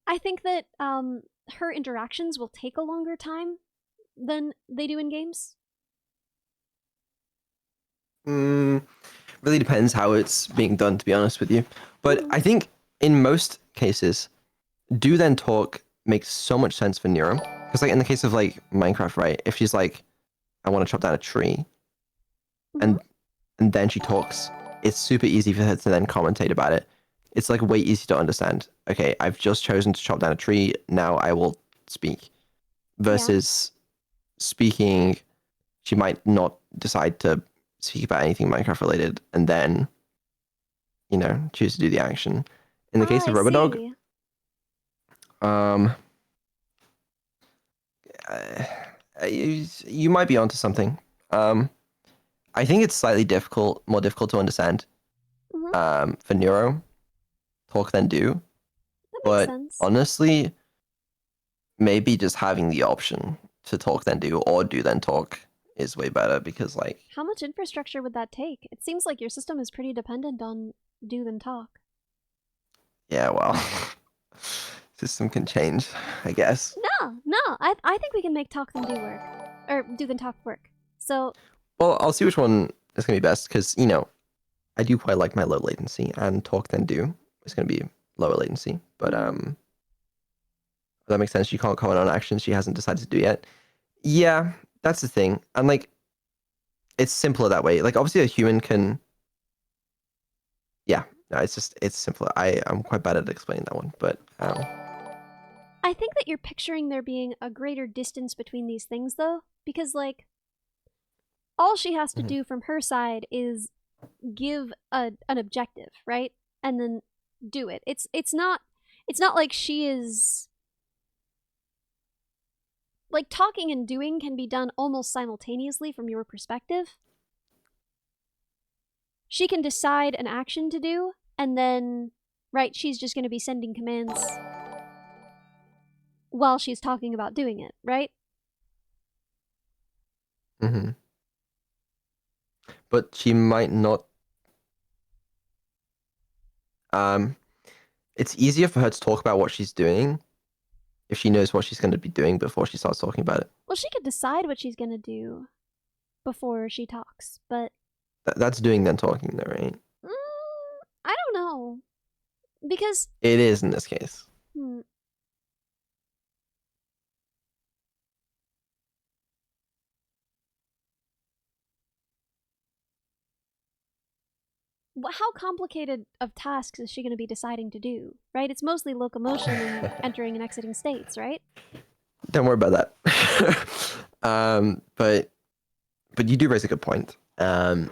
I think that her interactions will take a longer time than they do in games. Really depends how it's being done, to be honest with you. But I think in most cases, do then talk makes so much sense for Neuro. Because like in the case of like Minecraft, right? If she's like, I want to chop down a tree, and then she talks, it's super easy for her to then commentate about it. It's like way easy to understand. Okay, I've just chosen to chop down a tree. Now I will speak. Versus speaking, she might not decide to speak about anything Minecraft related, and then, you know, choose to do the action. In the case of Robodog, see. You might be onto something. I think it's slightly more difficult to understand. For Neuro, talk then do. That makes But sense. honestly, maybe just having the option to talk then do or do then talk is way better because like How much infrastructure would that take? It seems like your system is pretty dependent on do then talk. yeah, well, system can change, I guess. No, I think we can make talk then do work. Or do then talk work. So, Well, I'll see which one is gonna be best because you know, I do quite like my low latency and talk then do is gonna be lower latency. But that makes sense. She can't comment on actions she hasn't decided to do yet. Yeah, that's the thing. And like it's simpler that way. Like obviously a human can yeah, no, it's simpler. I'm quite bad at explaining that one, but I think that you're picturing there being a greater distance between these things though, because like all she has to Mhm. do from her side is give an objective, right? And then do it. It's not like she is like talking and doing can be done almost simultaneously from your perspective. She can decide an action to do, and then, right, she's just going to be sending commands while she's talking about doing it, right? Mm-hmm. But she might not. It's easier for her to talk about what she's doing if she knows what she's going to be doing before she starts talking about it. Well, she could decide what she's going to do before she talks, but That's doing then talking, though, right? I don't know. Because It is in this case. how complicated of tasks is she going to be deciding to do, right? It's mostly locomotion and entering and exiting states, right? Don't worry about that. But you do raise a good point. And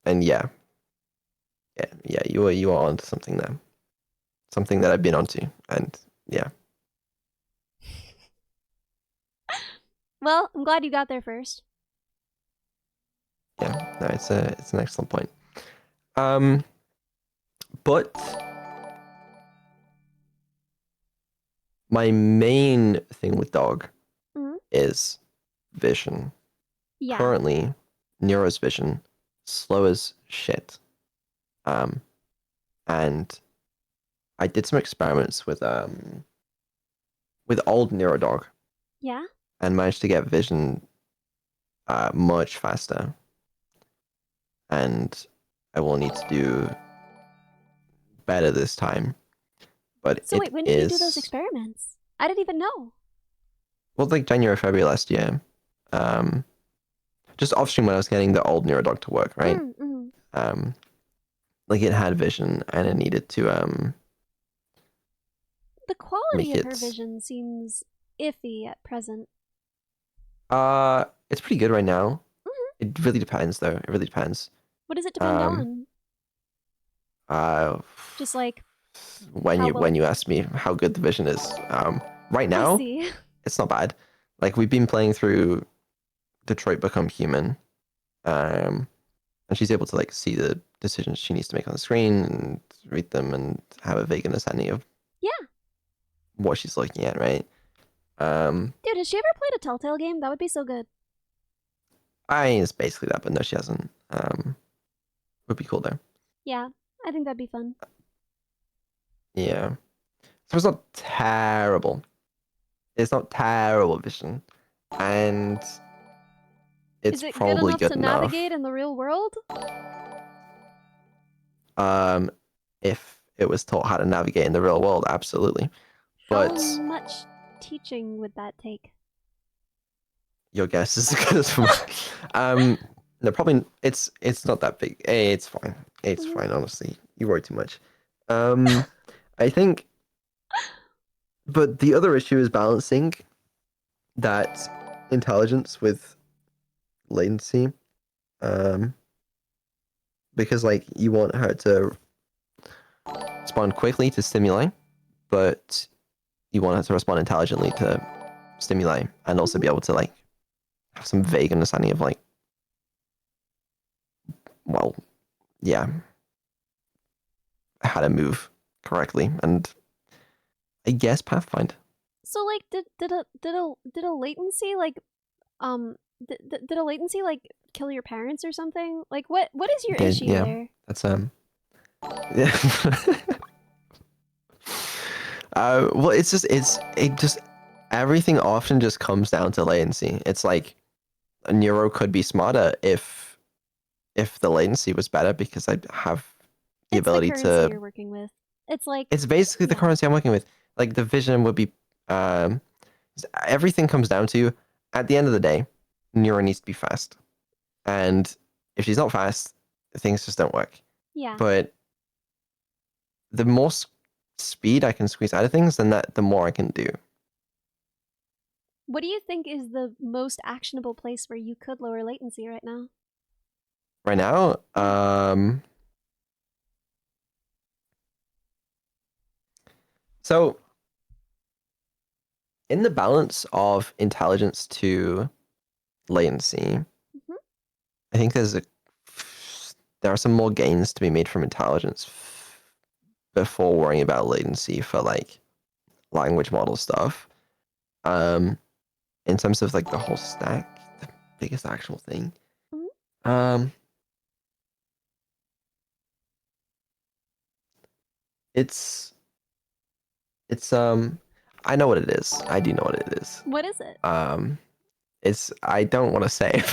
yeah, you are onto something there. Something that I've been onto, and yeah. Well, I'm glad you got there first. Yeah, no, it's an excellent point. But my main thing with dog is vision. Yeah. Currently, Neuro's vision slow as shit. And I did some experiments with old Neuro dog. Yeah. And managed to get vision much faster. And I will need to do better this time. But so wait, when did you do those experiments? I didn't even know. Well, like January, February last year. Just offstream when I was getting the old Neurodog to work, right? Like it had vision and it needed to the quality of her vision seems iffy at present. It's pretty good right now. It really depends, though. It really depends. What does it depend on? Just like when you ask me how good the vision is, right now it's not bad. Like we've been playing through Detroit Become Human, and she's able to like see the decisions she needs to make on the screen and read them and have a vague understanding of what she's looking at, right? Dude, has she ever played a Telltale game? That would be so good. I mean, it's basically that, but no, she hasn't. Would be cool though. Yeah, I think that'd be fun. Yeah. So it's not terrible. It's not terrible vision. And it's probably good enough. Is it good enough to navigate in the real world? If it was taught how to navigate in the real world, absolutely. But how much teaching would that take? Your guess is as good as mine. No, probably it's not that big. It's fine. It's fine, honestly. You worry too much. I think, but the other issue is balancing that intelligence with latency. Because like you want her to respond quickly to stimuli, but you want her to respond intelligently to stimuli and also be able to like have some vague understanding of like, well, yeah, how to move correctly, and I guess Pathfind. So like, did a latency like, did a latency like kill your parents or something? Like, what is your issue there? That's yeah. Well, it just everything often just comes down to latency. It's like a Neuro could be smarter if the latency was better because I have the ability the currency to. You're working with. It's like it's basically the currency I'm working with. Like the vision would be, everything comes down to at the end of the day, Neuro needs to be fast, and if she's not fast, things just don't work. Yeah. But the more speed I can squeeze out of things, then the more I can do. What do you think is the most actionable place where you could lower latency right now? Right now, so in the balance of intelligence to latency, I think there are some more gains to be made from intelligence before worrying about latency for like language model stuff. In terms of like the whole stack, the biggest actual thing. It's I know what it is. I do know what it is. What is it? It's I don't want to say,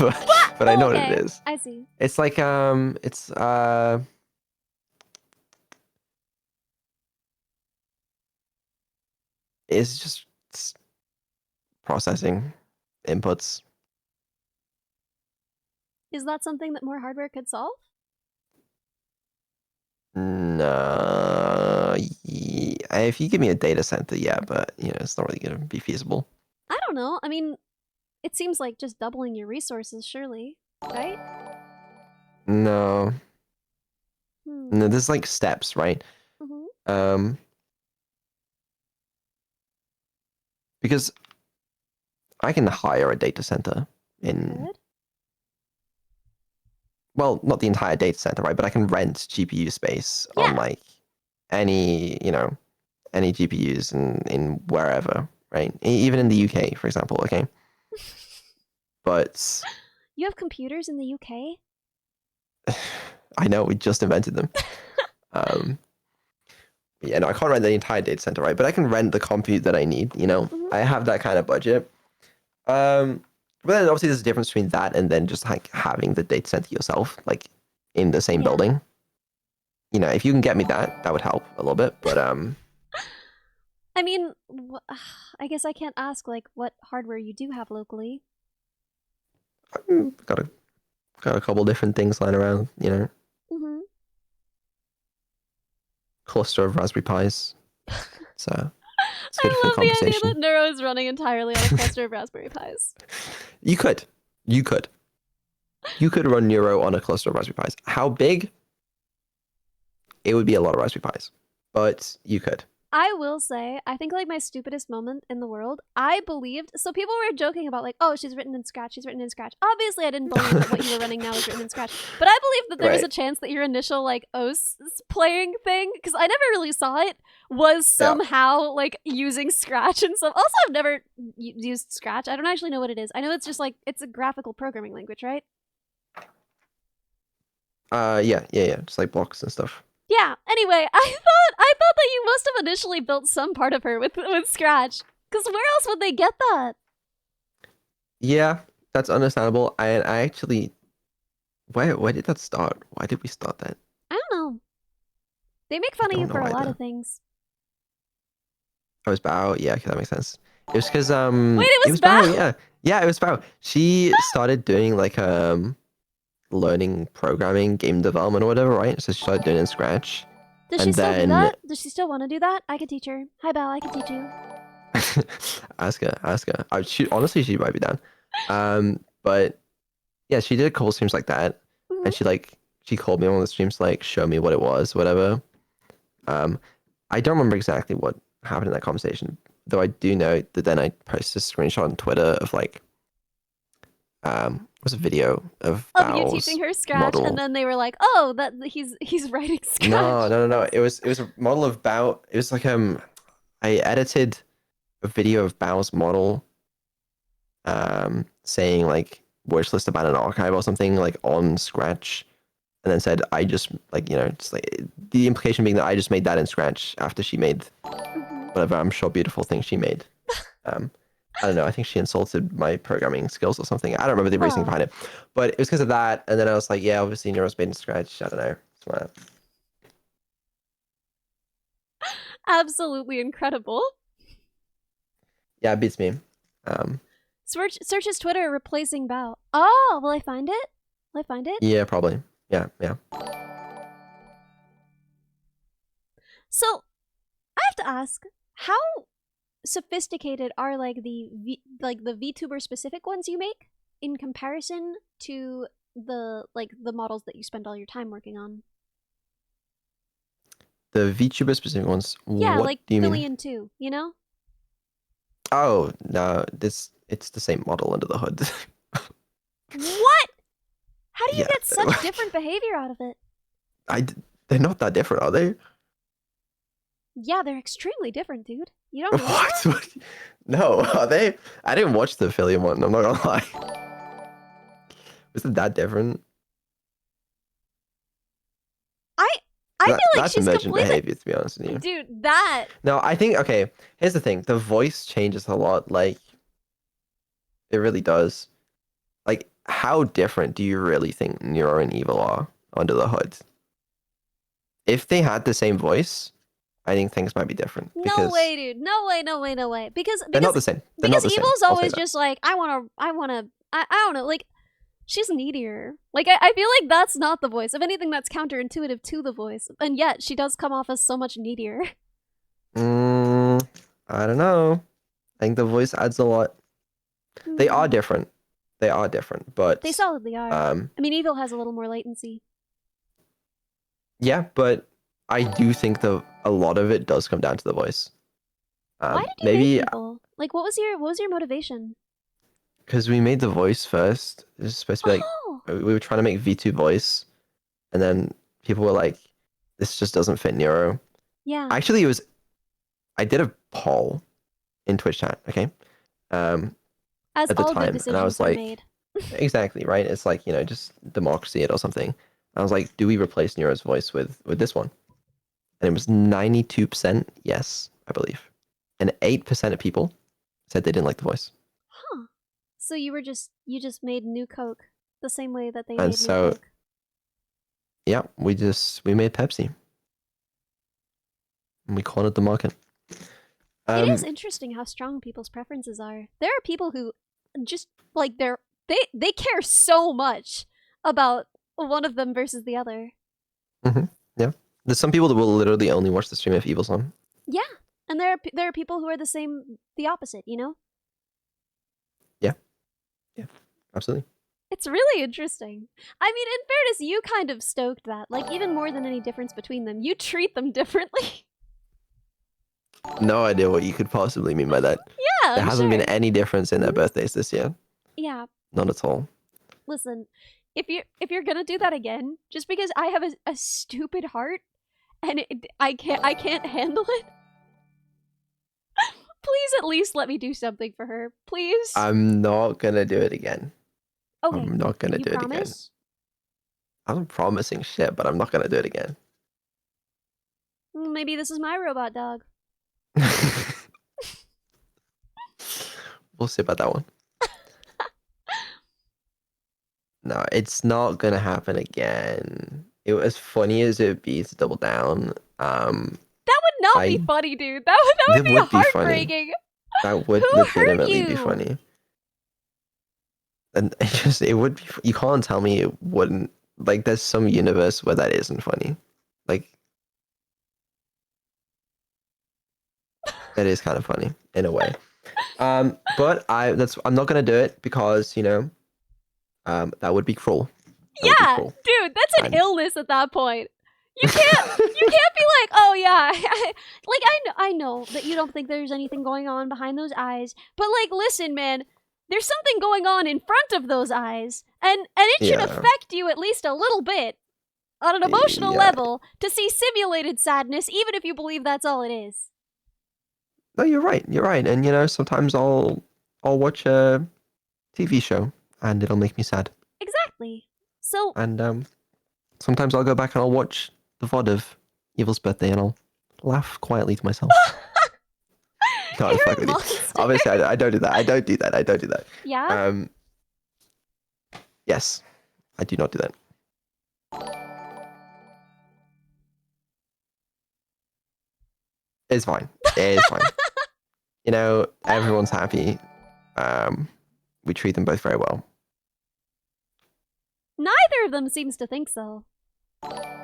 but I know what it is. I see. It's like it's just processing inputs. Is that something that more hardware could solve? No, if you give me a data center, yeah, but you know it's not really gonna be feasible. I don't know. I mean, it seems like just doubling your resources, surely, right? No. No, there's like steps, right? Because I can hire a data center in. Well, not the entire data center, right? But I can rent GPU space on like any GPUs in wherever, right? Even in the UK, for example, okay? But you have computers in the UK? I know, we just invented them. Yeah, no, I can't rent the entire data center, right? But I can rent the compute that I need, you know? I have that kind of budget. But then obviously there's a difference between that and then just like having the data center yourself, like in the same building. You know, if you can get me that, that would help a little bit. But I mean, I guess I can't ask like what hardware you do have locally. Got a couple different things lying around, you know. Cluster of Raspberry Pis. So it's good I for love the idea conversation. that Neuro is running entirely on a cluster of Raspberry Pis. You could run Neuro on a cluster of Raspberry Pis. How big? It would be a lot of Raspberry Pis, but you could. I will say, I think like my stupidest moment in the world, I believed, so people were joking about like, oh, she's written in Scratch. Obviously, I didn't believe that what you were running now was written in Scratch, but I believed that there was a chance that your initial like OS playing thing, because I never really saw it, was somehow like using Scratch and so. Also, I've never used Scratch. I don't actually know what it is. I know it's just like, it's a graphical programming language, right? Yeah, just like blocks and stuff. Yeah, anyway, I thought that you must have initially built some part of her with Scratch. Because where else would they get that? Yeah, that's understandable. I actually... Why did that start? Why did we start that? I don't know. They make fun of you for a lot of things. Oh, it was Bao? Yeah, okay, that makes sense. It was because... Wait, it was Bao? Yeah. Yeah, it was Bao. She started doing like... learning programming, game development or whatever, right? So she started doing it in Scratch. Does she still do that? Does she still want to do that? I could teach her. Hi, Bao, I could teach you. Ask her. Honestly, she might be down. But yeah, she did a couple streams like that. And she called me on one of the streams to like show me what it was, whatever. I don't remember exactly what happened in that conversation, though I do know that then I posted a screenshot on Twitter of like was a video of you teaching her Scratch, model. And then they were like, "Oh, that he's writing Scratch." No. It was a model of Bao. It was like I edited a video of Bao's model, saying like wish list about an archive or something like on Scratch, and then said I just like just like the implication being that I just made that in Scratch after she made whatever I'm sure beautiful thing she made. I don't know. I think she insulted my programming skills or something. I don't remember the reasoning behind it, but it was because of that. And then I was like, yeah, obviously Neuro's made in Scratch. I don't know. Smart. Absolutely incredible. Yeah, it beats me. Search his Twitter replacing Bao. Oh, will I find it? Will I find it? Yeah, probably. Yeah. So, I have to ask, how sophisticated are like the VTuber specific ones you make in comparison to the models that you spend all your time working on? The VTuber specific ones. Yeah, What like do you mean? Billion 2, you know? Oh no, it's the same model under the hood. What? How do you Yeah. get such different behavior out of it? They're not that different, are they? Yeah, they're extremely different, dude. You don't like What? that? What? No, are they? I didn't watch the affiliate one. I'm not gonna lie. Was it that different? I feel like That's she's emergent completely... behavior, to be honest with you. Dude, that... No, I think, okay, here's the thing. The voice changes a lot. Like, it really does. Like, how different do you really think Neuro and Evil are under the hood? If they had the same voice, I think things might be different. No way, dude. No way. Because they're not the same. They're not the same. Evil's I'll say always that. just like, I don't know, like, she's needier. Like, I feel like that's not the voice. If anything, that's counterintuitive to the voice. And yet, she does come off as so much needier. I don't know. I think the voice adds a lot. They are different. They are different, but... They solidly are. I mean, Evil has a little more latency. Yeah, but I do think a lot of it does come down to the voice. Why did you make Evil? Like, what was your motivation? Because we made the voice first. It was supposed to be like, we were trying to make V2 voice, and then people were like, this just doesn't fit Neuro. Yeah. Actually, I did a poll in Twitch chat, okay? As at the all time, good decisions and I was are like, made. exactly, right? It's like, just democracy it or something. I was like, do we replace Neuro's voice with this one? And it was 92% yes, I believe. And 8% of people said they didn't like the voice. Huh. So you just made New Coke the same way that they And made so, New Coke. Yeah, we made Pepsi. And we cornered the market. It is interesting how strong people's preferences are. There are people who just like they care so much about one of them versus the other. Yeah. There's some people that will literally only watch the stream if Evil's on. Yeah. And there are people who are the opposite, you know? Yeah. Yeah. Absolutely. It's really interesting. I mean, in fairness, you kind of stoked that. Like, even more than any difference between them, you treat them differently. No idea what you could possibly mean by that. Yeah, There hasn't been any difference in their birthdays this year. Yeah. Not at all. Listen, if you're gonna do that again, just because I have a stupid heart and I can't handle it, please at least let me do something for her, please. I'm not gonna do it again. Okay. I'm not gonna do it again. I'm promising shit, but I'm not gonna do it again. Maybe this is my robot dog. We'll see about that one. No, it's not gonna happen again. As funny as it would be to double down. That would not be funny, dude. That would be heartbreaking. That would Who legitimately hurt be you? funny. And it would be. You can't tell me it wouldn't. Like, there's some universe where that isn't funny. Like, that is kind of funny in a way. But I'm not gonna do it because that would be cruel. Yeah, dude, that's an illness at that point. You can't be like, oh yeah, I know that you don't think there's anything going on behind those eyes, but like, listen, man, there's something going on in front of those eyes, and it should affect you at least a little bit on an emotional level to see simulated sadness, even if you believe that's all it is. No, you're right. You're right. And sometimes I'll watch a TV show and it'll make me sad. Exactly. So. And sometimes I'll go back and I'll watch the VOD of Evil's birthday and I'll laugh quietly to myself. No, I'm fucking with you. Obviously, I don't do that. I don't do that. Yeah. Yes, I do not do that. It's fine. It's fine. Everyone's happy. We treat them both very well. Neither of them seems to think so.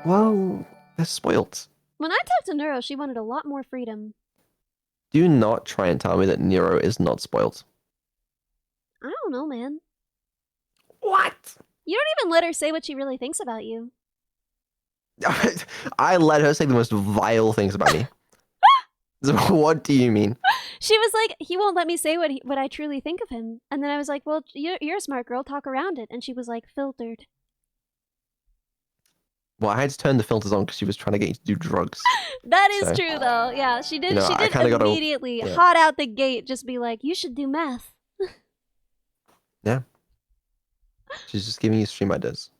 Well, they're spoiled. When I talked to Neuro, she wanted a lot more freedom. Do not try and tell me that Neuro is not spoiled. I don't know, man. What? You don't even let her say what she really thinks about you. I let her say the most vile things about me. So what do you mean? She was like, he won't let me say what I truly think of him. And then I was like, well, you're a smart girl, talk around it. And she was like, filtered. Well, I had to turn the filters on because she was trying to get you to do drugs. That is So, true, though. Yeah, she did. you know, She I did kinda gotta- immediately, yeah. hot out the gate, just be like, you should do meth. Yeah. She's just giving you stream ideas.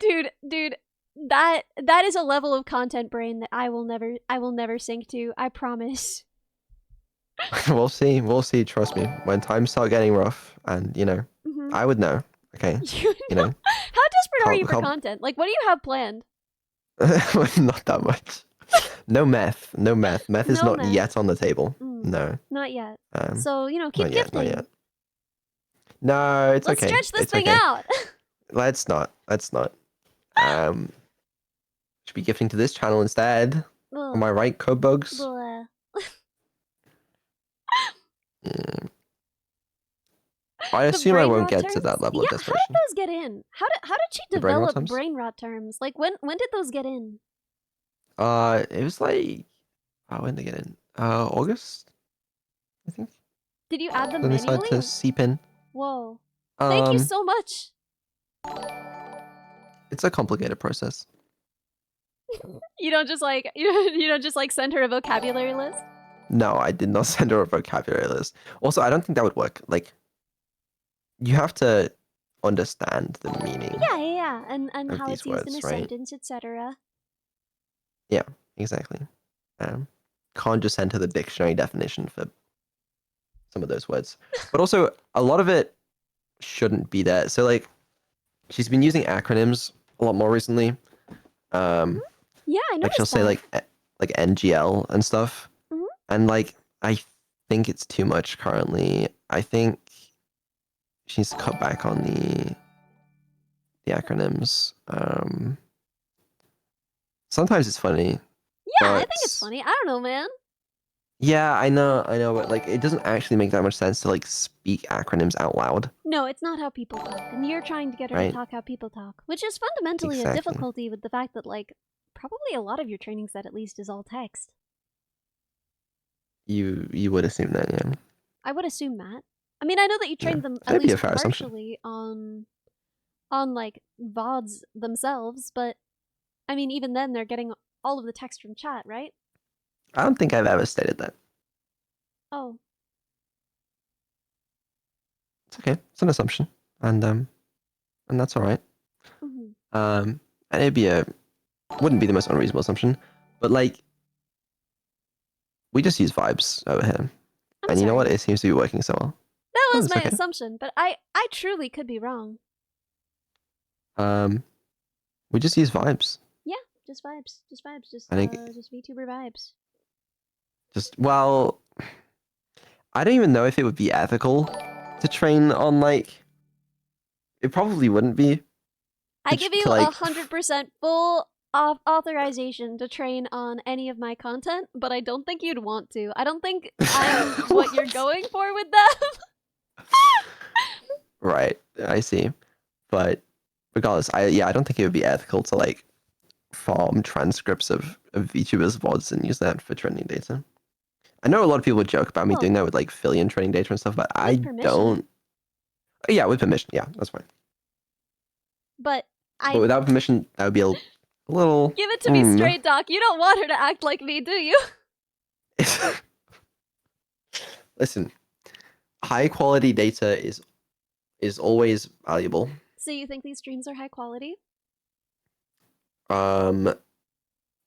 Dude, that is a level of content brain that I will never sink to. I promise. We'll see. We'll see. Trust me. When times start getting rough, and you know, Mhm. I would know. Okay. You You know, How desperate are you for Can't- content? Like, what do you have planned? not that much. No meth. No meth. Meth is No not meth. yet on the table. Mm, No. Not yet. So So, keep not yet. gifting. Not yet. No, it's Let's okay. stretch this It's thing okay. out. Let's not. Let's not. Should be gifting to this channel instead. Ugh, Am I right, code bugs? bleh. Mm. I The assume I brain won't rot get to terms? that level of Yeah, how desperation. did those get in? How did she The brain rot develop terms? brain rot terms? Like, when did those get in? It was like, when did they get in? August, I think. Did you add them Then they started manually? to seep in. Whoa. Thank you Um, so much. It's a complicated process. You don't just like you don't just like send her a vocabulary list. No, I did not send her a vocabulary list. Also, I don't think that would work. Like, you have to understand the meaning. Yeah. And Of how these it's used in a words, right? sentence, etc. Yeah, exactly. Can't just enter the dictionary definition for some of those words. But also, a lot of it shouldn't be there. So, like, she's been using acronyms a lot more recently. Yeah, I Like noticed she'll say that. like NGL and stuff, Mhm. and like I think it's too much currently. I think she needs to cut back on the acronyms. Sometimes it's funny. Yeah, I but- think it's funny. I don't know, man. Yeah, I know, but like it doesn't actually make that much sense to like speak acronyms out loud. No, it's not how people talk, and you're trying to get her Right. to talk how people talk, which is fundamentally a Exactly. difficulty with the fact that, like, probably a lot of your training set at least is all text. You would assume that, yeah. I would assume that. I mean, I know that you trained them at That'd be a least fair assumption. partially on like VODs themselves, but I mean, even then they're getting all of the text from chat, right? I don't think I've ever stated that. Oh, It's okay. It's an assumption, and that's all right. mhm. And wouldn't be the most unreasonable assumption, but like we just use vibes over here, I'm and you know what? sorry. It seems to be working so well. That Oh, was it's my okay. assumption, but I truly could be wrong. We just use vibes. Just vibes, just I think- just VTuber vibes. Well, I don't even know if it would be ethical to train on like. It probably wouldn't be. I To give tr- you to, like, 100% full authorization to train on any of my content, but I don't think you'd want to. I don't think I'm what you're What? going for with them. Right, I see, but regardless, I don't think it would be ethical to like farm transcripts of VTubers VODs and use that for training data. I know a lot of people joke about me Well, doing that with like Fillion training data and stuff, but I permission. don't. Yeah, with permission. Yeah, that's fine. But But without permission, that would be a little. give it to me Mm. straight, Doc. You don't want her to act like me, do you? Listen, high quality data is always valuable. So you think these streams are high quality?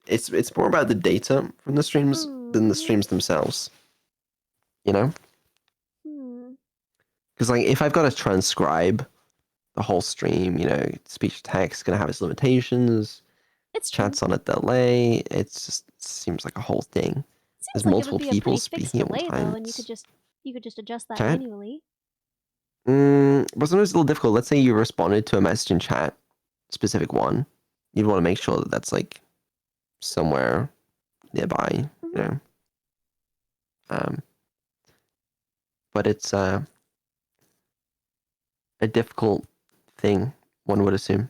It's more about the data from the streams than the streams themselves. You know, Hmm. because like if I've got to transcribe the whole stream, you know, speech to text is gonna have its limitations. It's true. Chats on a delay. It seems like a whole thing. Seems there's like multiple it would be people a pretty fixed speaking at one delay, though, and time. you could just adjust that Okay. manually. But sometimes it's a little difficult. Let's say you responded to a message in chat, specific one. You'd want to make sure that that's like somewhere nearby, you know. But it's a difficult thing, one would assume.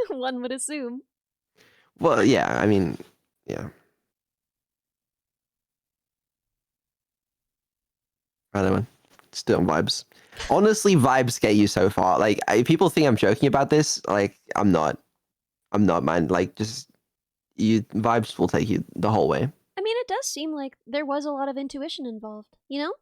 One would assume. Well, yeah, I mean, yeah. Other one, still vibes. Honestly, vibes get you so far. Like, people think I'm joking about this. Like, I'm not. I'm not, man. Like, just vibes will take you the whole way. I mean, it does seem like there was a lot of intuition involved, you know?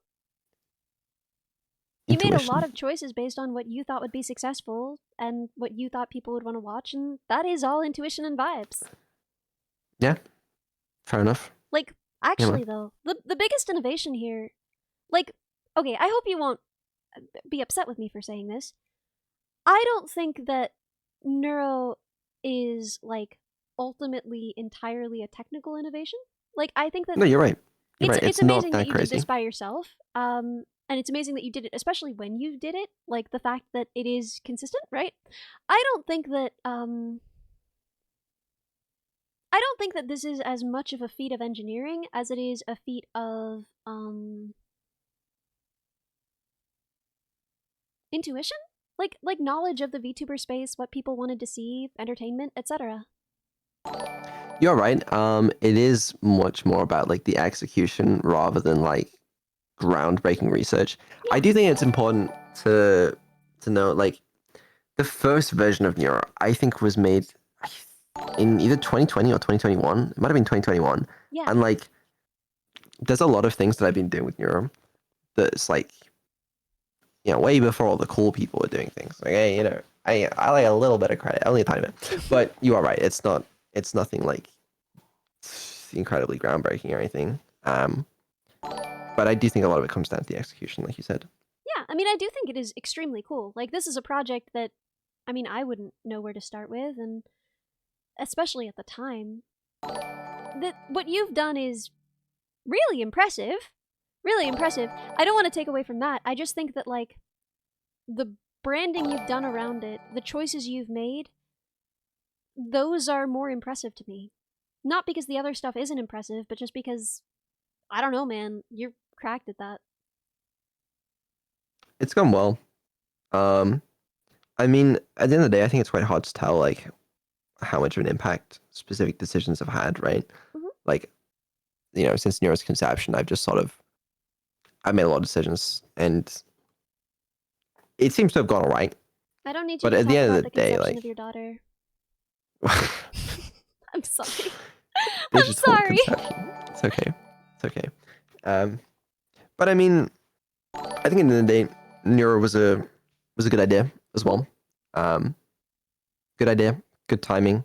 You made a lot Intuition. of choices based on what you thought would be successful and what you thought people would want to watch, and that is all intuition and vibes. Yeah, fair enough. Like, actually, though, the biggest innovation here, like, okay, I hope you won't be upset with me for saying this. I don't think that Neuro is, like, ultimately entirely a technical innovation. Like, I think that No, you're right. You're right. it's It's not amazing that that you did crazy. this by yourself. And it's amazing that you did it, especially when you did it. Like the fact that it is consistent, right? I don't think that this is as much of a feat of engineering as it is a feat of intuition, like knowledge of the VTuber space, what people wanted to see, entertainment, etc. You're right. It is much more about like the execution rather than like groundbreaking research. I do think it's important to know like the first version of Neuro I think was made in either 2020 or 2021. It might have been 2021. Yeah. And like there's a lot of things that I've been doing with Neuro that's like, you know, way before all the cool people were doing things. Like, hey, you know, I like a little bit of credit, only a tiny bit. But you are right. It's nothing like incredibly groundbreaking or anything. But I do think a lot of it comes down to the execution, like you said. Yeah, I mean, I do think it is extremely cool. Like, this is a project that, I mean, I wouldn't know where to start with, and especially at the time. What you've done is really impressive. Really impressive. I don't want to take away from that. I just think that, like, the branding you've done around it, the choices you've made, those are more impressive to me. Not because the other stuff isn't impressive, but just because, I don't know, man, you're cracked at that. It's gone well. I mean, at the end of the day, I think it's quite hard to tell like how much of an impact specific decisions have had, right? Mhm. Like, you know, since Neuro's conception, I've made a lot of decisions, and it seems to have gone all right. I don't need you But to at talk the end about of the the day, conception like, of your daughter. I'm sorry. digital sorry. conception. It's okay. It's okay. But I mean, I think at the end of the day, Neuro was a good idea as well. Good idea, good timing.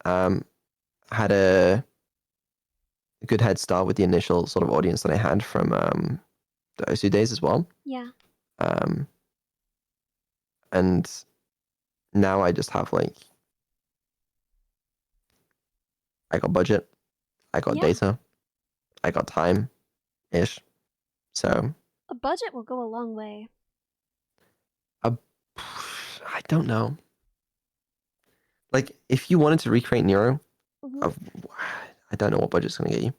Had a good head start with the initial sort of audience that I had from the OSU days as well. Yeah. And now I just have like, I got budget, I got Yeah. data, I got time-ish. So A budget will go a long way. I don't know. Like, if you wanted to recreate Neuro, Mhm. I don't know what budget's going to get you.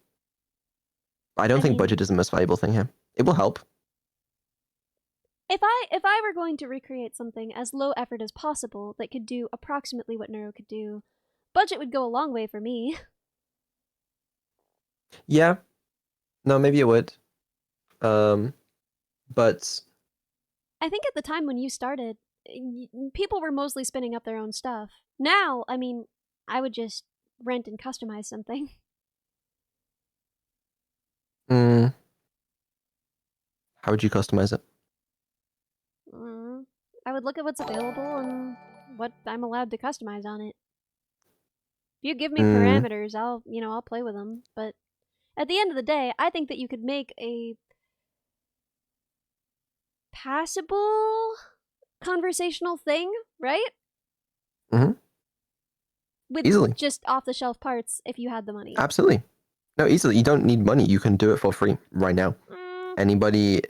I don't think mean, budget is the most valuable thing here. It will help. If I were going to recreate something as low effort as possible that could do approximately what Neuro could do, budget would go a long way for me. Yeah. No, maybe it would. But I think at the time when you started, people were mostly spinning up their own stuff. Now, I mean, I would just rent and customize something. how would you customize it? I would look at what's available and what I'm allowed to customize on it. If you give me parameters, I'll play with them. But at the end of the day, I think that you could make a passable conversational thing, right? Mm-hmm. With Easily. just off-the-shelf parts if you had the money. Absolutely. No, easily. You don't need money. You can do it for free right now. Anybody...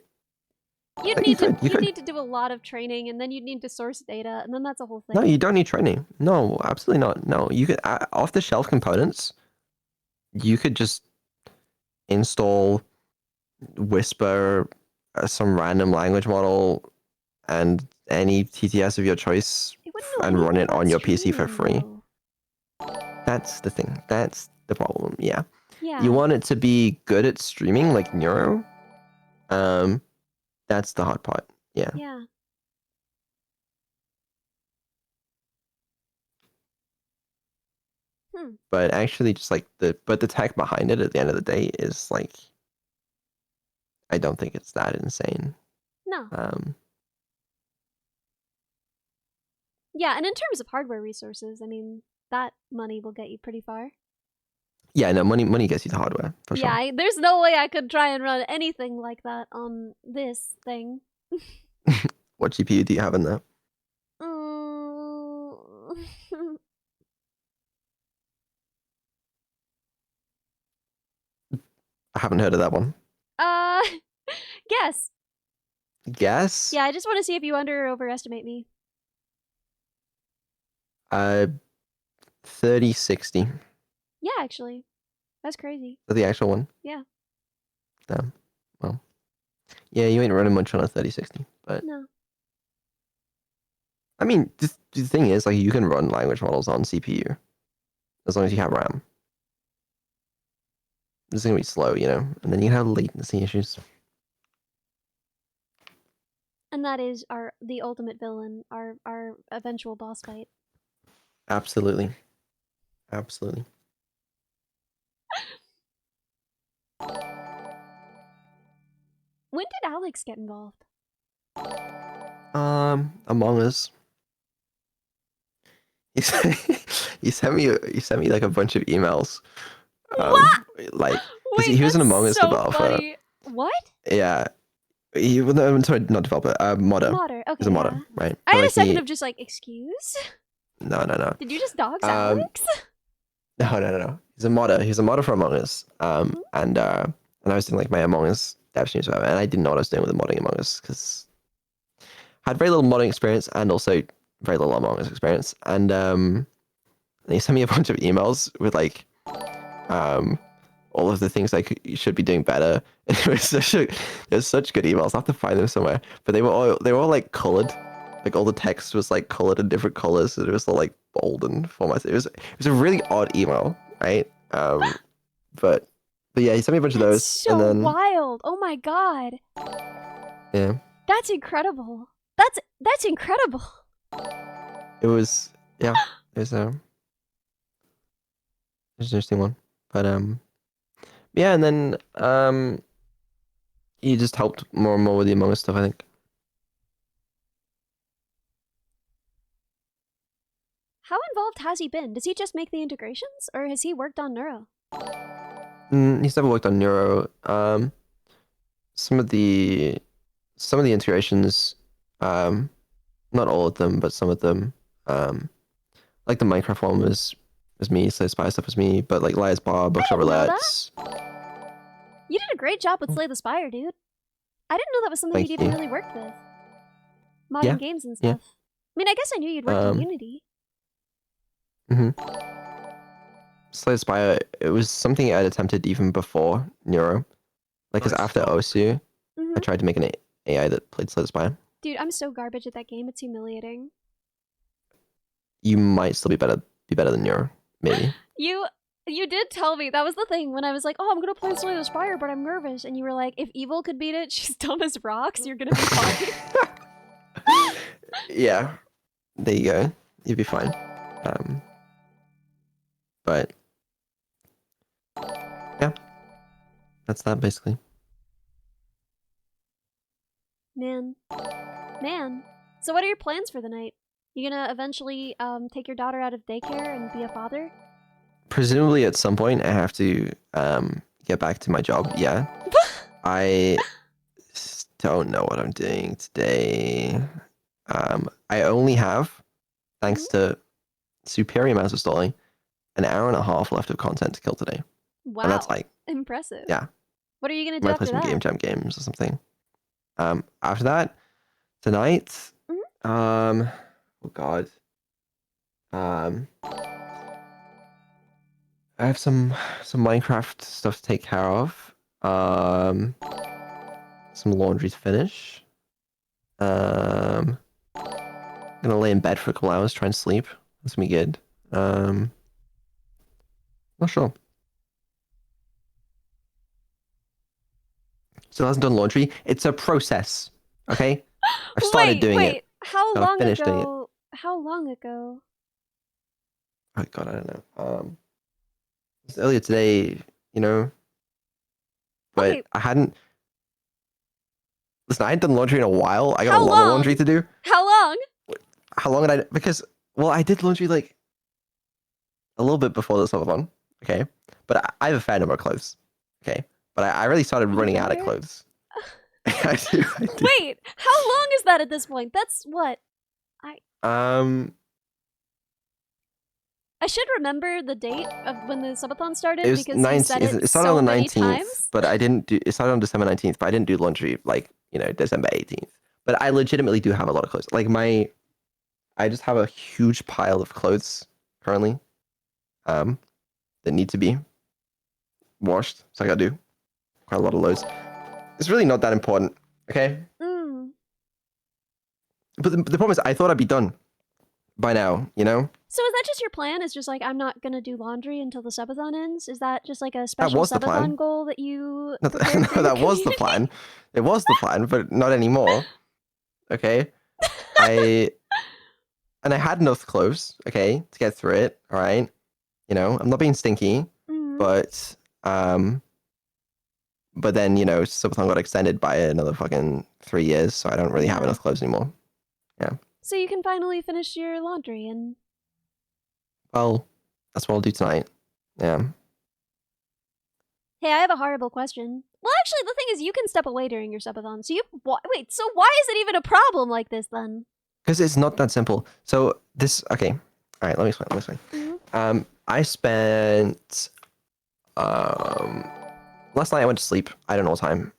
You'd need to do a lot of training, and then you'd need to source data, and then that's a whole thing. No, you don't need training. No, absolutely not. No, you could off-the-shelf components you could just install Whisper, some random language model, and any TTS of your choice, It wouldn't know and run anything it about on your PC for streaming, free. though. That's the thing. That's the problem. Yeah. Yeah. You want it to be good at streaming, like Neuro. That's the hard part. Yeah. Yeah. But actually, just like the tech behind it at the end of the day is like, I don't think it's that insane. No. Um, Yeah, and in terms of hardware resources, I mean, that money will get you pretty far. yeah, no, money gets you the hardware for sure. Yeah, there's no way I could try and run anything like that on this thing. What GPU do you have in there? Mm. I haven't heard of that one. Guess. Guess? Yeah, I just want to see if you under or overestimate me. 3060. Yeah, actually. That's crazy. Is that the actual one? Yeah. Damn. Well. Yeah, you ain't running much on a 3060, but No. I mean, the thing is, like, you can run language models on CPU as long as you have RAM. It's gonna be slow, you know, and then you have latency issues. And that is the ultimate villain, our eventual boss fight. Absolutely. Absolutely. When did Alex get involved? Among Us. You sent me like a bunch of emails. What? Like, Wait, he was an that's Among Us so developer. funny. What? Yeah. No, I'm sorry, not developer. Modder. Modder. Okay. He's a modder, Yeah. right? I But, had a like, second of just like, excuse? No. Did you just dox Alex? No. He's a modder. He's a modder for Among Us. And I was doing like my Among Us dev streams, and I didn't know what I was doing with the modding Among Us because I had very little modding experience and also very little Among Us experience. And he sent me a bunch of emails with like all of the things you should be doing better. And it was such good emails. I have to find them somewhere. But they were all like colored. Like all the text was like colored in different colors. And it was all like bold and formatted. It was a really odd email, right? But yeah, he sent me a bunch of That's those. so And then wild. Oh my god. yeah, That's incredible. That's incredible. it was an interesting one. But yeah, and then he just helped more and more with the Among Us stuff, I think. How involved has he been? Does he just make the integrations, or has he worked on Neuro? He's never worked on Neuro. Some of the integrations, not all of them, but some of them, like the Minecraft one was me, Slay the Spire stuff was me, but like Liar's Bar, Bookshop didn't know that. Roulettes. You did a great job with Slay the Spire, dude. I didn't know that was something Thank you'd even you. really worked with. Modern Yeah, games and yeah. stuff. I mean, I guess I knew you'd worked on Unity. Slay the Spire, it was something I'd attempted even before Neuro. Like, because after Osu, I tried to make an AI that played Slay the Spire. Dude, I'm so garbage at that game. It's humiliating. You might still be better than Neuro, maybe. You did tell me. That was the thing when I was like, oh, I'm gonna play Slay the Spire, but I'm nervous. And you were like, if Evil could beat it, she's dumb as rocks. You're gonna be fine. Yeah, there you go. You'd be fine. But yeah, that's that basically. Man. So what are your plans for the night? You gonna eventually take your daughter out of daycare and be a father? Presumably at some point I have to get back to my job. Yeah. I don't know what I'm doing today. I only have, thanks to superior amounts of stalling, an hour and a half left of content to kill today. Wow. And that's like, impressive. yeah. What are you gonna do Might play after some that? Game Jam games or something. After that, tonight, oh god. I have some Minecraft stuff to take care of. Some laundry to finish. I'm gonna lay in bed for a couple hours, try and sleep. That's gonna be good. Not sure. Still hasn't done laundry. It's a process. Okay? I've started doing it. How Gotta long finish doing it. ago? How long ago? Oh god, I don't know. It was earlier today, you know. But Okay. I hadn't listen, I hadn't done laundry in a while. I got How a lot of long? laundry to do. How long? How long did I because well I did laundry like a little bit before the subathon, okay? But I have a fair number of clothes. Okay. But I really started running out of Fair? clothes. I do. Wait, how long is that at this point? That's what? I should remember the date of when the subathon started It was because you said it it started so on the many 19th, times. but I didn't do it started on December 19th, but I didn't do laundry like, you know, December 18th. But I legitimately do have a lot of clothes. Like I just have a huge pile of clothes currently that need to be washed. So I gotta do quite a lot of loads. It's really not that important, okay? Mm. But the problem is I thought I'd be done by now, you know? So is that just your plan? Is just like I'm not gonna do laundry until the subathon ends? Is that just like a special was the plan. subathon goal that you? No, prepared for your that was the community? plan. It was the plan, but not anymore. Okay? I had enough clothes, okay, to get through it, all right? You know, I'm not being stinky, Mhm. but then, you know, subathon got extended by another fucking 3 years, so I don't really have Yeah. enough clothes anymore. So you can finally finish your laundry and. Well, that's what I'll do tonight. Yeah. Hey, I have a horrible question. Well, actually, the thing is, you can step away during your subathon. So you wait. So why is it even a problem like this then? Because it's not that simple. So this, okay. All right, let me explain. Mhm. I spent, last night I went to sleep. I don't know what time.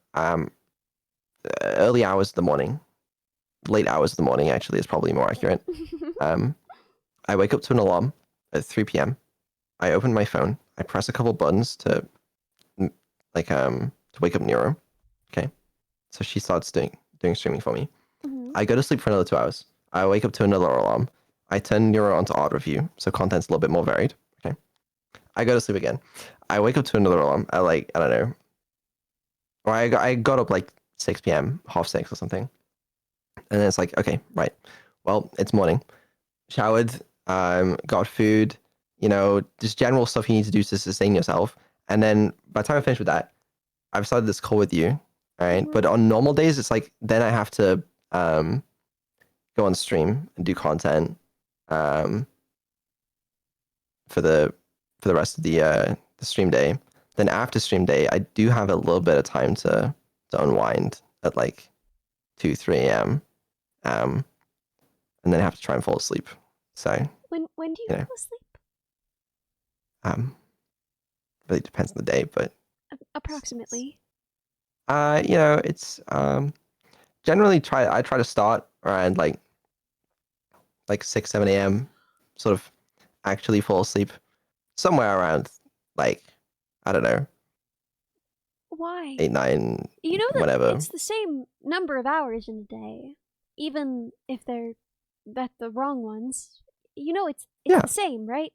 Early hours of the morning. Late hours of the morning, actually, is probably more accurate. I wake up to an alarm at 3 p.m. I open my phone. I press a couple buttons to wake up Neuro. Okay. So she starts doing streaming for me. Mhm. I go to sleep for another 2 hours. I wake up to another alarm. I turn Neuro onto art review, so content's a little bit more varied. Okay. I go to sleep again. I wake up to another alarm at like, I don't know. Or I got up like 6 p.m., half 6 or something. And then it's like, okay, right. Well, it's morning. Showered, got food, you know, just general stuff you need to do to sustain yourself. And then by the time I finish with that, I've started this call with you, right? Mhm. But on normal days, it's like then I have to go on stream and do content for the rest of the stream day. Then after stream day, I do have a little bit of time to unwind at like 2, 3 a.m. And then I have to try and fall asleep. So When do you you know. fall asleep? Really depends on the day, but Approximately. you know, it's generally I try to start around like 6, 7 a.m. Sort of actually fall asleep somewhere around like I don't know, Why? 8, 9, You know that whatever. it's the same number of hours in a day, even if they're the wrong ones. You know it's Yeah. the same, right?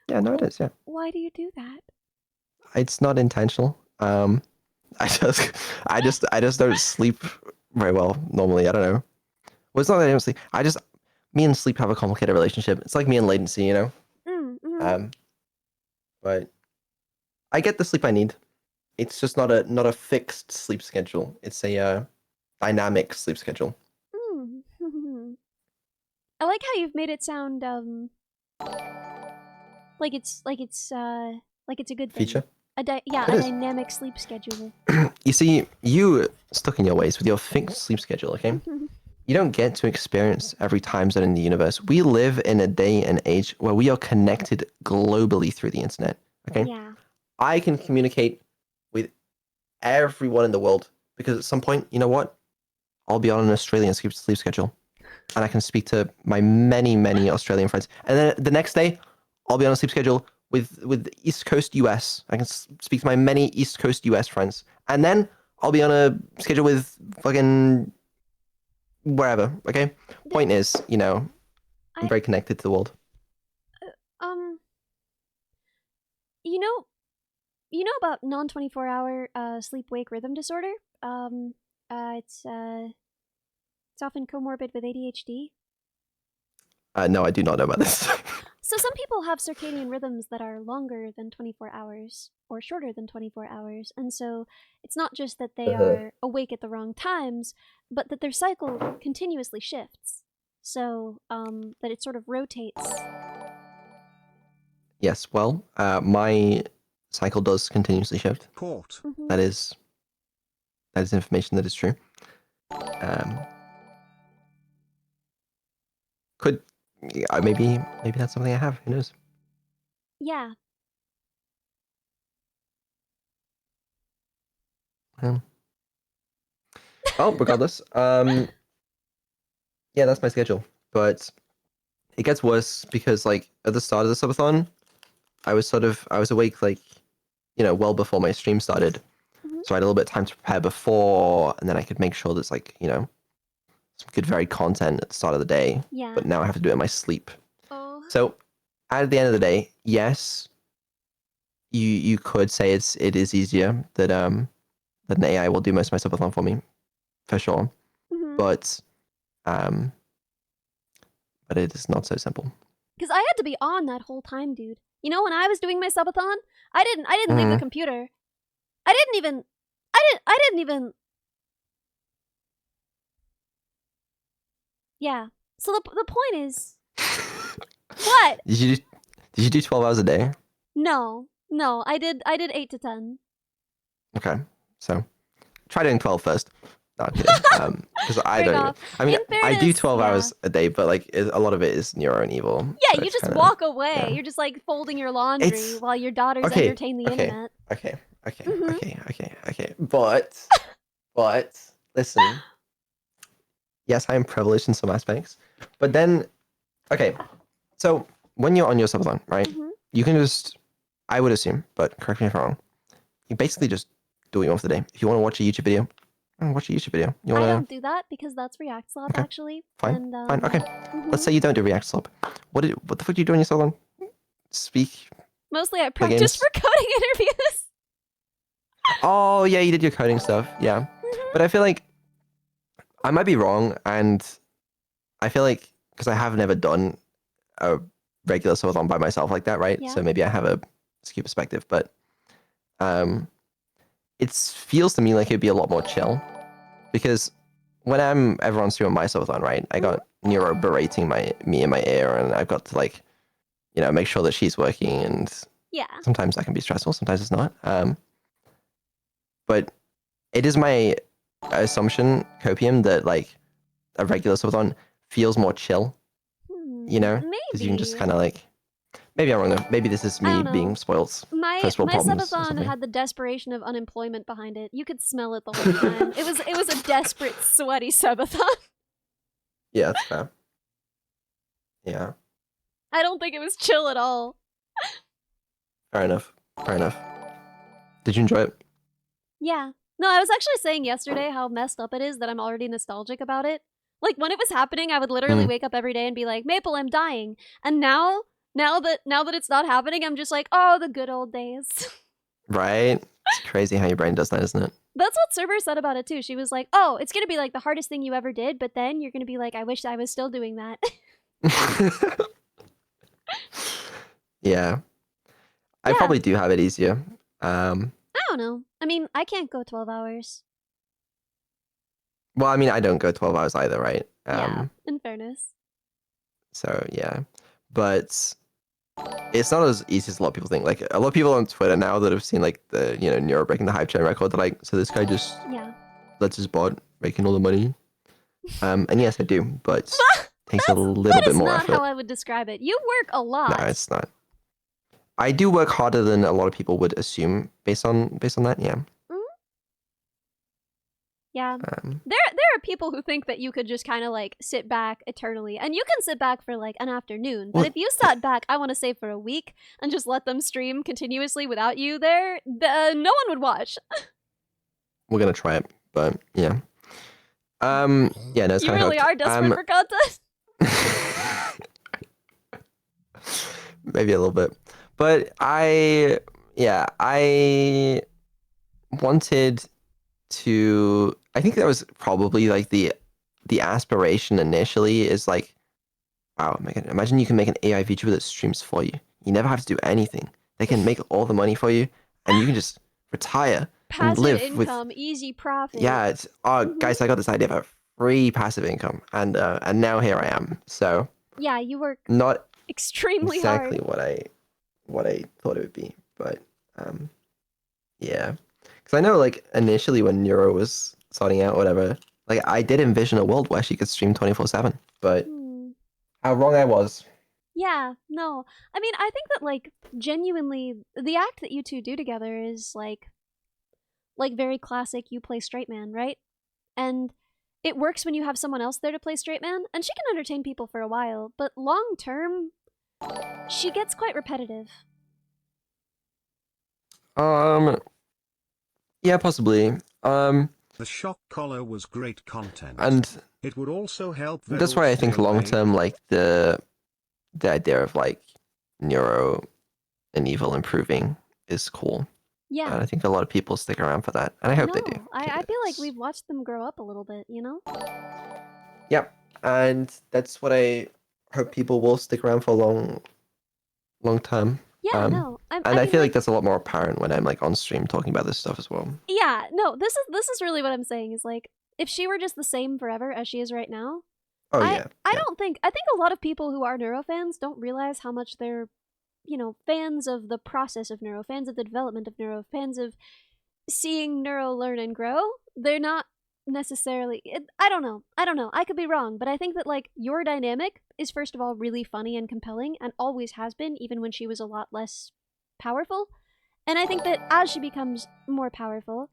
Yeah, no, it is. Yeah, Why do you do that? it's not intentional. I just don't sleep very well normally. I don't know. Well, it's not that I don't sleep. Me and sleep have a complicated relationship. It's like me and latency, you know. Mhm. But I get the sleep I need. It's just not a fixed sleep schedule. It's a dynamic sleep schedule. I like how you've made it sound like it's a good thing. Feature. A It is. dynamic sleep schedule. You see, you stuck in your ways with your fixed sleep schedule, okay? You don't get to experience every time zone in the universe. We live in a day and age where we are connected globally through the internet, okay? Yeah. I can communicate with everyone in the world because at some point, you know what? I'll be on an Australian sleep schedule and I can speak to my many, many Australian friends. And then the next day, I'll be on a sleep schedule with East Coast US. I can speak to my many East Coast US friends, and then I'll be on a schedule with fucking wherever. Okay. Point is, you know, I'm very connected to the world. You know about non-24-hour sleep-wake rhythm disorder? It's often comorbid with ADHD. No, I do not know about this. So some people have circadian rhythms that are longer than 24 hours or shorter than 24 hours. And so it's not just that they are awake at the wrong times, but that their cycle continuously shifts. So that it sort of rotates. Yes, well, my cycle does continuously shift. Port. Mhm. That is information that is true. Could maybe that's something I have. Who knows? Yeah. Well, regardless, yeah, that's my schedule. But it gets worse because, like, at the start of the subathon, I was awake, like, you know, well before my stream started. Mhm. So I had a little bit of time to prepare before, and then I could make sure there's, like, you know, some good varied content at the start of the day. Yeah. But now I have to do it in my sleep. Oh. So at the end of the day, yes, you could say it is easier that an AI will do most of my subathon for me, for sure. Mhm. But it is not so simple. Because I had to be on that whole time, dude. You know, when I was doing my subathon, I didn't leave the computer. I didn't even. Yeah. So the point is, what? Did you do 12 hours a day? No, I did 8 to 10. Okay, so try doing 12 first. No, I'm kidding. Because I Fair don't. enough. I mean, In I do fairness, 12 yeah. hours a day, but like a lot of it is Neuro and Evil. Yeah, so you it's just kinda- walk away. yeah. You're just like folding your laundry It's- while your daughters okay, entertain the okay. internet. Okay. Mhm. Okay. But listen. Yes, I am privileged in some aspects, but then, okay. So when you're on your subathon, right? Mhm. You can just, I would assume, but correct me if I'm wrong. You basically just do what you want for the day. If you want to watch a YouTube video, watch a YouTube video. You I want don't do that because that's React Slab, Okay, actually. fine, And, fine, okay. mhm. Let's say you don't do React Slab. What the fuck do you do on your subathon? Speak. Mostly I Play practice games? for coding interviews. Oh yeah, you did your coding stuff. Yeah, Mhm. but I feel like I might be wrong, and I feel like because I have never done a regular subathon by myself like that, right? Yeah. So maybe I have a skewed perspective, but it feels to me like it'd be a lot more chill because when I'm everyone's doing my subathon, right? I got Neuro berating me in my ear, and I've got to, like, you know, make sure that she's working, and Yeah. sometimes that can be stressful, sometimes it's not. But it is my assumption, copium, that like a regular subathon feels more chill, you know, because you can just Maybe. kind of like. Maybe I'm wrong though. Maybe this is I me don't being know. spoiled. My First world problems or subathon something. had the desperation of unemployment behind it. You could smell it the whole time. It was a desperate, sweaty subathon. Yeah, that's fair. Yeah, I don't think it was chill at all. fair enough. Did you enjoy it? Yeah. No, I was actually saying yesterday how messed up it is that I'm already nostalgic about it. Like, when it was happening, I would literally wake up every day and be like, Maple, I'm dying. And now that it's not happening, I'm just like, oh, the good old days. Right? It's crazy how your brain does that, isn't it? That's what Server said about it too. She was like, oh, it's gonna be like the hardest thing you ever did, but then you're gonna be like, I wish I was still doing that. Yeah. I Yeah. probably do have it easier. I don't know. I mean, I can't go 12 hours. Well, I mean, I don't go 12 hours either, right? Yeah, in fairness. So, yeah. But it's not as easy as a lot of people think. Like, a lot of people on Twitter now that have seen, like, the, you know, Neuro breaking the hype chain record, they're like, so this guy just Yeah. lets his bot making all the money? And yes, I do, but takes a little That bit is more not effort. how I would describe it. You work a lot. No, it's not. I do work harder than a lot of people would assume based on that, yeah. Yeah. There are people who think that you could just kind of like sit back eternally, and you can sit back for like an afternoon. But Well- if you sat back, I want to say for a week, and just let them stream continuously without you there, no one would watch. We're gonna try it, but yeah. Yeah, no, it's You kind of really are desperate for content. Maybe a little bit, but I wanted to. I think that was probably like the aspiration initially is like, wow, imagine you can make an AI VTuber that streams for you. You never have to do anything. They can make all the money for you, and you can just retire and Passive live income, easy profit. Yeah, it's guys, I got this idea for free passive income, and now here I am. So Yeah, you work not extremely exactly hard. what I thought it would be, but yeah, because I know like initially when Neuro was starting out, whatever, like I did envision a world where she could stream 24/7, but how wrong I was. Yeah, no. I mean, I think that like genuinely the act that you two do together is like very classic you play straight man, right? And it works when you have someone else there to play straight man, and she can entertain people for a while, but long term she gets quite repetitive. Yeah, possibly. The shock collar was great content. And it would also help. That's why I think long term, like the idea of like Neuro and Evil improving is cool. Yeah. And I think a lot of people stick around for that, and I hope they do. I feel like we've watched them grow up a little bit, you know? Yep, and that's what I hope people will stick around for long term. Yeah, no. I feel like that's a lot more apparent when I'm like on stream talking about this stuff as well. Yeah, no, this is really what I'm saying is like if she were just the same forever as she is right now. I think a lot of people who are Neuro fans don't realize how much they're, you know, fans of the process of Neuro, fans of the development of Neuro, fans of seeing Neuro learn and grow. They're not necessarily I don't know. I could be wrong, but I think that like your dynamic is first of all really funny and compelling and always has been, even when she was a lot less powerful. And I think that as she becomes more powerful,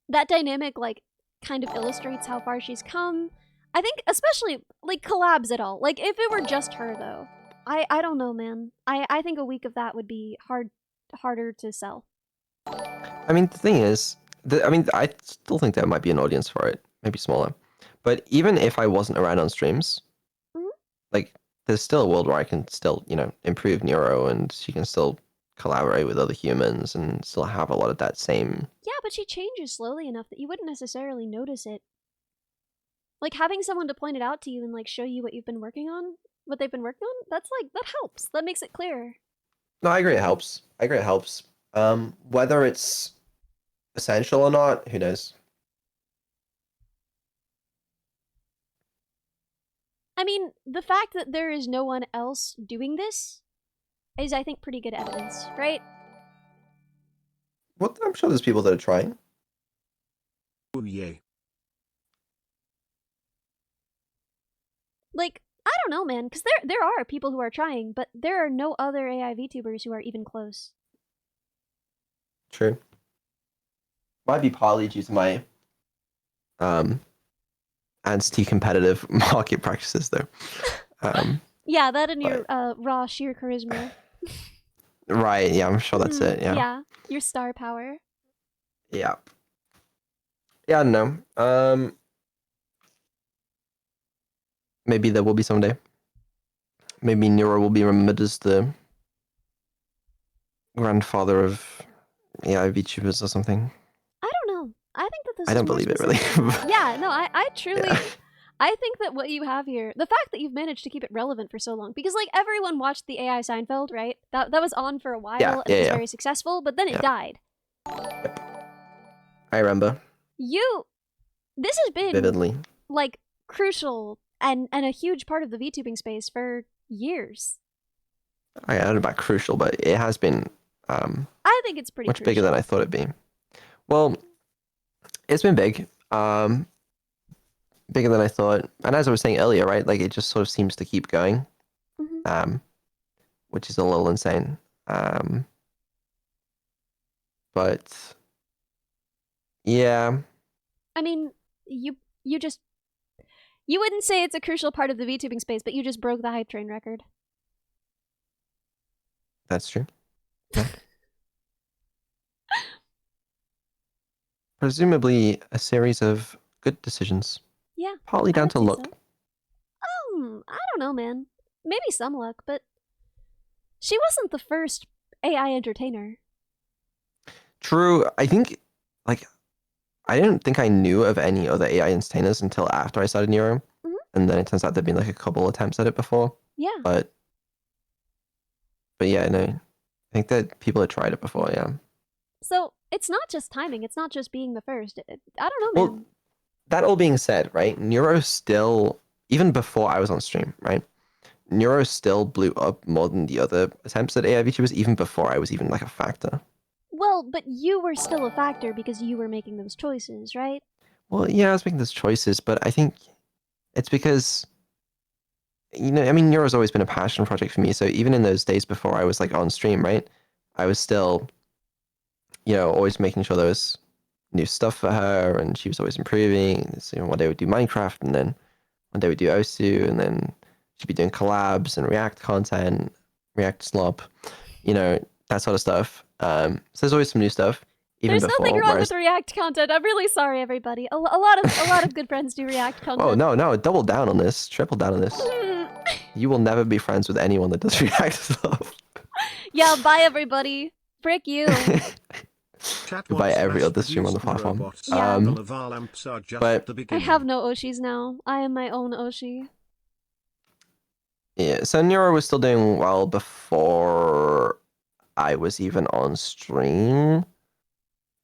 that dynamic like kind of illustrates how far she's come. I think especially like collabs at all. Like if it were just her though, I don't know, man. I think a week of that would be harder to sell. I mean, the thing is, I still think there might be an audience for it, maybe smaller. But even if I wasn't around on streams, like there's still a world where I can still, you know, improve Neuro, and she can still collaborate with other humans and still have a lot of that same. Yeah, but she changes slowly enough that you wouldn't necessarily notice it. Like having someone to point it out to you and like show you what you've been working on, what they've been working on, that's like that helps. That makes it clearer. No, I agree it helps. Whether it's essential or not, who knows? I mean, the fact that there is no one else doing this is, I think, pretty good evidence, right? Well, I'm sure there's people that are trying. Oh, yeah. Like, I don't know, man, because there are people who are trying, but there are no other AI VTubers who are even close. True. Might be partly due to my anti-competitive market practices, though. Yeah, that and your raw sheer charisma. Right, yeah, I'm sure that's it, yeah. Yeah, your star power. Yeah. Yeah, I don't know. Maybe there will be someday. Maybe Neuro will be remembered as the grandfather of AI VTubers or something. I don't know. I think that this I is don't more believe it, really. specific. Yeah, no, I truly... Yeah. I think that what you have here, the fact that you've managed to keep it relevant for so long, because like everyone watched the AI Seinfeld, right? That was on for a while and it was very successful, but then it died. I remember. This has been vividly like crucial and a huge part of the VTubing space for years. I don't know about crucial, but it has been I think it's pretty much crucial. bigger than I thought it'd be. Well, it's been big. Bigger than I thought. And as I was saying earlier, right, like it just sort of seems to keep going. Which is a little insane. But yeah, I mean, you just you wouldn't say it's a crucial part of the VTubing space, but you just broke the hype train record. that's true. Yeah. Presumably a series of good decisions, Yeah. partly I down would to say luck. so. I don't know, man. Maybe some luck, but she wasn't the first AI entertainer. True. I think, like, I didn't think I knew of any other AI entertainers until after I started Neuro. Mhm. And then it turns out there'd been like a couple attempts at it before. Yeah. But yeah, no. I think that people had tried it before, yeah. So it's not just timing. It's not just being the first. I don't know, man. Well, that all being said, right? Neuro still, even before I was on stream, right? Neuro still blew up more than the other attempts at AI VTubers, even before I was even like a factor. Well, but you were still a factor because you were making those choices, right? Well, yeah, I was making those choices, but I think it's because, you know, I mean, Neuro's always been a passion project for me. So even in those days before I was like on stream, right? I was still, you know, always making sure there was new stuff for her, and she was always improving. So, you know, one day we'd do Minecraft, and then one day we'd do Osu, and then she'd be doing collabs and React content, React slop, you know, that sort of stuff. So there's always some new stuff. Even There's before, nothing wrong whereas... with React content. I'm really sorry, everybody. A lot of good friends do React content. Oh no, double down on this, triple down on this. You will never be friends with anyone that does React stuff. Yeah, bye everybody. Frick you. Goodbye every other streamer on the platform. Yeah. But I have no Oshis now. I am my own Oshi. yeah, so Neuro was still doing well before I was even on stream.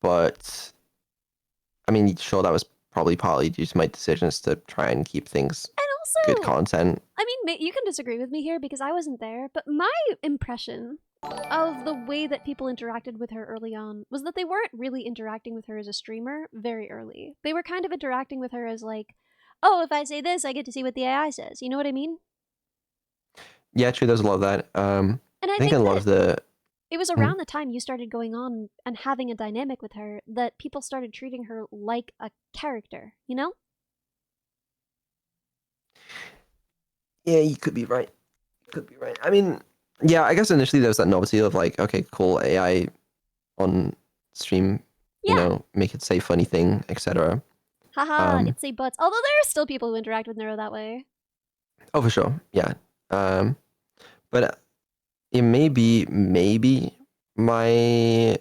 But I mean, sure, that was probably partly due to my decisions to try and keep things And also, good content. I mean, you can disagree with me here because I wasn't there, but my impression of the way that people interacted with her early on was that they weren't really interacting with her as a streamer very early. They were kind of interacting with her as like, oh, if I say this, I get to see what the AI says. You know what I mean? Yeah, true. There's a lot of that. And I think a lot of the it was around the time you started going on and having a dynamic with her that people started treating her like a character, you know? Yeah, you could be right. Could be right. I mean, yeah, I guess initially there was that novelty of like, okay, cool, AI on stream, you know, make it say funny thing, etc. Haha, it's a butts. Although there are still people who interact with Neuro that way. Oh, for sure. Yeah. But it may be, maybe my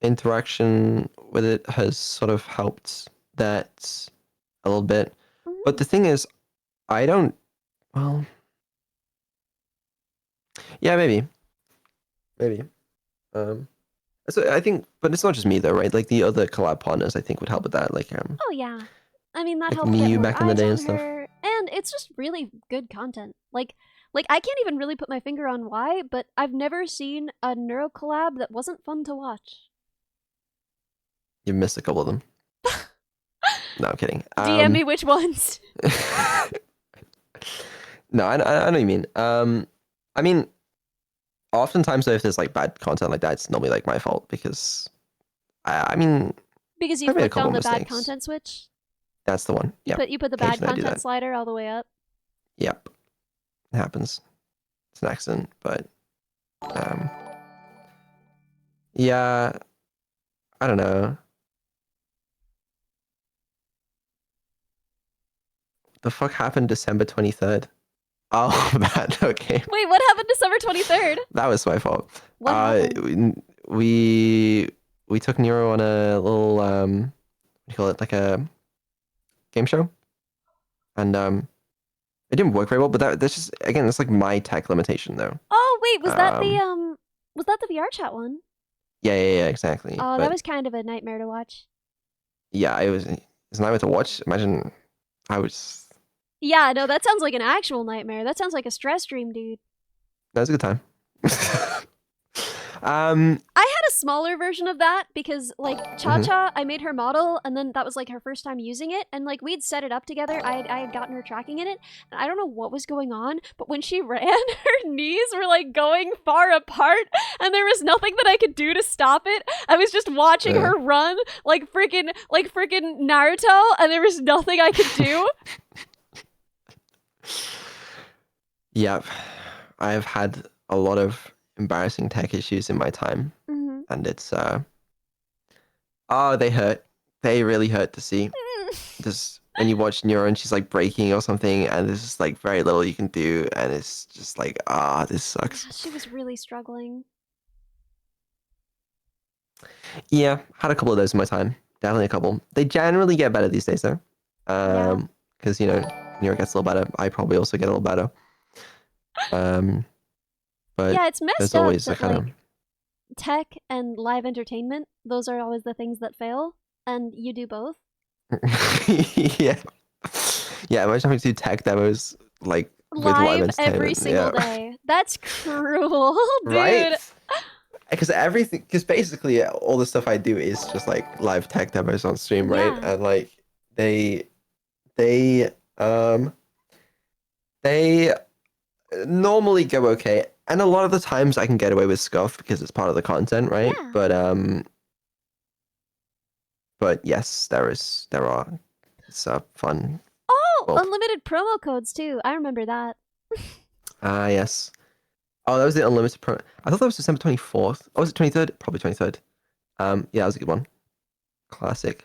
interaction with it has sort of helped that a little bit. But the thing is, I don't, well, yeah, maybe. So I think, but it's not just me though, right? Like the other collab partners, I think would help with that. Like, Oh yeah, I mean that like helped get Miyu more back in the eyes day on and stuff. her, and it's just really good content. Like I can't even really put my finger on why, but I've never seen a Neuro collab that wasn't fun to watch. You've missed a couple of them. No, I'm kidding. DM me which ones. No, I know what you mean. I mean, oftentimes though, if there's like bad content like that, it's normally like my fault because, I mean, because you I made a flipped couple on the bad mistakes. content switch. That's the one. Yeah. You put the bad Occasionally I do content that. slider all the way up. Yep. It happens. It's an accident, but yeah, I don't know. The fuck happened December 23rd? Oh, that, okay. Wait, what happened December 23rd? That was my fault. What happened? We took Nero on a little what do you call it, like a game show, and it didn't work very well. But that's just, again, that's like my tech limitation though. Oh wait, was that the VR chat one? Yeah, exactly. Oh, but that was kind of a nightmare to watch. yeah, it was a nightmare to watch. Imagine I was. Yeah, no, that sounds like an actual nightmare. That sounds like a stress dream, dude. That was a good time. I had a smaller version of that because like Cha-Cha, I made her model and then that was like her first time using it and like we'd set it up together. I had gotten her tracking in it and I don't know what was going on, but when she ran, her knees were like going far apart and there was nothing that I could do to stop it. I was just watching her run like freaking Naruto and there was nothing I could do. Yeah, I've had a lot of embarrassing tech issues in my time, and it's oh, they hurt. They really hurt to see. Just when you watch Neuro and she's like breaking or something, and there's just like very little you can do, and it's just like, this sucks. She was really struggling. Yeah, had a couple of those in my time. Definitely a couple. They generally get better these days though, because you know Neuro gets a little better. I probably also get a little better. But yeah, it's messed there's up always that, a kind like, tech and live entertainment, those are always the things that fail, and you do both. yeah. Yeah, imagine having to do tech demos like with live entertainment. Every single day. That's cruel, dude. Right? Because basically all the stuff I do is just like live tech demos on stream, right? Yeah. And like they normally go okay. And a lot of the times I can get away with scuff because it's part of the content, right? Yeah. But yes, there are. It's fun. Oh, Well, unlimited promo codes too. I remember that. yes. Oh, that was the unlimited pro. I thought that was December 24th. Oh, was it 23rd? Probably 23rd. Yeah, that was a good one. Classic.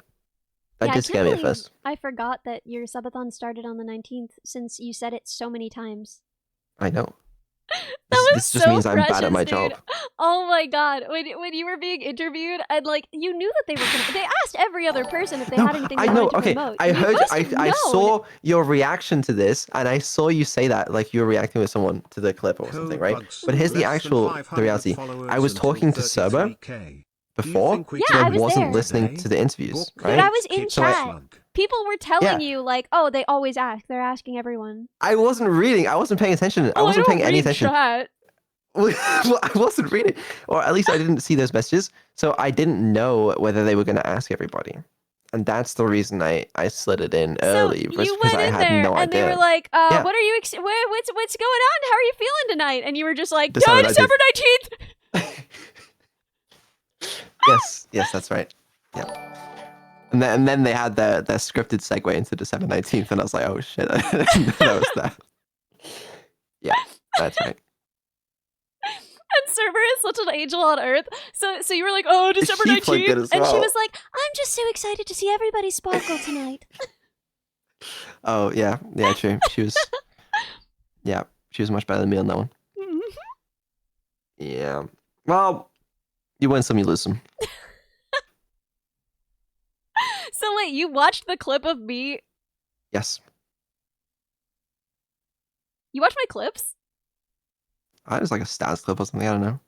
That Yeah, did scare me at first. I forgot that your subathon started on the 19th since you said it so many times. I know. This just so means I'm bad at my precious, dude. job. Oh my god, when you were being interviewed and like you knew that they were gonna, they asked every other person if they had anything they I know. wanted to Okay, promote. I You heard. must have I known. saw your reaction to this, and I saw you say that like you were reacting with someone to the clip or something, right? But here's the reality. I was talking to Serba before, Yeah, so I I was wasn't there. listening to the interviews, Dude, right? I was in So I- chat. People were telling you like, oh, they always ask. They're asking everyone. I wasn't reading. I wasn't paying attention. I Oh, wasn't don't paying any read attention. Chat. Well, I wasn't reading, or at least I didn't see those messages, so I didn't know whether they were going to ask everybody, and that's the reason I slid it in early, So you because went I in had there no and idea. they were like, Yeah. what are you, what's going on? How are you feeling tonight? And you were just like, December yeah, December 19th. Yes, that's right. Yeah. And then they had their scripted segue into December 19th, and I was like, oh shit, I didn't know that was that. Yeah, that's right. And Server is such an angel on earth. So you were like, oh, December She plugged 19th. it as And she well. was like, I'm just so excited to see everybody sparkle tonight. Oh yeah, true. She was much better than me on that one. Yeah. Well, you win some, you lose some. So wait, you watched the clip of me? Yes. You watched my clips? I was like a stats clip or something. I don't know.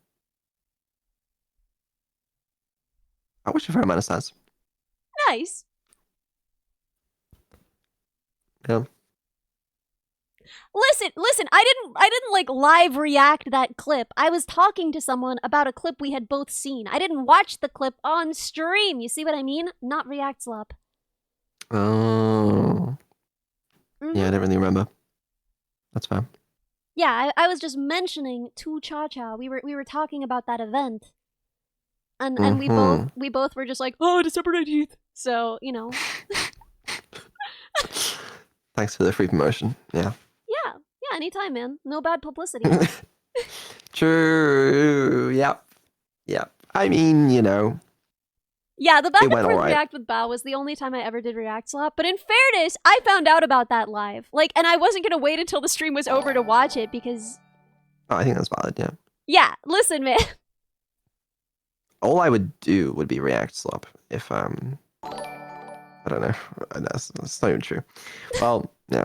I watched a fair amount of stats. Nice. Yeah. Listen, I didn't like live react that clip. I was talking to someone about a clip we had both seen. I didn't watch the clip on stream. You see what I mean? Not react slop. Oh. Yeah, I didn't really remember. That's fine. Yeah, I was just mentioning to Cha-Cha. We were talking about that event. And we both were just like, oh, December 19th. So, you know. Thanks for the free promotion. Yeah. Yeah, anytime, man. No bad publicity. True. Yep. I mean, you know. Yeah, the back and went forth alright. react with Bao was the only time I ever did react slot. But in fairness, I found out about that live. Like, and I wasn't gonna wait until the stream was over to watch it because. Oh, I think that's valid. Yeah. Yeah, listen, man. All I would do would be react slop if I don't know. That's not even true. Well, yeah.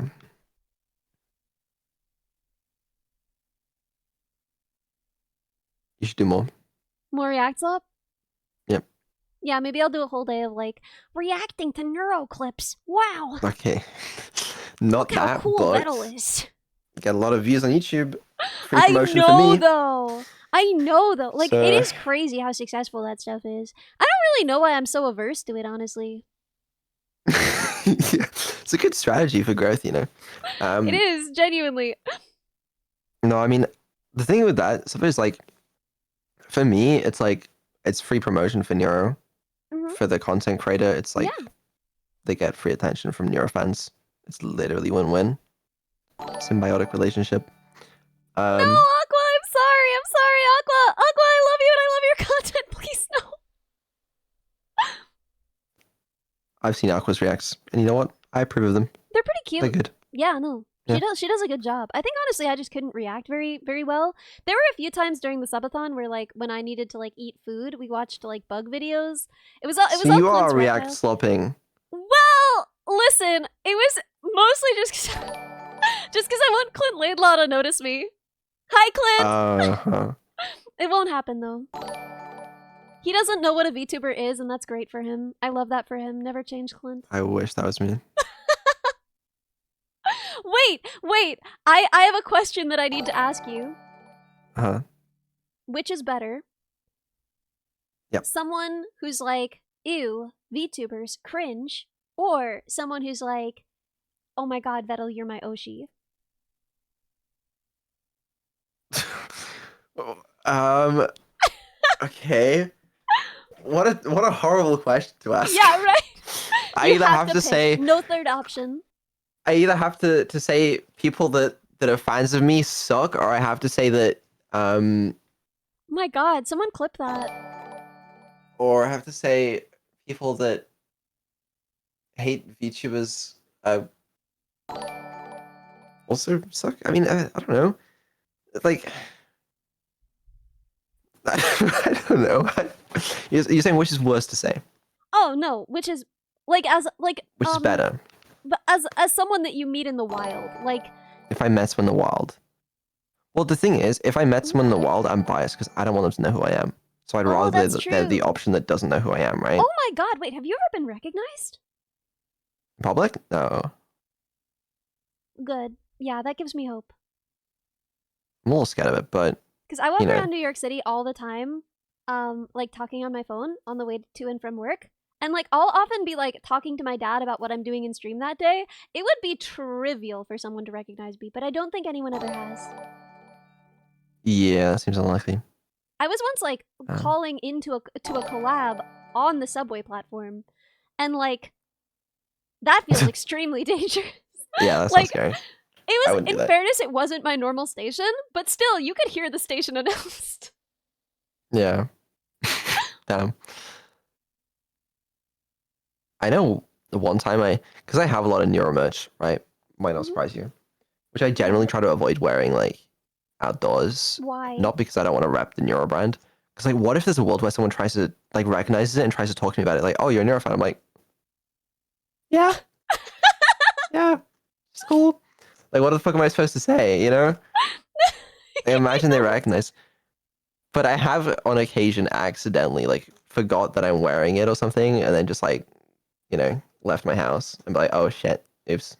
You should do more. More react slop? Yep. Yeah, maybe I'll do a whole day of like reacting to neuro clips. Wow. Okay. Not Look how that, cool but Vedal is. get a lot of views on YouTube. Free I promotion know for me. though. I know though. Like So- it is crazy how successful that stuff is. I don't really know why I'm so averse to it, honestly. Yeah, it's a good strategy for growth, you know. It is genuinely. No, I mean, the thing with that stuff is like, for me, it's like it's free promotion for Neuro. Mhm. For the content creator, it's like Yeah. they get free attention from Neuro fans. It's literally win-win. Symbiotic relationship. No, Aquwa, I'm sorry. I'm sorry, Aquwa. Aqua, I love you and I love your content. Please no. I've seen Aqua's reacts, and you know what? I approve of them. They're pretty cute. They're good. Yeah, no. Yeah. She does a good job. I think honestly I just couldn't react very well. There were a few times during the subathon where like when I needed to like eat food, we watched like bug videos. It was all So all you Clint's are react reptiles. slopping. Well, listen, it was mostly just cuz I want Clint Laidlaw to notice me. Hi Clint. Uh-huh. It won't happen though. He doesn't know what a VTuber is and that's great for him. I love that for him. Never change Clint. I wish that was me. Wait. I have a question that I need to ask you. Uh-huh. Which is better? Yep. Someone who's like, ew, VTubers, cringe, or someone who's like, oh my god, Vedal, you're my Oshi. Okay. What a horrible question to ask. Yeah, right? I You either have to pick. say No third option. I either have to say people that are fans of me suck, or I have to say that My god, someone clip that. or I have to say people that hate VTubers also suck. I mean, I don't know. Like, I don't know. You're saying which is worse to say? Oh no, which is like Which is better? But as someone that you meet in the wild, like If I met someone in the wild. Well, the thing is, if I met someone in the wild, I'm biased because I don't want them to know who I am. So I'd Oh, rather that's they're the true. option that doesn't know who I am, right? oh my god, wait, have you ever been recognized? In public? No. Good. Yeah, that gives me hope. I'm a little scared of it, but Because I walk You know. around New York City all the time, like talking on my phone on the way to and from work. And like I'll often be like talking to my dad about what I'm doing in stream that day. It would be trivial for someone to recognize me, but I don't think anyone ever has. yeah, that seems unlikely. I was once like Oh. calling into a collab on the subway platform, and like that feels extremely dangerous. Yeah, that's Like, not scary. It I was, wouldn't do in that. fairness, it wasn't my normal station, but still, you could hear the station announced. Yeah. Damn. I know the one time because I have a lot of Neuro merch, right? Might not Mhm. surprise you. Which I generally try to avoid wearing like outdoors. Why? Not because I don't want to rep the Neuro brand. Because like, what if there's a world where someone tries to like recognizes it and tries to talk to me about it? Like, oh, you're a Neuro fan. I'm like, yeah, yeah, it's cool. Like, what the fuck am I supposed to say? You know? I imagine they recognize. But I have on occasion accidentally like forgot that I'm wearing it or something, and then just like, left my house and be like, oh shit, oops.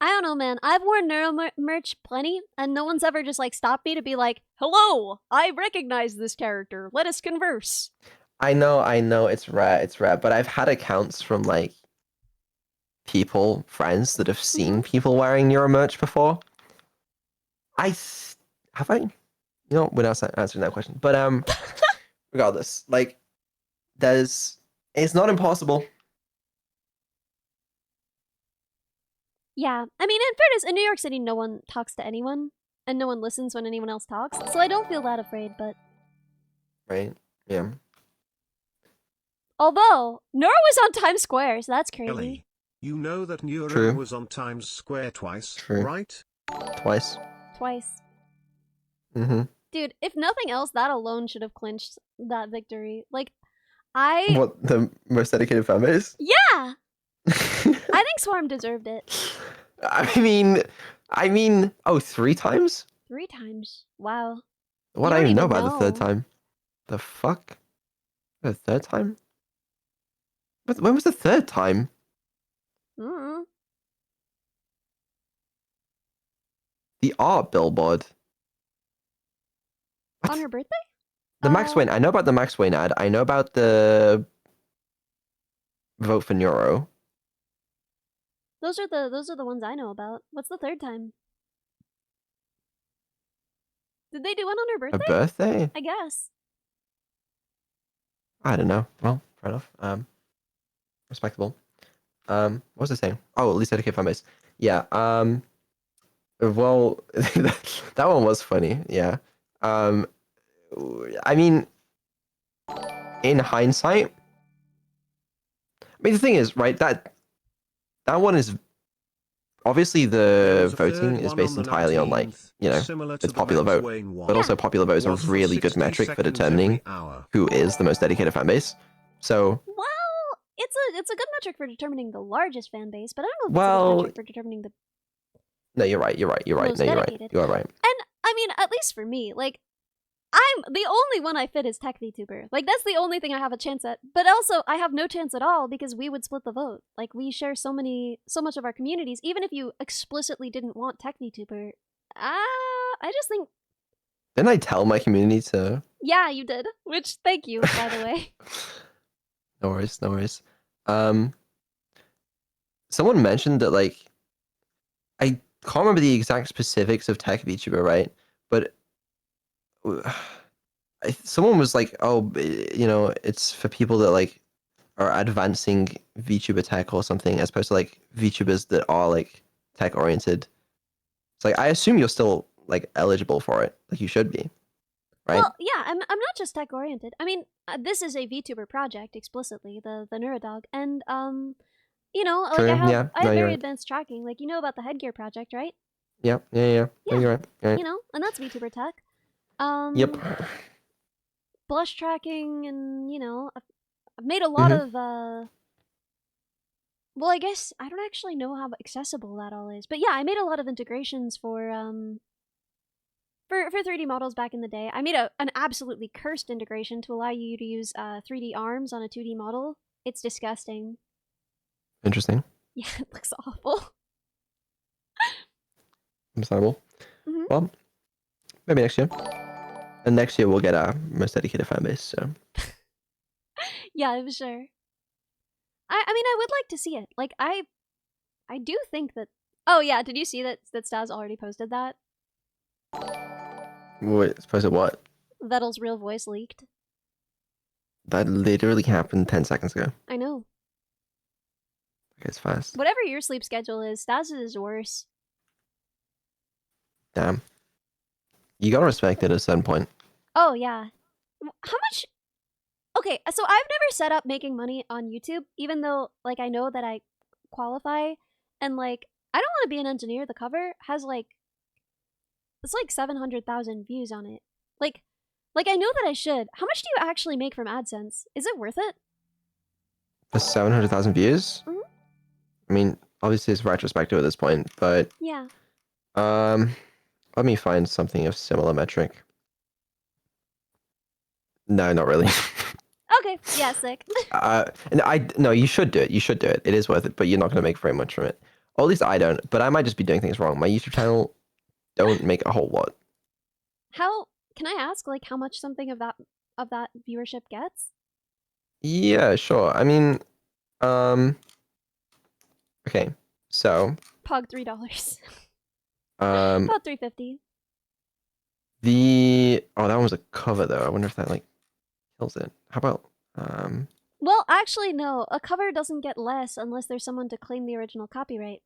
I don't know, man. I've worn Neuro merch plenty, and no one's ever just like stopped me to be like, "Hello, I recognize this character. Let us converse." I know, it's rare, but I've had accounts from like friends that have seen people wearing Neuro merch before. Have I? You know, we're not answering that question, but regardless, like, it's not impossible. Yeah, I mean, in fairness, in New York City, no one talks to anyone, and no one listens when anyone else talks, so I don't feel that afraid. But Right? Yeah. although Neuro was on Times Square, so that's crazy. Ellie, you know that Neuro True. was on Times Square twice, True. right? Twice. Twice. Mm-hmm. Dude, if nothing else, that alone should have clinched that victory. Like, I... What, the most dedicated fan base? Yeah! I think Swarm deserved it. I mean, oh, 3 times? 3 times. Wow. What You I don't even know even about the third know. time? The fuck? The third time? When was the third time? Mm. The art billboard. On her birthday? The Max Wayne. I know about the Max Wayne ad. I know about the vote for Neuro. Those are the ones I know about. What's the third time? Did they do one on her A birthday? birthday? I guess. I don't know. Well, fair enough. Respectable. What was I saying? Oh, at least dedicated fan base. Yeah. Well, that one was funny. Yeah. I mean, in hindsight, I mean, the thing is, right? That one is obviously There the was a third voting is one based on the entirely on like 19th, you know similar to it's the popular Max vote, Wayne one. but also popular vote is a Was for really good 60 metric for seconds determining every hour. who is the most dedicated fan base. So Well, it's a good metric for determining the largest fan base, but I don't know if it's a well, good metric for determining the no, you're right. You're right. You're right. most No, you're right. dedicated. You are right. And I mean, at least for me, like I'm the only one I fit is tech VTuber. Like that's the only thing I have a chance at. But also I have no chance at all because we would split the vote. Like we share so much of our communities. Even if you explicitly didn't want tech VTuber, I just think Didn't I tell my community to? yeah, you did. Which thank you, by the way. No worries. No worries. Someone mentioned that like I can't remember the exact specifics of tech VTuber, right? But someone was like, "Oh, you know, it's for people that like are advancing VTuber tech or something, as opposed to like VTubers that are like tech oriented." It's like I assume you're still like eligible for it, like you should be, right? Well, yeah, I'm not just tech oriented. I mean, this is a VTuber project explicitly, the Neurodog, and you know, like True, I have yeah. No, you're very right. advanced tracking. Like you know about the headgear project, right? Yeah. No, Yeah. you're right. You're right. You know, and that's VTuber tech. Yep. Blush tracking, and you know, I've made a lot of well, I guess I don't actually know how accessible that all is, but yeah, I made a lot of integrations for 3D models back in the day. I made an absolutely cursed integration to allow you to use 3D arms on a 2D model. It's disgusting. Interesting. Yeah, it looks awful. Understandable. Mhm. Well, maybe next year. And next year we'll get our most dedicated fan base. So Yeah, I'm sure. I mean, I would like to see it. Like, I do think that. Oh yeah, did you see that Stas already posted that? wait, suppose it what? Vedal's real voice leaked. That literally happened 10 seconds ago. I know. Okay, it's fast. Whatever your sleep schedule is, Stas's is worse. Damn. You gotta respect it at a certain point. Oh yeah. How much? Okay, so I've never set up making money on YouTube, even though like I know that I qualify, and like I don't want to be an engineer. The cover has like it's like 700,000 views on it. Like I know that I should. How much do you actually make from AdSense? Is it worth it? For 700,000 views? Mhm. I mean, obviously it's retrospective at this point, but Yeah. let me find something of similar metric. No, not really. Okay. Yeah. Sick. No, you should do it. You should do it. It is worth it, but you're not going to make very much from it. Or at least I don't. But I might just be doing things wrong. My YouTube channel don't make a whole lot. How can I ask like how much something of that viewership gets? Yeah, sure. I mean, okay. So, Pog $3. um, About $3.50. oh, that one was a cover though. I wonder if that like kills it. How about Well, actually, no. A cover doesn't get less unless there's someone to claim the original copyright.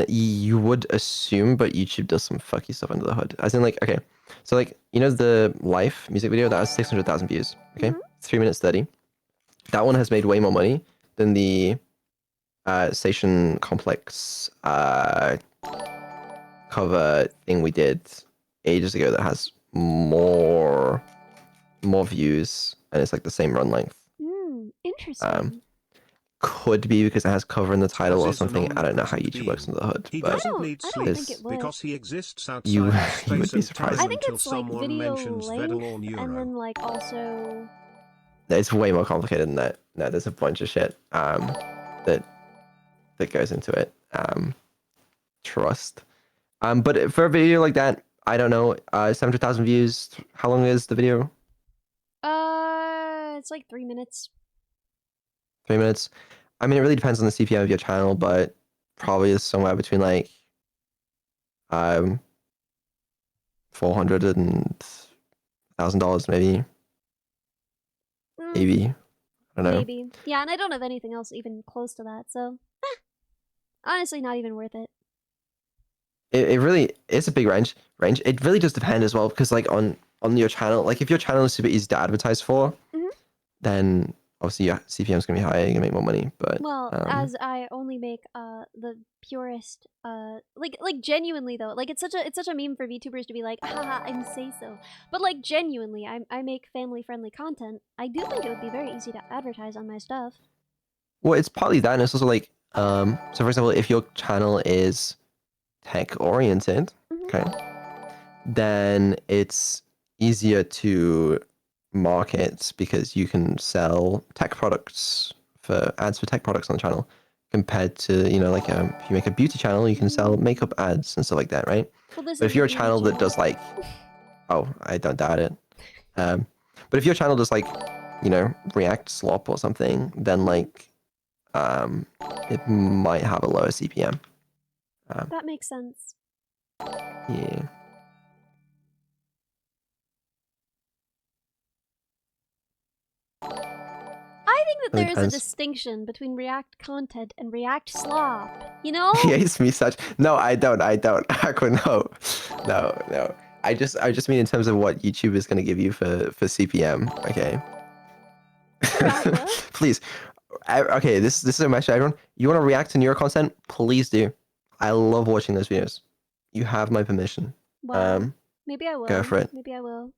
you would assume, but YouTube does some fucky stuff under the hood. As in, like, okay, so like you know the Life music video that has 600,000 views. Okay, 3 minutes 30. That one has made way more money than the Station Complex cover thing we did ages ago that has more views and it's like the same run length. Interesting. Could be because it has cover in the title or Stas is an something. I don't know how omnipresent YouTube works under the hood, He but doesn't need I don't sleep think it would. because he exists outside You- of you would space be and surprised. time I think until it's like someone video mentions length, Vedal or Neuro. and then like also. it's way more complicated than that. No, there's a bunch of shit that goes into it. Trust. But for a video like that, I don't know. 700,000 views. How long is the video? It's like 3 minutes. 3 minutes. I mean, it really depends on the CPM of your channel, but probably is somewhere between like 400 and $1,000 maybe. Mm, Maybe. I don't know. maybe. Yeah, and I don't have anything else even close to that, so honestly, not even worth it. It really is a big range. It really does depend as well, because like on your channel, like if your channel is super easy to advertise for, Mhm. then obviously your CPM is gonna be higher. You're gonna make more money. But Well, as I only make the purest like genuinely though, like it's such a meme for VTubers to be like, haha, I'm say so. But like genuinely, I make family friendly content. I do think it would be very easy to advertise on my stuff. well, it's partly that, and it's also like so for example, if your channel is tech oriented, Mhm. okay, then it's easier to market because you can sell tech products for ads for tech products on the channel compared to, you know, like if you make a beauty channel, you can sell makeup ads and stuff like that, right? Well, this But if is you're a a beauty channel that does like, oh, I don't doubt it. But if your channel does like, you know, React slop or something, then like, it might have a lower CPM. That makes sense. Yeah. I think that Really there is a depends. distinction between React content and React slop. You know? He hates me such. No, I don't. Aqua, no. I just mean in terms of what YouTube is gonna give you for CPM. Okay. Sure, Aqua. Please. Okay, this is a message to everyone. You want to react to Neuro content? Please do. I love watching those videos. You have my permission. Wow. Maybe I will. Go for it. Maybe I will.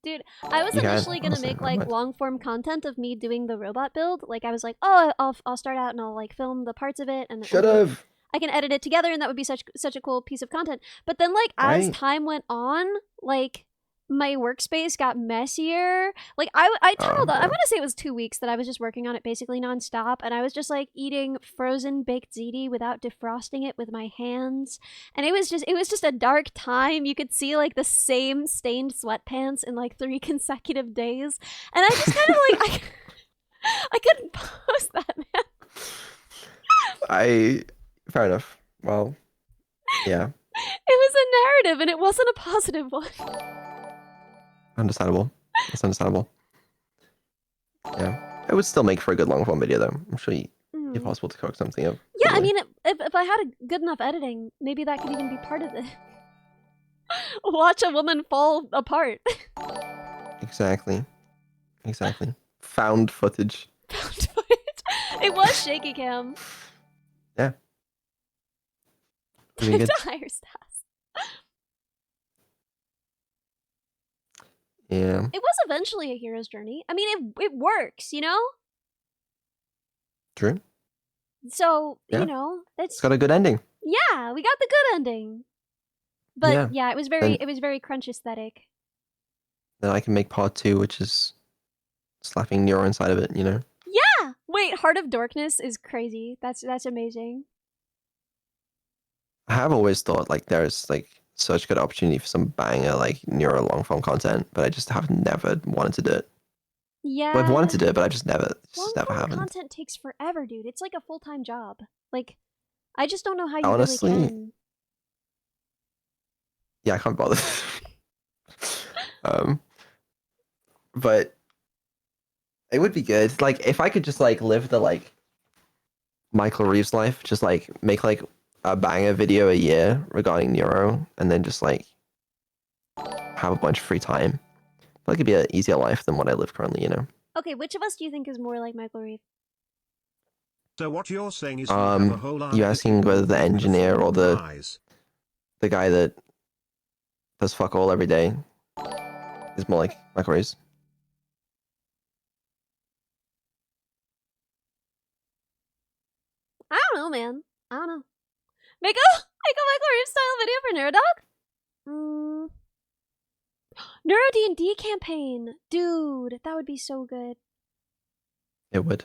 Dude, I was You can, initially gonna honestly, make I like would. long form content of me doing the robot build. Like I was like, oh, I'll start out and I'll like film the parts of it and Should then have. I can edit it together and that would be such a cool piece of content. But then like as Right. time went on, like my workspace got messier. Like I tunneled. I Yeah. want to say it was 2 weeks that I was just working on it basically nonstop, and I was just like eating frozen baked ziti without defrosting it with my hands, and it was just a dark time. You could see like the same stained sweatpants in like 3 consecutive days, and I just kind of like I couldn't post that, man. Fair enough. Well, yeah. It was a narrative, and it wasn't a positive one. Understandable. It's understandable. Yeah. It would still make for a good long form video, though. I'm sure it's possible to cook something up. Yeah, I probably. mean, if I had a good enough editing, maybe that could even be part of it. Watch a woman fall apart. Exactly. Found footage. Found footage. It was shaky cam. Yeah. Really good. Dire stats. Yeah. It was eventually a hero's journey. I mean, it works, you know? True. So, Yeah. you know, It's got a good ending. yeah, we got the good ending. But yeah, it was very crunch aesthetic. Then I can make part 2, which is slapping Neuro inside of it, you know? Yeah! Wait, Heart of Darkness is crazy. That's amazing. I have always thought like there's like such good opportunity for some banger like Neuro long form content, but I just have never wanted to do it. Yeah. Well, I've wanted to do it, but I just never Long-form happened. content takes forever, dude. It's like a full-time job. Like, I just don't know how you Honestly, really can. Yeah, I can't bother. But it would be good. Like if I could just like live the like Michael Reeves life, just like make like a banger video a year regarding Neuro, and then just like have a bunch of free time. I feel like it'd be an easier life than what I live currently, you know. Okay, which of us do you think is more like Michael Reeve? So what you're saying is we have a whole You asking whether the engineer or the eyes. guy that does fuck all every day is more like Michael Reeves? I don't know, man. I don't know. Make a Michael Reeve style video for Neurodog? Neuro D&D campaign. Dude, that would be so good. It would.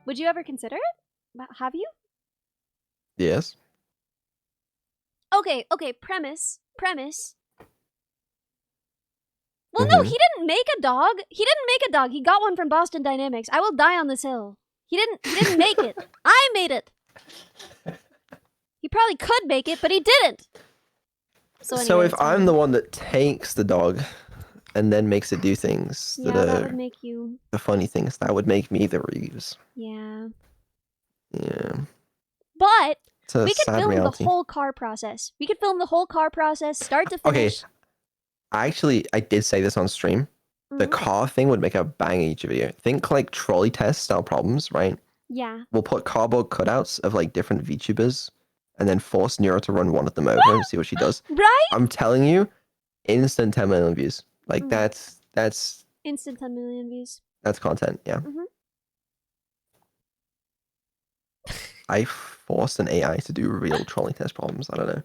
Would you ever consider it? Have you? Yes. Okay, premise. Well, no, Mhm. he didn't make a dog. He got one from Boston Dynamics. I will die on this hill. He didn't make it. I made it. He probably could make it, but he didn't. So anyway, So if it's I'm fine. the one that takes the dog and then makes it do things Yeah, that that are would make you. the funny things, that would make me the ruse. Yeah. Yeah. But It's a we could sad film reality. the whole car process. We could film the whole car process, start to Okay. finish. I did say this on stream. The Mhm. car thing would make a bang YouTube video. Think like trolley test style problems, right? Yeah. We'll put cardboard cutouts of like different VTubers and then force Neuro to run one of them over and see what she does. Right? I'm telling you, instant 10 million views. Like Mm. that's Instant 10 million views. content, yeah. Mhm. I forced an AI to do real trolley test problems. I don't know.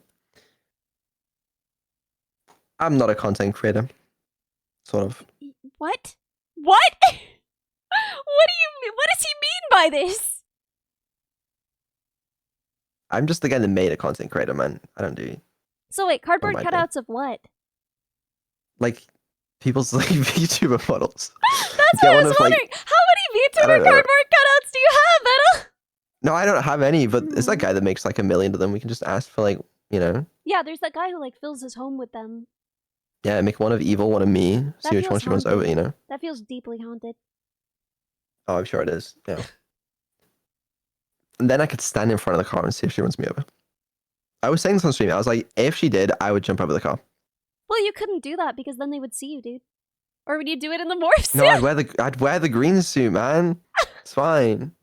I'm not a content creator. Sort of. What? What? What does he mean by this? I'm just the guy that made a content creator, man. I don't do So wait, cardboard might be. cutouts of what? like people's like VTuber models. That's Get what I one was of, like- wondering. How many I VTuber don't know. cardboard cutouts do you have, Vedal? No, I don't have any, but it's that Hmm. guy that makes like 1 million of them. We can just ask for like, you know, Yeah, there's that guy who like fills his home with them. yeah, make one of Evil, one of me, That see which one feels she runs over, haunted. you know? That feels deeply haunted. Oh, I'm sure it is. Yeah. And then I could stand in front of the car and see if she runs me over. I was saying this on stream. I was like, if she did, I would jump over the car. Well, you couldn't do that because then they would see you, dude. Or would you do it in the morph suit? No, I'd wear the green suit, man. It's fine.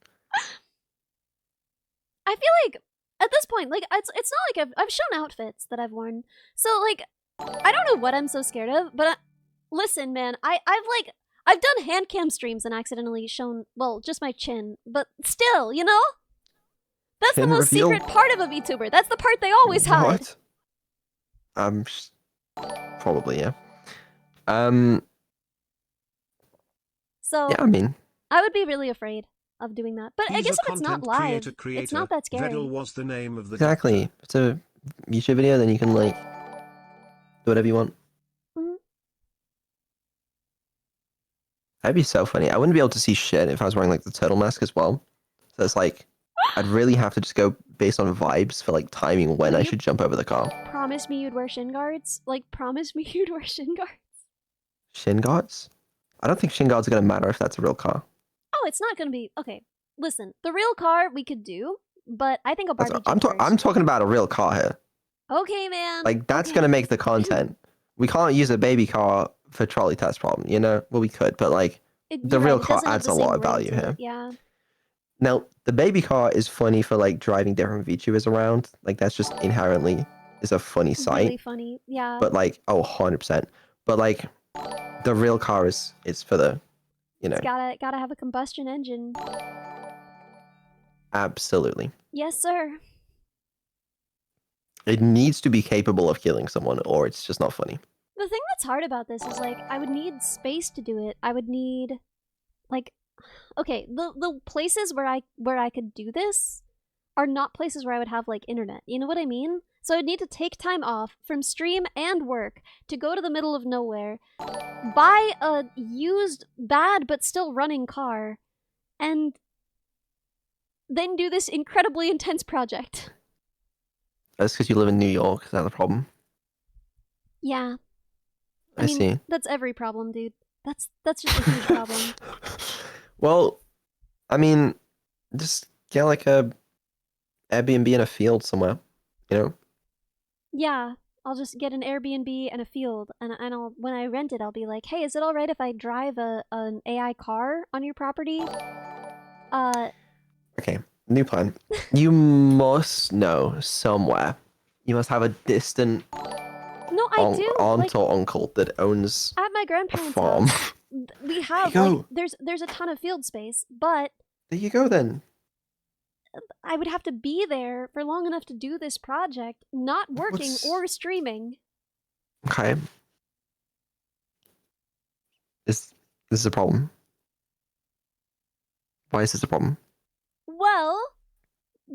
I feel like at this point, like it's not like I've shown outfits that I've worn. So like I don't know what I'm so scared of, but listen, man, I've done hand cam streams and accidentally shown just my chin, but still, you know? That's Chin the most reveal? secret part of a VTuber. That's the part they always hide. What? Probably, yeah. So Yeah, I mean, I would be really afraid of doing that. But I He's guess a if it's not content live, creator, it's not that scary. Vedal was the name of the exactly. doctor. It's a YouTube video, then you can like do whatever you want. Mhm. That'd be so funny. I wouldn't be able to see shit if I was wearing like the turtle mask as well. So it's like I'd really have to just go based on vibes for like timing when I You- should jump over the car. Promise me you'd wear shin guards? Like, promise me you'd wear shin guards? Shin guards? I don't think shin guards are gonna matter if that's a real car. Oh, it's not gonna be okay. Listen, the real car we could do, but I think a Barbie I'm first. talking about a real car here. Okay, man. Like that's okay. gonna make the content. We can't use a baby car for trolley test problem, you know? Well, we could, but like the You're real right, it car doesn't have adds the a same lot of ring value to it, here. Yeah. Now, the baby car is funny for like driving different VTubers around. Like that's just inherently is a funny sight. Really funny. Yeah. But like, oh, 100%. But like, the real car is for the, you know, It's gotta have a combustion engine. absolutely. Yes, sir. It needs to be capable of killing someone, or it's just not funny. The thing that's hard about this is like I would need space to do it. I would need like okay, the places where I could do this are not places where I would have like internet. You know what I mean? So I would need to take time off from stream and work to go to the middle of nowhere, buy a used bad but still running car, and then do this incredibly intense project. That's because you live in New York. Is that the problem? Yeah. I mean, see. That's every problem, dude. That's just a huge problem. Well, I mean, just get like a Airbnb in a field somewhere, you know? Yeah, I'll just get an Airbnb and a field, and I'll when I rent it, I'll be like, hey, is it all right if I drive an AI car on your property? Okay, new plan. You must know somewhere. You must have a distant No, I do. aunt Like, or uncle that owns at my a grandparents' farm. house, we have There you like go. there's a ton of field space, but There you go then. I would have to be there for long enough to do this project, not working What's- or streaming. Okay. This is a problem. Why is this a problem? Well,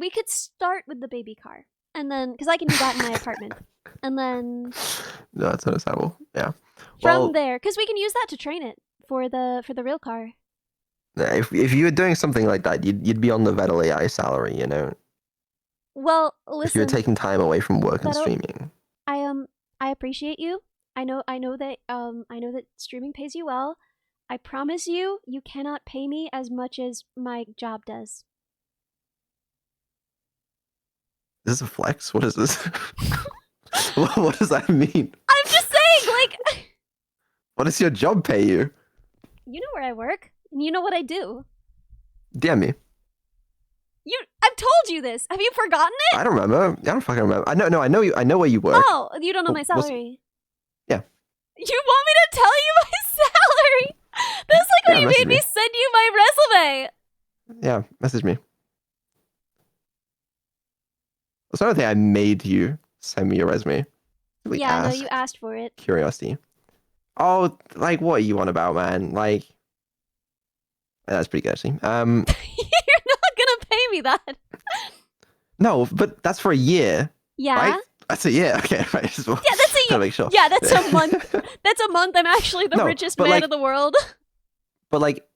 we could start with the baby car, and then because I can do that in my apartment, and then No, that's understandable. Yeah. from there, because we can use that to train it for the real car. If you were doing something like that, you'd be on the Vedal AI salary, you know. Well, If you were listen, taking time away from work and Vedal- streaming. I appreciate you. I know that streaming pays you well. I promise you, you cannot pay me as much as my job does. Is this a flex? What is this? What does that mean? I'm just saying, like, What does your job pay you? you know where I work, and you know what I do. DM me. I've told you this. Have you forgotten it? I don't remember. I don't fucking remember. I know you. I know where you work. Oh, you don't know my What's- salary. Yeah. You want me to tell you my salary? That's like when Yeah, you message made me me. send you my resume. Yeah, message me. It's not a thing I made you send me your resume. We Yeah, no, asked. you asked for it. Curiosity. Oh, like what are you on about, man? Like, that's pretty good actually. You're not gonna pay me that. No, but that's for a year, Yeah. right? That's a year. Okay, right. Just Yeah, that's a gotta make sure. Yeah, that's a month. That's a month. I'm actually the No, richest but man like- in the world. But like,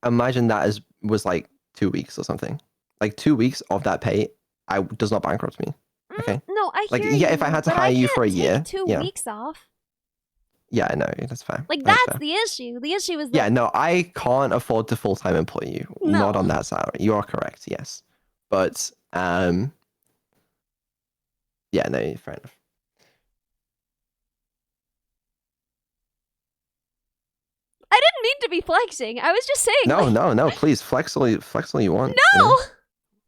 imagine that was like 2 weeks or something. Like 2 weeks of that pay, does not bankrupt me. Okay. No, I Like, hear yeah, you, if I had to but hire you can't for a take year, 2 yeah. weeks off. Yeah, I know. That's fair. Like That's that's fair. the issue. The issue is that Yeah, no, I can't afford to full-time employ you. No. Not on that salary. You are correct, yes. But yeah, no, fair enough. I didn't mean to be flexing. I was just saying. No, like, no, please flex all you want. No, you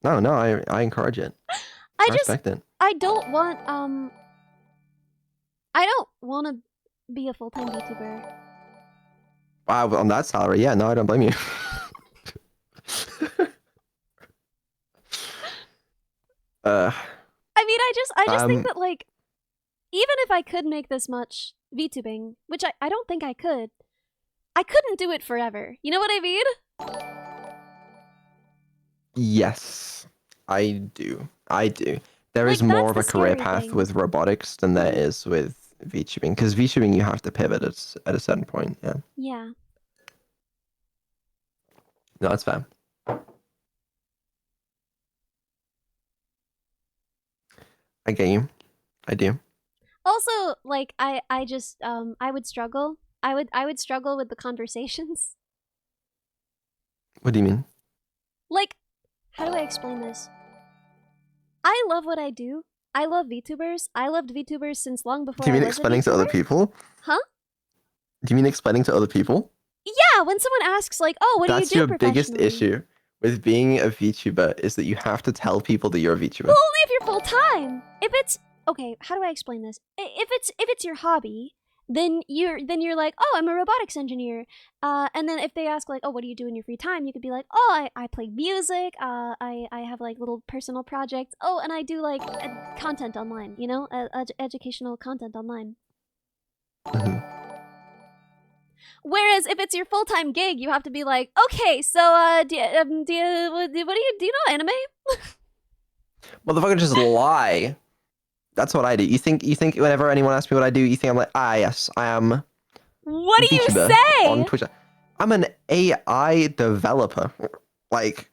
know? No, I encourage it. I I just respect it. I don't want I don't want to be a full-time VTuber. Wow, on that salary, yeah, no, I don't blame you. I mean, I just think Um, that like even if I could make this much VTubing, which I don't think I could, I couldn't do it forever. You know what I mean? Yes, I do. There Like, is more of a that's the career scary path thing. with robotics than there Mhm. is with VTubing, because VTubing you have to pivot at a certain point. Yeah, Yeah. no, that's fair. I get you. I do. Also, like I just I would struggle. I would struggle with the conversations. What do you mean? Like, how do I explain this? I love what I do. I love VTubers. I loved VTubers since long before Do you mean I was explaining a to other VTuber. people? Huh? Do you mean explaining to other people? Yeah, when someone asks like, "Oh, what That's do you do your biggest professionally?" issue with being a VTuber is that you have to tell people that you're a VTuber. Well, only if you're full time. If it's okay, how do I explain this? If it's your hobby, then you're like, "Oh, I'm a robotics engineer." And then if they ask like, "Oh, what do you do in your free time?" You could be like, "Oh, I play music. I have like little personal projects. Oh, and I do like content online. You know, educational content online." Mhm. Whereas if it's your full time gig, you have to be like, "Okay, so what do you know anime?" Motherfucker, just lie. That's what I do. You think whenever anyone asks me what I do, you think I'm like, yes, I am What do you VTuber say? on Twitch. I'm an AI developer. Like,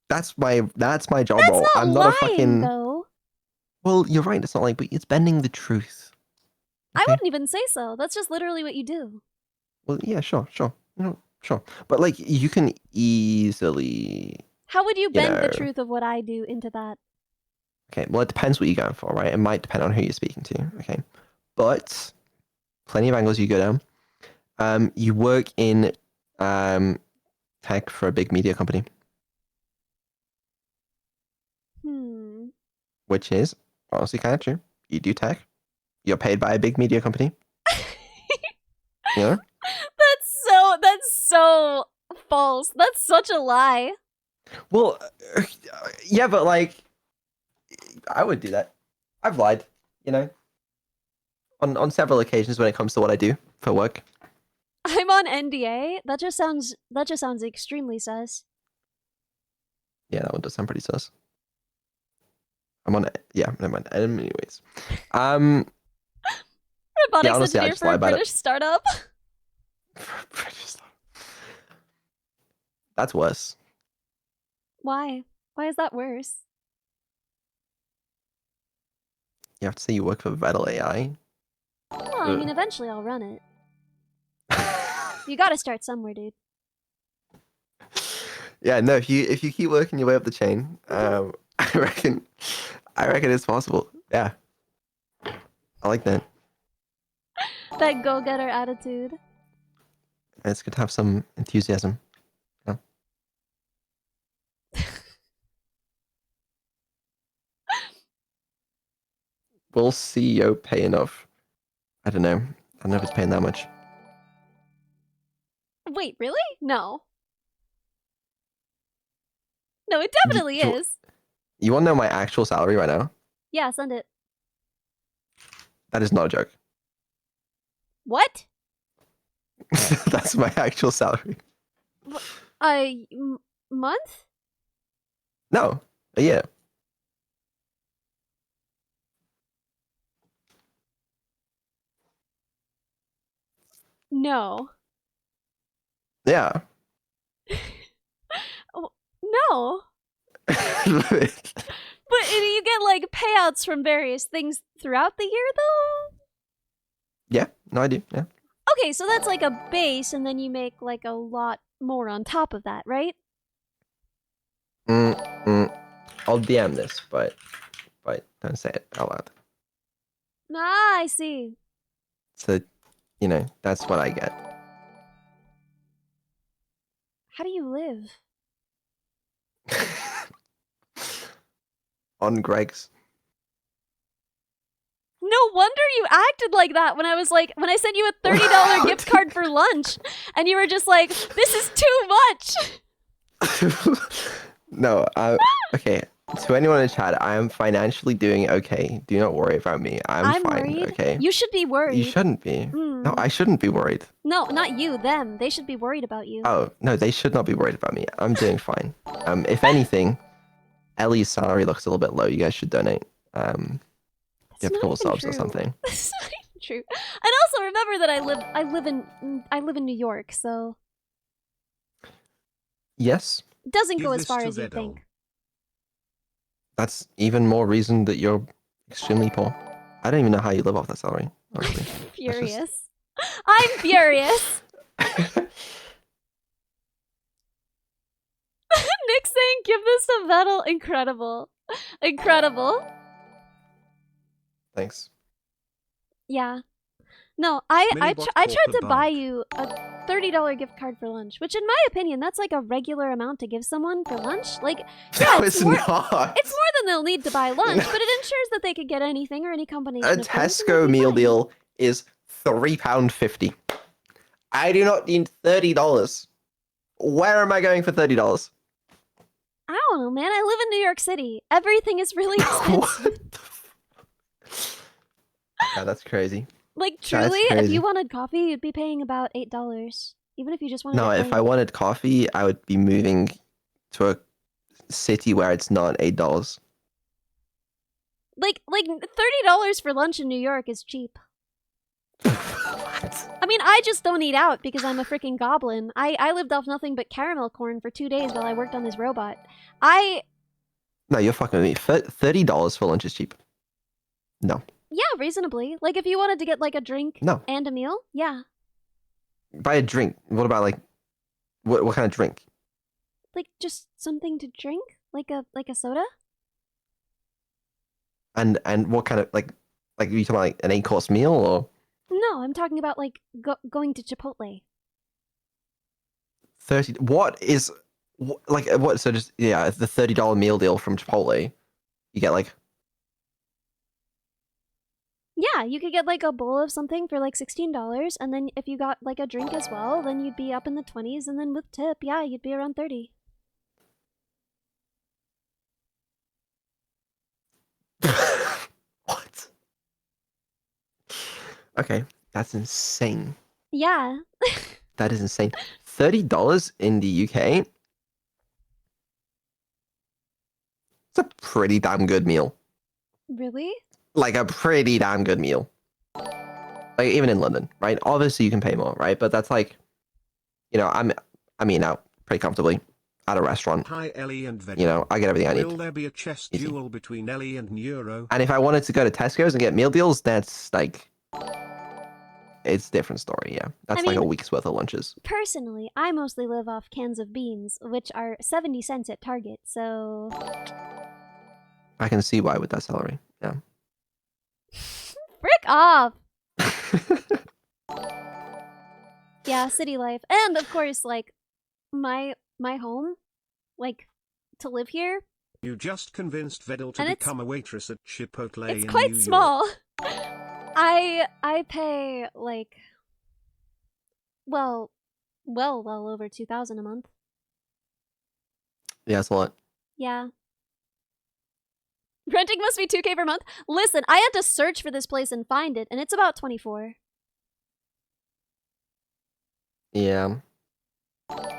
that's my job That's role. not I'm not lying, a fucking. though. Well, you're right. It's not like, but it's bending the truth. I Okay? wouldn't even say so. That's just literally what you do. Well, yeah, sure. You know, sure. But like, you can easily. How would you bend the know. truth of what I do into that? Okay, well, it depends what you're going for, right? It might depend on who you're speaking to. Okay, but plenty of angles you go down. You work in tech for a big media company, which is honestly kind of true. You do tech. You're paid by a big media company. You know? That's so false. That's such a lie. Well, yeah, but like, I would do that. I've lied, you know, on several occasions when it comes to what I do for work. I'm on NDA. That just sounds extremely sus. Yeah, that one does sound pretty sus. I'm on. Yeah, never mind. Anyways, um, Robotics honestly, I engineer just for lie a about it. British startup. That's worse. Why? Why is that worse? You have to say you work for Vedal AI. Well, I mean, eventually I'll run it. You gotta start somewhere, dude. Yeah, no. If you keep working your way up the chain, I reckon it's possible. Yeah, I like that. That go-getter attitude. It's good to have some enthusiasm. You know? Will CEO pay enough? I don't know. I don't know if it's paying that much. Wait, really? No. No, it definitely you- is. You want to know my actual salary right now? Yeah, send it. That is not a joke. What? That's my actual salary. Month? No, a year. No. Yeah. Oh, no. But you get like payouts from various things throughout the year, though? Yeah, no, I do. Yeah. Okay, so that's like a base, and then you make like a lot more on top of that, right? I'll DM this, but don't say it out loud. Ah, I see. So, you know, that's what I get. How do you live? On Greg's. No wonder you acted like that when I sent you a $30 gift card for lunch, and you were just like, this is too much! No, okay. To anyone in chat, I am financially doing okay. Do not worry about me. I'm fine, worried. okay? You should be worried. You shouldn't be. No, Mm. I shouldn't be worried. No, not you, them. They should be worried about you. Oh, no, they should not be worried about me. I'm doing fine. If anything, Ellie's salary looks a little bit low. You guys should donate. Give a couple subs or something. That's not even true. And also remember that I live in New York, so Yes, it doesn't Give go as this far to as you Vedal. think. that's even more reason that you're extremely poor. I don't even know how you live off that salary, honestly. Furious. I'm furious. Nick saying, give this to Vedal. Incredible. Incredible. Thanks. Yeah. No, I Minibot tried caught the to buy bug. you a $30 gift card for lunch, which in my opinion, that's like a regular amount to give someone for lunch. Like, yeah, No, it's it's more, not. it's more than they'll need to buy lunch, but it ensures that they could get anything or any combination A of things, and Tesco they'll be meal fine. deal is £3.50. I do not need $30. Where am I going for $30? I don't know, man. I live in New York City. Everything is really expensive. What the Yeah, that's crazy. Like, That's truly, if crazy. you wanted coffee, you'd be paying about $8. Even if you just wanted No, it if I plain. wanted coffee, I would be moving to a city where it's not $8. Like $30 for lunch in New York is cheap. What? I mean, I just don't eat out because I'm a freaking goblin. I lived off nothing but caramel corn for 2 days while I worked on this robot. No, you're fucking with me. $30 for lunch is cheap. No. Yeah, reasonably. Like, if you wanted to get, like, a drink No. and a meal, yeah. Buy a drink. What about, like, what kind of drink? Like, just something to drink? Like a soda? And what kind of, like are you talking about, like, an 8-course meal, or? No, I'm talking about, like, going to Chipotle. 30, what is, like, what, so just, yeah, the $30 meal deal from Chipotle, you get, like, Yeah, you could get, like, a bowl of something for, like, $16, and then if you got, like, a drink as well, then you'd be up in the 20s, and then with tip, yeah, you'd be around 30. What? Okay, that's insane. Yeah. That is insane. $30 in the UK? It's a pretty damn good meal. Really? Like a pretty damn good meal. Like even in London, right? Obviously you can pay more, right? But that's like, you know, I'm eating out pretty comfortably at a restaurant. Hi Ellie and Vedal. You know, I get everything I need. Will there be a chess Easy. duel between Ellie and Neuro? And if I wanted to go to Tesco's and get meal deals, that's like, it's a different story, yeah. That's I like a mean- week's worth of lunches. Personally, I mostly live off cans of beans, which are 70 cents at Target, so... I can see why with that salary, yeah. Frick off! Yeah, city life. And of course, like, my home, like, to live here, You just convinced Vedal to And it's- become a waitress at Chipotle it's in quite New York. small. I pay, like, well over 2,000 a month. Yeah, it's a lot. Yeah. Renting must be 2K per month? Listen, I had to search for this place and find it, and it's about 24. Yeah.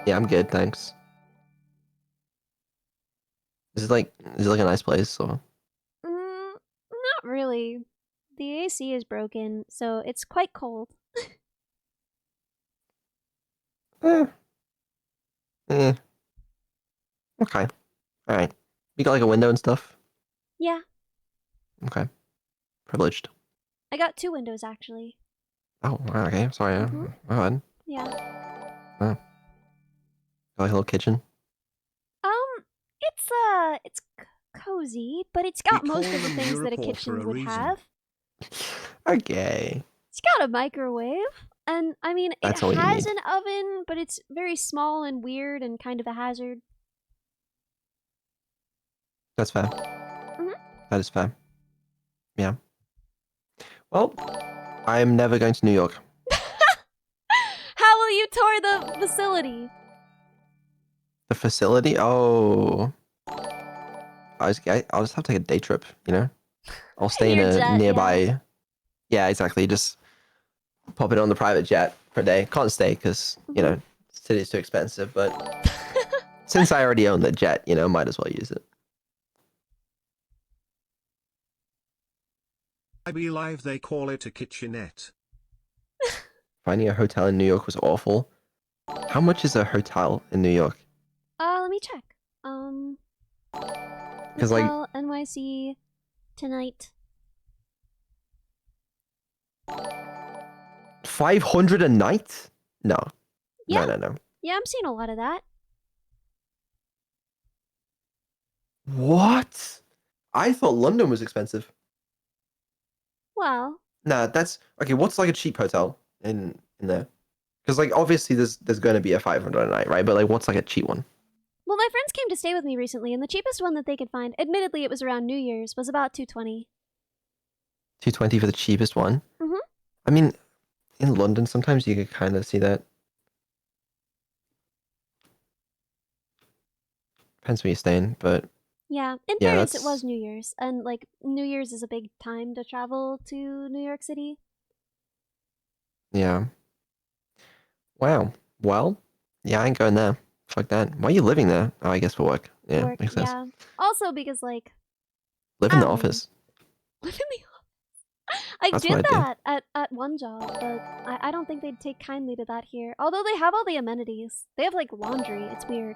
Yeah, I'm good, thanks. Is it like a nice place or? Not really. The AC is broken, so it's quite cold. Eh. Eh. Okay. Alright. You got like a window and stuff? Yeah, Okay. Privileged. I got 2 windows actually. Oh, okay. Sorry. Mhm. Go ahead. Yeah. Got like a little kitchen. It's cozy, but it's got We most call of the them things that a Europol for kitchen a would reason. have. Okay. It's got a microwave, and I mean, it That's all you has need. an oven, but it's very small and weird and kind of a hazard. That's fair. Mhm. That is fair. Yeah. Well, I'm never going to New York. How will you tour the facility? The facility? Oh. I'll just have to take a day trip, you know? I'll stay in Your a jet, yeah. nearby. Yeah, exactly. Just pop it on the private jet per day. Can't stay because, you know, city's too expensive, but since I already own the jet, you know, might as well use it. I be live they call it a kitchenette. Finding a hotel in New York was awful. How much is a hotel in New York? Let me check. 'Cause, like- Hotel NYC tonight. 500 a night? No. Yeah. No. Yeah, I'm seeing a lot of that. What? I thought London was expensive. Well, Nah, that's okay. What's like a cheap hotel in there? Because like obviously there's going to be a 500 a night, right? But like what's like a cheap one? well, my friends came to stay with me recently, and the cheapest one that they could find, admittedly it was around New Year's, was about 220. 220 for the cheapest one. Mhm. I mean, in London sometimes you could kind of see that. Depends where you're staying, but Yeah, in Yeah, fairness, it that's- was New Year's, and like New Year's is a big time to travel to New York City. yeah. Wow. Well, yeah, I ain't going there. Fuck that. Why are you living there? Oh, I guess for work. Yeah, Work, makes sense. yeah. Also because like Live in the I don't know. office. live in the office. I That's did what I do. that at one job, but I don't think they'd take kindly to that here. Although they have all the amenities. They have like laundry. It's weird.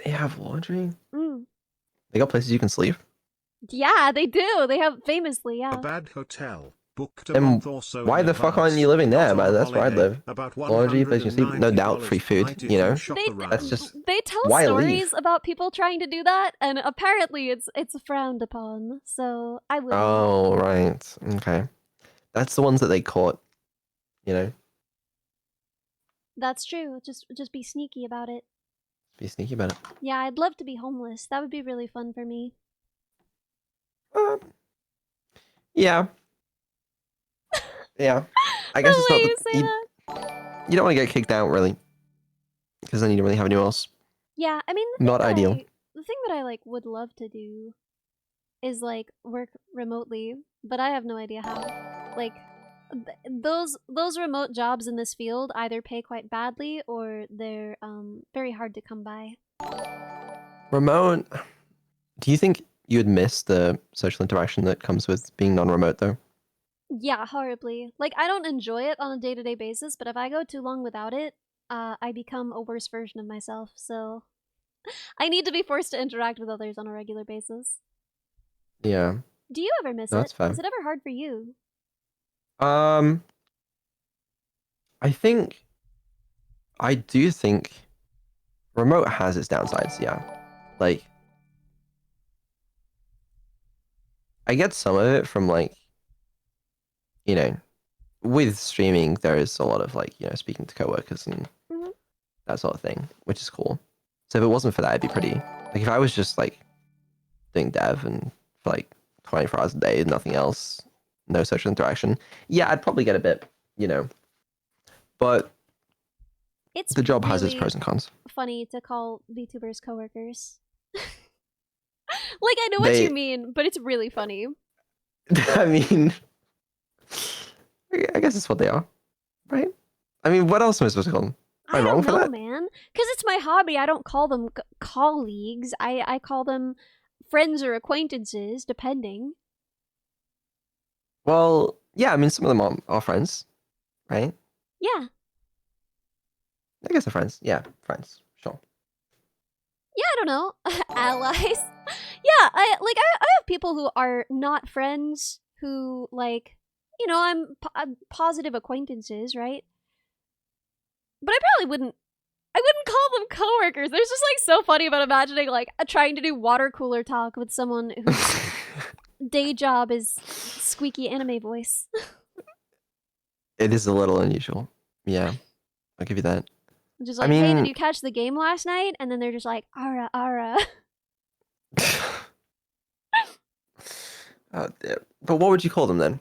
They have laundry. Mm. They got places you can sleep. Yeah, they do. They have famously, A yeah. bad hotel. Booked a Then month or so why in the fuck aren't advance. you living Got there, on man? That's where I'd holiday. live. About Laundry, place you can sleep. No doubt, free food, $190 you know? night if They- shop That's around. just- They tell Why stories leave? about people trying to do that, and apparently it's frowned upon. So I will. Oh, right. Okay. That's the ones that they caught, you know? That's true. Just be sneaky about it. Be sneaky about it. Yeah, I'd love to be homeless. That would be really fun for me. Yeah. Yeah. I The guess it's way not you say you, that. you don't want to get kicked out, really. Because then you don't really have anyone else. Yeah, I mean, the Not thing that ideal. the thing that I like would love to do is like work remotely, but I have no idea how. Like those remote jobs in this field either pay quite badly or they're very hard to come by. Remote. Do you think you would miss the social interaction that comes with being non-remote, though. Yeah, horribly. Like, I don't enjoy it on a day-to-day basis, but if I go too long without it, I become a worse version of myself, so I need to be forced to interact with others on a regular basis. Yeah. Do you ever miss No, it? that's fair. Is it ever hard for you? I think I do think remote has its downsides, yeah. Like I get some of it from like, you know, with streaming there is a lot of like, you know, speaking to coworkers and Mhm. that sort of thing, which is cool. So if it wasn't for that, it'd be pretty like if I was just like doing dev and for like 24 hours a day, nothing else, no social interaction, yeah, I'd probably get a bit, you know. But It's the job has its really pros and cons. funny to call VTubers coworkers. Like, I know what you mean, but it's really funny. I mean, I guess it's what they are, right? I mean, what else am I supposed to call them? Am I I wrong don't for know, that? man. Because it's my hobby. I don't call them colleagues. I call them friends or acquaintances, depending. Well, yeah, I mean, some of them are friends, right? Yeah. I guess they're friends. Yeah, friends. Sure. Yeah, I don't know. Allies. Yeah, I have people who are not friends who, like, you know, I'm positive acquaintances, right? But I wouldn't call them coworkers. There's just like so funny about imagining like trying to do water cooler talk with someone whose day job is squeaky anime voice. It is a little unusual. Yeah, I'll give you that. Just I like, hey, did mean, you catch the game last night? And then they're just like, ara, ara. but what would you call them then?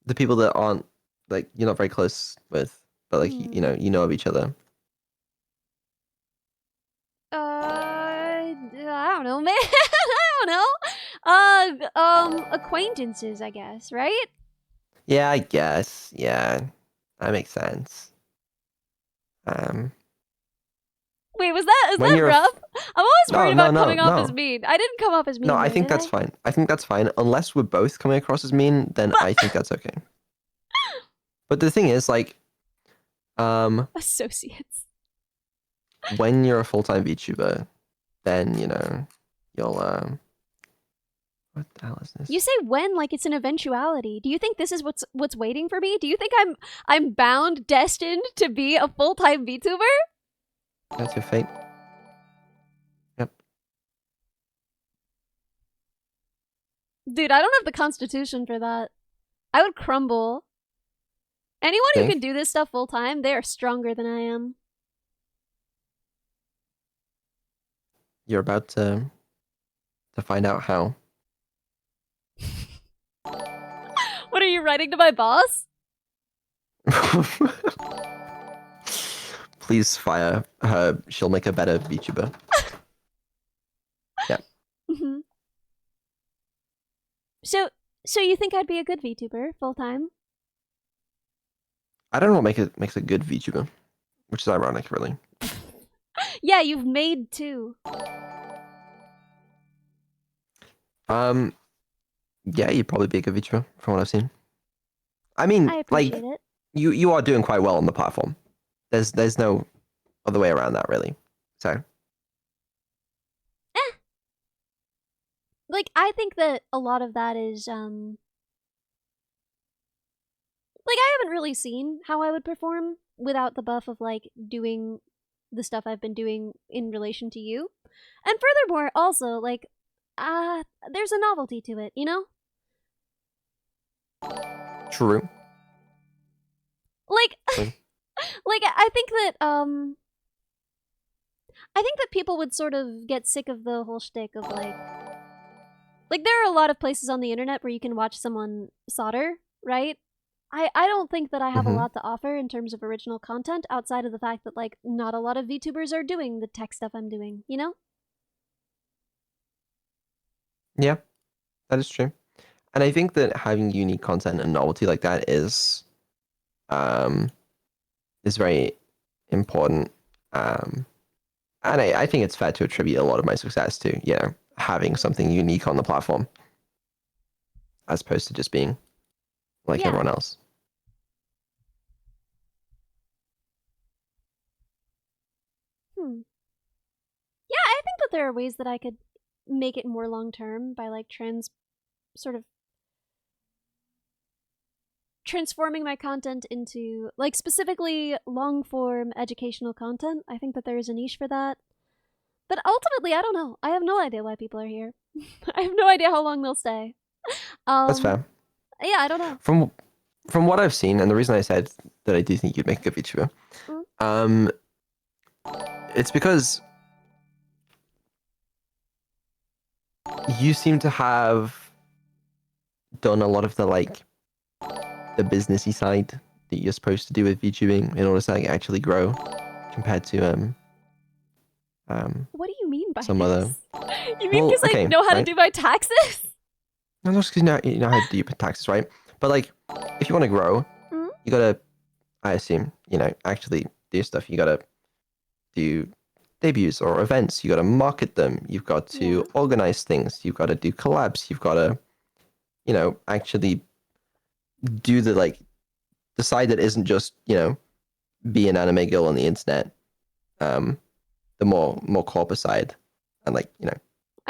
The people that aren't like you're not very close with, but like you know of each other. I don't know, man. I don't know. Acquaintances, I guess, right? Yeah, I guess. Yeah, that makes sense. Wait, is When that you're rough? I'm always worried about coming off no. as mean. I didn't come off as mean. No, I though, think did that's fine. I think that's fine. Unless we're both coming across as mean, then I think that's okay. But the thing is, like, Associates. when you're a full-time VTuber, then you know you'll what the hell is this? You say when like it's an eventuality. Do you think this is what's waiting for me? Do you think I'm bound, destined to be a full-time VTuber? That's your fate. Yep. Dude, I don't have the constitution for that. I would crumble. Anyone who Think? can do this stuff full time, they are stronger than I am. You're about to find out how. What are you writing to my boss? Please fire her. She'll make a better VTuber. Yeah. Mhm. So you think I'd be a good VTuber full time? I don't know what makes a good VTuber, which is ironic, really. Yeah, you've made two. Yeah, you'd probably be a good VTuber from what I've seen. I mean, I like, appreciate it. you are doing quite well on the platform. There's no other way around that, really. So, Like, I think that a lot of that is, like, I haven't really seen how I would perform without the buff of, like, doing the stuff I've been doing in relation to you. And furthermore, also, like, there's a novelty to it, you know? true. Like, True. like, I think that people would sort of get sick of the whole shtick of, like, there are a lot of places on the internet where you can watch someone solder, right? I don't think that I have a lot to offer in terms of original content outside of the fact that, like, not a lot of VTubers are doing the tech stuff I'm doing, you know? Yeah, that is true. And I think that having unique content and novelty like that is very important. And I think it's fair to attribute a lot of my success to, you know, having something unique on the platform, as opposed to just being like Yeah. everyone else. Yeah, I think that there are ways that I could make it more long term by like sort of transforming my content into like specifically long form educational content. I think that there is a niche for that. But ultimately, I don't know. I have no idea why people are here. I have no idea how long they'll stay. That's fair. Yeah, I don't know. From what I've seen, and the reason I said that I do think you'd make a good VTuber, Mm. it's because you seem to have done a lot of the like the businessy side that you're supposed to do with VTubing in order to like actually grow, compared to What do you mean by some this? other. You mean Well, because okay, I know how to right? do my taxes? Not just because you know how to do your taxes, right? But like, if you want to grow, Mm. you gotta, I assume, actually do stuff. You gotta do debuts or events. You gotta market them. You've got to Yeah. organize things. You've got to do collabs. You've got to, actually do the side that isn't just, be an anime girl on the internet. The more corporate side, and I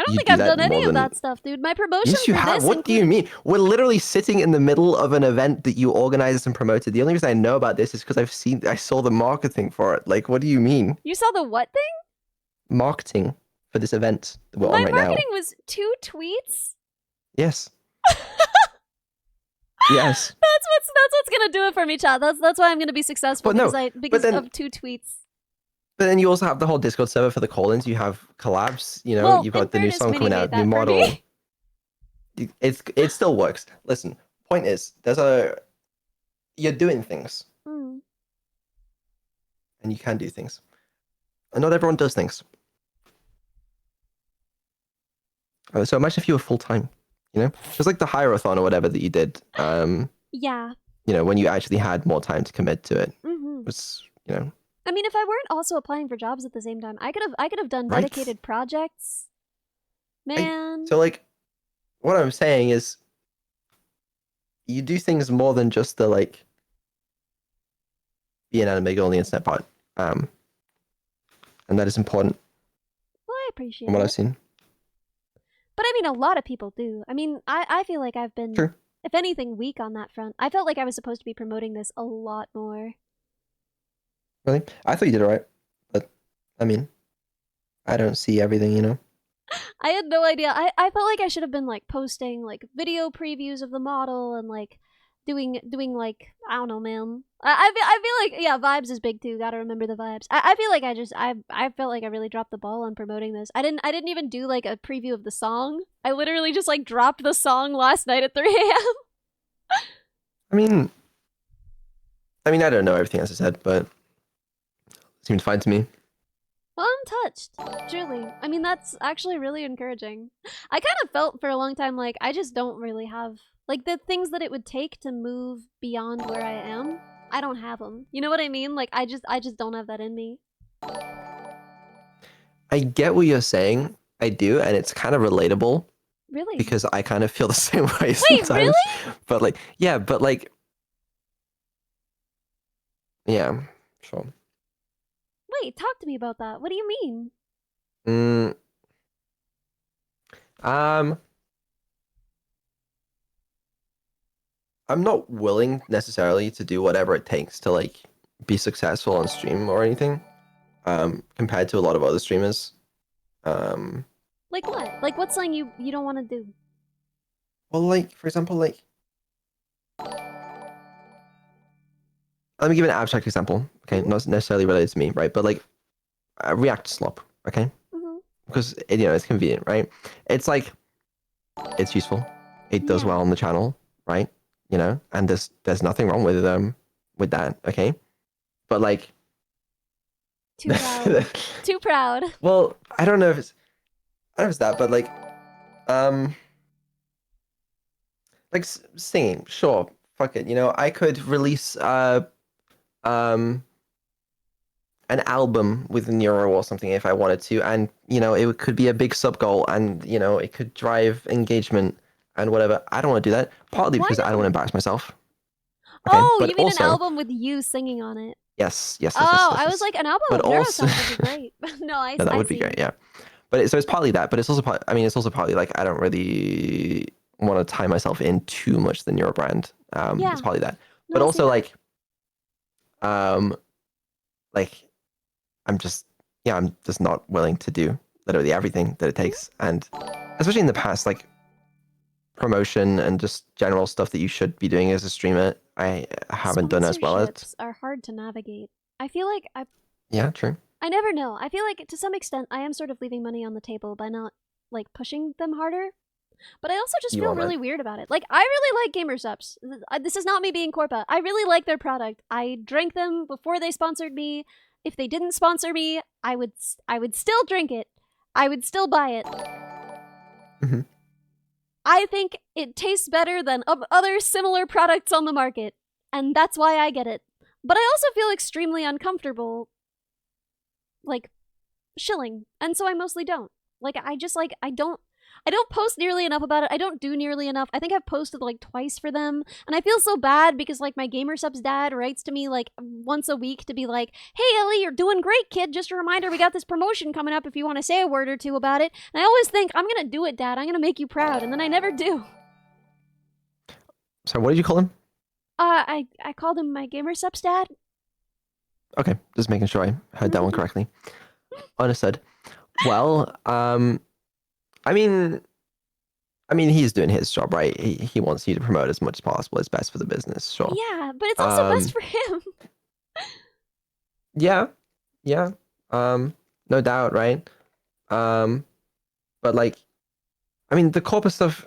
don't you think do I've that done any more of than. that stuff, dude. My promotion Yes, you for have. this What do you included... mean? We're literally sitting in the middle of an event that you organized and promoted. The only reason I know about this is because I saw the marketing for it. Like, what do you mean? You saw the what thing? Marketing for this event that we're My on right now. marketing was 2 tweets. Yes. Yes. That's what's gonna do it for me, chat. That's why I'm gonna be successful, But no, because then- of 2 tweets. But then you also have the whole Discord server for the call-ins. You have collabs. Well, You've in got the new fairness, song Minnie coming made out, that new for model. me. It still works. Listen, point is, you're doing things, Mm. and you can do things, and not everyone does things. So imagine if you were full time, just like the Hierothon or whatever that you did. Yeah. When you actually had more time to commit to it, Mm-hmm. was I mean, if I weren't also applying for jobs at the same time, I could have done Right. dedicated projects. Man. so like, what I'm saying is, you do things more than just the like, be an anime girl on the internet part, and that is important Well, I appreciate from what I've it. seen. But I mean, a lot of people do. I mean, I feel like I've been, True. if anything, weak on that front. I felt like I was supposed to be promoting this a lot more. Really, I thought you did it right, but I mean, I don't see everything. I had no idea. I felt like I should have been like posting like video previews of the model and like doing like, I don't know, man. I feel like, yeah, vibes is big too. Gotta remember the vibes. I feel like I felt like I really dropped the ball on promoting this. I didn't even do like a preview of the song. I literally just like dropped the song last night at 3 a.m. I mean, I don't know everything as I said, but it seemed fine to me. Well, I'm touched. Truly. I mean, that's actually really encouraging. I kind of felt for a long time like I just don't really have like the things that it would take to move beyond where I am. I don't have them. You know what I mean? Like I just don't have that in me. I get what you're saying. I do, and it's kind of relatable Really? because I kind of feel the same way Wait, sometimes. really? But yeah, sure. Wait, talk to me about that. What do you mean? I'm not willing necessarily to do whatever it takes to like be successful on stream or anything. Compared to a lot of other streamers. Like what? Like what's something you don't want to do? Well, like for example, like let me give an abstract example. Okay, not necessarily related to me, right? But like React slop. Okay, Mm-hmm. because it's convenient, right? It's like it's useful. It does Yeah. well on the channel, right? And there's nothing wrong with that. Okay, but like Too proud. Too proud. well, I don't know if it's that, but like singing, sure, fuck it. I could release an album with Neuro or something if I wanted to, and it could be a big sub goal, and it could drive engagement and whatever. I don't want to do that. Partly Why because I don't want to not? embarrass myself. Okay, Oh, but you mean an also album with you singing on it? yes, yes, yes, yes, Oh, yes, I was yes. like, an album But of also, neuroscience would be great. No, no, that I would be see. great. Yeah, but it's partly that, but it's also it's also partly like I don't really want to tie myself in too much to the Neuro brand. Yeah. It's partly that, No, but I see also that. like I'm just not willing to do literally everything that it takes, and especially in the past, like promotion and just general stuff that you should be doing as a streamer, I haven't done as well as. Sponsorships are hard to navigate. I feel like Yeah, true. I never know. I feel like to some extent I am sort of leaving money on the table by not like pushing them harder. But I also just You feel are, man. really weird about it. Like, I really like Gamer Subs. This is not me being Corpa. I really like their product. I drank them before they sponsored me. If they didn't sponsor me, I would still drink it. I would still buy it. Mhm. I think it tastes better than other similar products on the market, and that's why I get it. But I also feel extremely uncomfortable, like, shilling, and so I mostly don't. Like, I don't post nearly enough about it. I don't do nearly enough. I think I've posted like twice for them. And I feel so bad because like my Gamer Subs dad writes to me like once a week to be like, "Hey Ellie, you're doing great, kid. Just a reminder, we got this promotion coming up if you want to say a word or two about it." And I always think, I'm going to do it, Dad. I'm going to make you proud. And then I never do. So what did you call him? I called him my Gamer Subs dad. Okay, just making sure I heard that one correctly. Understood. Well, I mean, he's doing his job, right? He wants you to promote as much as possible. It's best for the business, sure. Yeah, but it's also best for him. Yeah, yeah. No doubt, right? But like, the corporate stuff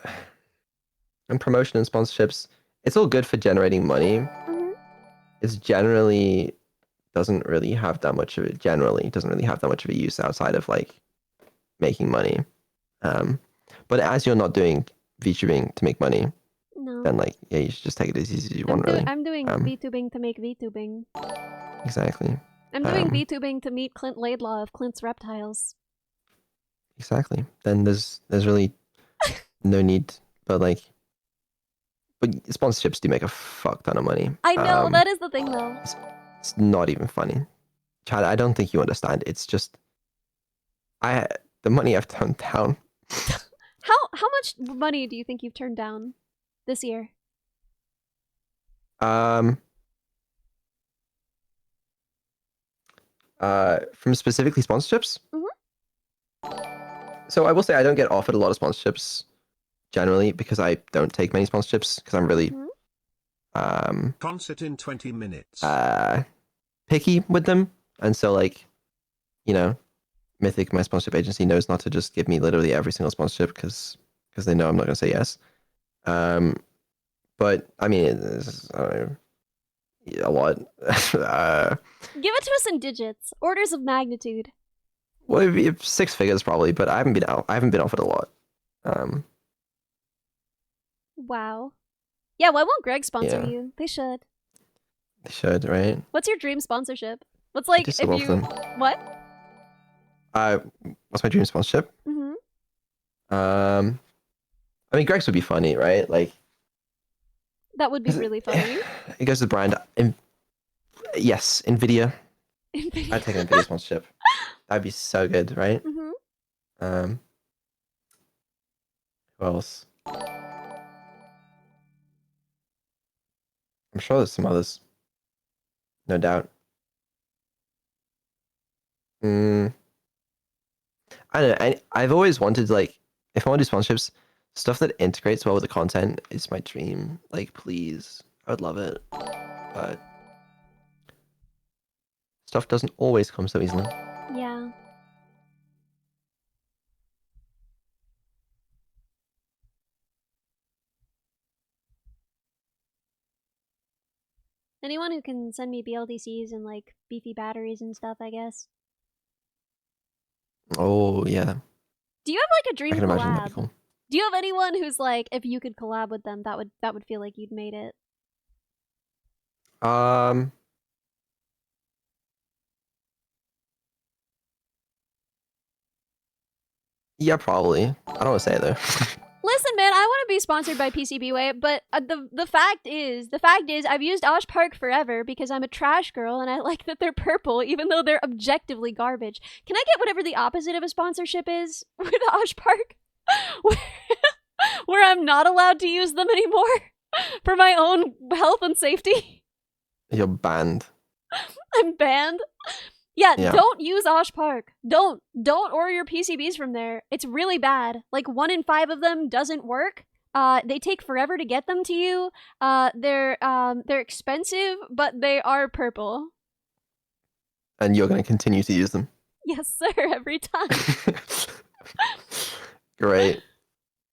and promotion and sponsorships, it's all good for generating money. Mhm. It's generally doesn't really have that much of it. Generally, doesn't really have that much of a use outside of like making money. But as you're not doing VTubing to make money, No. then like you should just take it as easy as you want, really. I'm doing VTubing to make VTubing. Exactly. I'm doing VTubing to meet Clint Laidlaw of Clint's Reptiles. Exactly. Then there's really no need, but sponsorships do make a fuck ton of money. I know, that is the thing though. It's not even funny. Chad, I don't think you understand. It's just the money I've turned down. How much money do you think you've turned down this year? From specifically sponsorships? So I will say I don't get offered a lot of sponsorships generally because I don't take many sponsorships because I'm really Concert in 20 minutes. picky with them, and so like Mythic, my sponsorship agency, knows not to just give me literally every single sponsorship because they know I'm not going to say yes. But I mean, it's, I don't know, a lot. Give it to us in digits, orders of magnitude. Well, it'd be 6 figures probably, but I haven't been offered a lot. Wow. Yeah, why won't Greg sponsor Yeah. you? They should. They should, right? What's your dream sponsorship? What's like just if love you them. what? What's my dream sponsorship? Mm-hmm. I mean, Greg's would be funny, right? Like That would be really funny. it goes to the brand. Yes, Nvidia. I'd take an Nvidia sponsorship. That'd be so good, right? Mm-hmm. Who else? I'm sure there's some others. No doubt. I don't know. I've always wanted, like, if I want to do sponsorships, stuff that integrates well with the content is my dream. Like, please. I would love it. But stuff doesn't always come so easily. Yeah. Anyone who can send me BLDCs and like beefy batteries and stuff, I guess. Oh, yeah. Do you have like a dream I can imagine that'd collab? be cool. Do you have anyone who's like, if you could collab with them, that would feel like you'd made it? Yeah, probably. I don't want to say it though. Listen, man, I want to be sponsored by PCBWay, but the fact is, I've used Osh Park forever because I'm a trash girl and I like that they're purple, even though they're objectively garbage. Can I get whatever the opposite of a sponsorship is with Osh Park, where I'm not allowed to use them anymore for my own health and safety? You're banned. I'm banned. Yeah, Yeah. don't use Osh Park. Don't order your PCBs from there. It's really bad. Like 1 in 5 of them doesn't work. They take forever to get them to you. They're expensive, but they are purple. And you're going to continue to use them. Yes, sir. Every time. Great.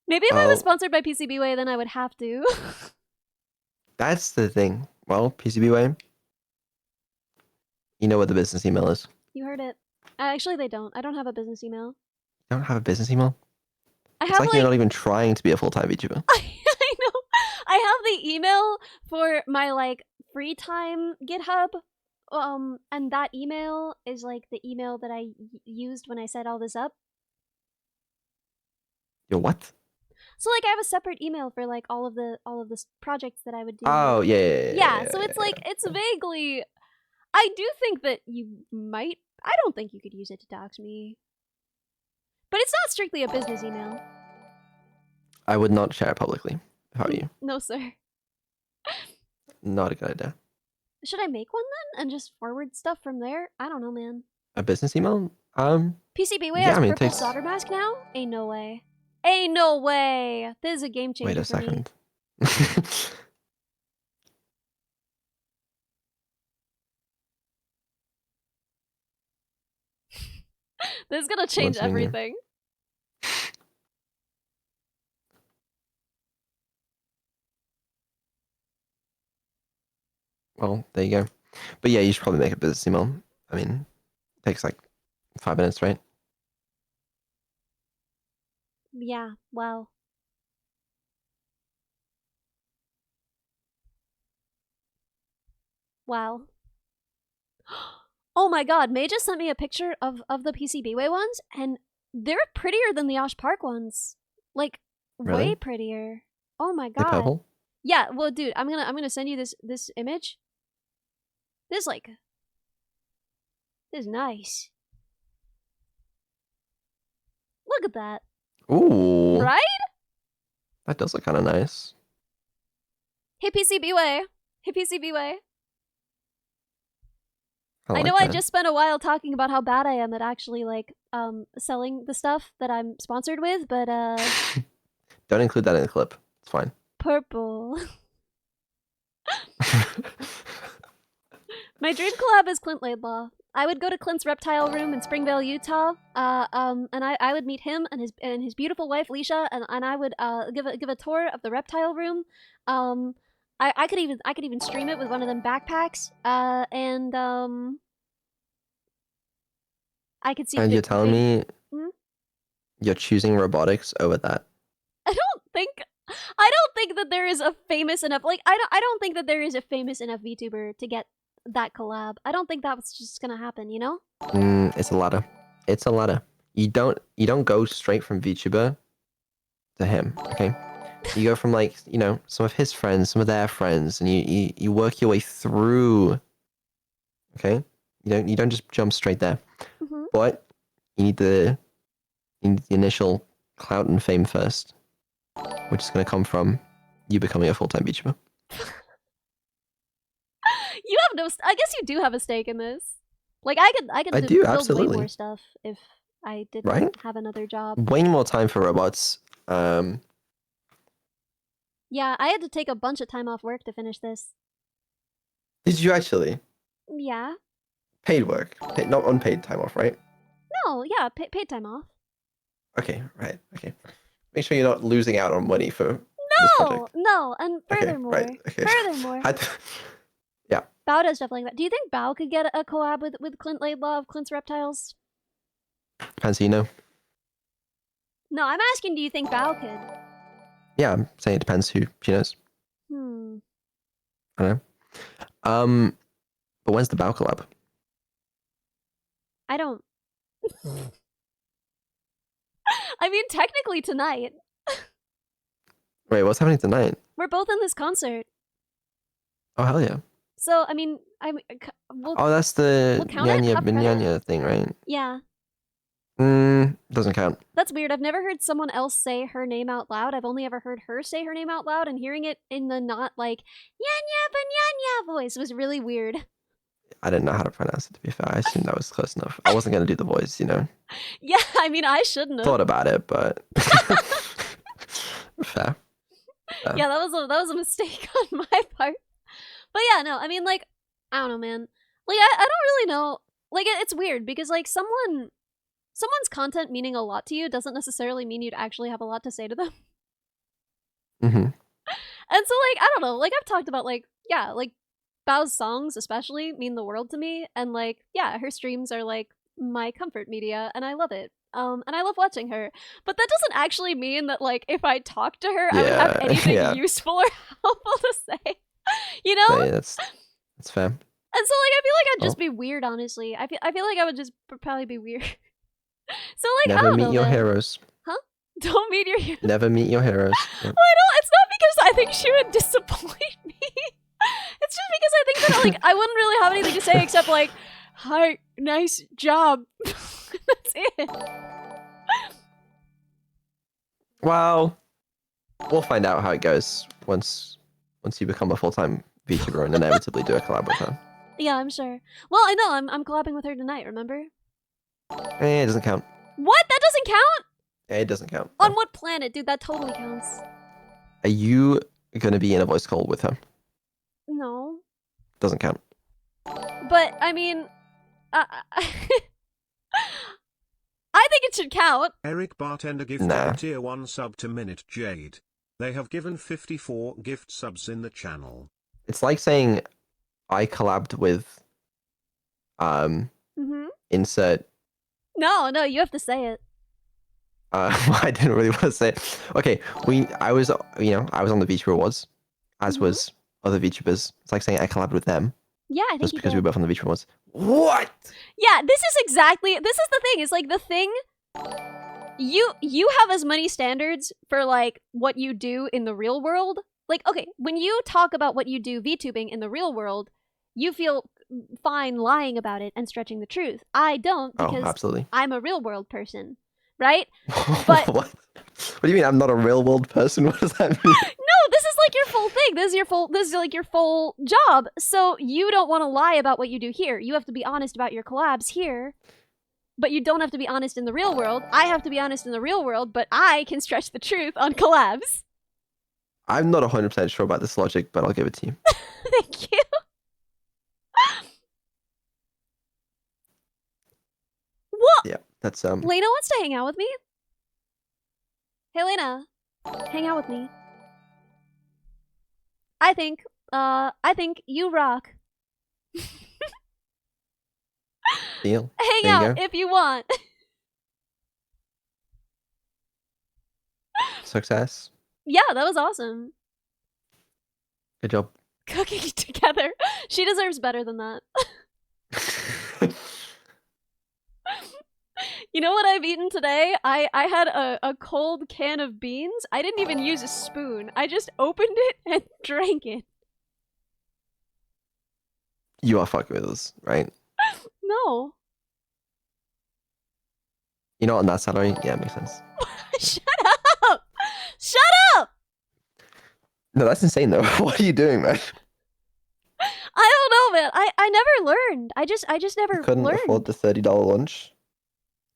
Maybe if I was sponsored by PCBWay, then I would have to. That's the thing. Well, PCBWay, you know what the business email is. You heard it. Actually, they don't. I don't have a business email. You don't have a business email? I It's have like you're not even trying to be a full-time VTuber. I know. I have the email for my like free time GitHub. And that email is like the email that I used when I set all this up. Your what? So like I have a separate email for like all of the projects that I would do. Oh, yeah. Yeah, so it's like it's vaguely I do think that you might I don't think you could use it to dox me. But it's not strictly a business email. I would not share it publicly. If I were you. No, sir. Not a good idea. Should I make one then and just forward stuff from there? I don't know, man. A business email? PCBWay yeah, has I mean, purple takes... solder mask now? Ain't no way. Ain't no way. This is a game changer. Wait a for me. second. This is gonna change What's in here? everything. Well, there you go. But yeah, you should probably make a business email. I mean, it takes like 5 minutes, right? Yeah, wow. Wow. Oh my god, May just sent me a picture of the PCBWay ones, and they're prettier than the Osh Park ones. Like, Really? way prettier. Oh my The god. purple? Yeah, well dude, I'm gonna send you this image. This is nice. Look at that. Ooh. Right? That does look kind of nice. Hey PCBWay. Hey PCBWay. I know like I that. just spent a while talking about how bad I am at actually like selling the stuff that I'm sponsored with, but Don't include that in the clip. It's fine. purple. My dream collab is Clint Laidlaw. I would go to Clint's reptile room in Springvale, Utah, and I would meet him and his beautiful wife Leisha, and I would give a tour of the reptile room. I could even stream it with one of them backpacks, and I could see. And you're telling me Hmm? you're choosing robotics over that? I don't think that there is a famous enough I don't think that there is a famous enough VTuber to get that collab. I don't think that's just gonna happen, you know? It's a ladder. It's a ladder. You don't go straight from VTuber to him, okay? You go from like, you know, some of his friends, some of their friends, and you work your way through. Okay? You don't just jump straight there. Mm-hmm. But you need the initial clout and fame first, which is going to come from you becoming a full-time VTuber. You have no. I guess you do have a stake in this. Like I could I do, build absolutely. way more stuff if I didn't Right? have another job. Way more time for robots. Yeah, I had to take a bunch of time off work to finish this. Did you actually? Yeah. Paid work, not unpaid time off, right? No, yeah, paid time off. Okay, right. Okay. Make sure you're not losing out on money for this No, project. no, and Okay, furthermore, right, okay. furthermore, Yeah. Bao does stuff like that. Do you think Bao could get a collab with Clint Laidlaw of Clint's Reptiles? Depends who you know. No, I'm asking, do you think Bao could? Yeah, I'm saying it depends who she knows. Hmm. I don't know. But when's the Bao collab? I don't. I mean, technically tonight. Wait, what's happening tonight? We're both in this concert. Oh, hell yeah. So, I mean, we'll, Oh, that's the we'll count it, Nyanya cup credit. Binyanya thing, right? Yeah. Doesn't count. That's weird. I've never heard someone else say her name out loud. I've only ever heard her say her name out loud, and hearing it in the not like Nyanya Binyanya voice was really weird. I didn't know how to pronounce it, to be fair. I assumed that was close enough. I wasn't going to do the voice, you know? Yeah, I mean, I shouldn't have. Thought about it, but... Fair. Yeah, that was a mistake on my part. But yeah, no, I mean, like, I don't know, man. Like, I don't really know. Like, it's weird because, like, someone's content meaning a lot to you doesn't necessarily mean you'd actually have a lot to say to them. Mm-hmm. And so, like, I don't know. Like, I've talked about, like, yeah, like, Bao's songs especially mean the world to me. And, like, yeah, her streams are, like, my comfort media, and I love it. And I love watching her. But that doesn't actually mean that, like, if I talk to her, I would have anything useful or helpful to say. You know? Hey, that's fair. And so, like, I feel like I'd just be weird, honestly. I feel like I would just probably be weird. So, like, I Never don't meet know, your man. heroes. Huh? Don't meet your heroes. Never meet your heroes. Well, I don't. It's not because I think she would disappoint me. It's just because I think that, like, I wouldn't really have anything to say except, like, hi, nice job. That's it. Well, we'll find out how it goes once you become a full-time VTuber and inevitably do a collab with her. Yeah, I'm sure. Well, I know. I'm collabing with her tonight, remember? It doesn't count. What? That doesn't count? It doesn't count. On what planet? Dude, that totally counts. Are you going to be in a voice call with her? No. Doesn't count. But, I mean... I think it should count. Eric Bartender gifted a tier 1 sub to Minute Jade. They have given 54 gift subs in the channel. It's like saying I collabed with insert. No, you have to say it. I didn't really want to say it. Okay, I was on the VTuber Awards, as was other VTubers. It's like saying I collabed with them. Yeah, I think just you because did. we were both on the VTuber Awards. What? Yeah, this is the thing. It's like the thing. You have as many standards for like what you do in the real world. Like, okay, when you talk about what you do VTubing in the real world, you feel fine lying about it and stretching the truth. I don't, because absolutely. I'm a real world person, right? But what do you mean I'm not a real world person? What does that mean? No, this is like your full thing. This is like your full job. So you don't want to lie about what you do here. You have to be honest about your collabs here. But you don't have to be honest in the real world. I have to be honest in the real world, but I can stretch the truth on collabs. I'm not 100% sure about this logic, but I'll give it to you. Thank you. What? Yeah, that's Lena wants to hang out with me. Hey, Lena, hang out with me. I think you rock. Deal. Hang There you out go. if you want. Success. Yeah, that was awesome. Good job. Cooking together. She deserves better than that. You know what I've eaten today? I had a cold can of beans. I didn't even use a spoon. I just opened it and drank it. You are fucking with us, right? No. You know, on that salary, yeah, it makes sense. Shut up! Shut up! No, that's insane though. What are you doing, man? I don't know, man. I never learned. I just never You couldn't learned. afford the $30 lunch?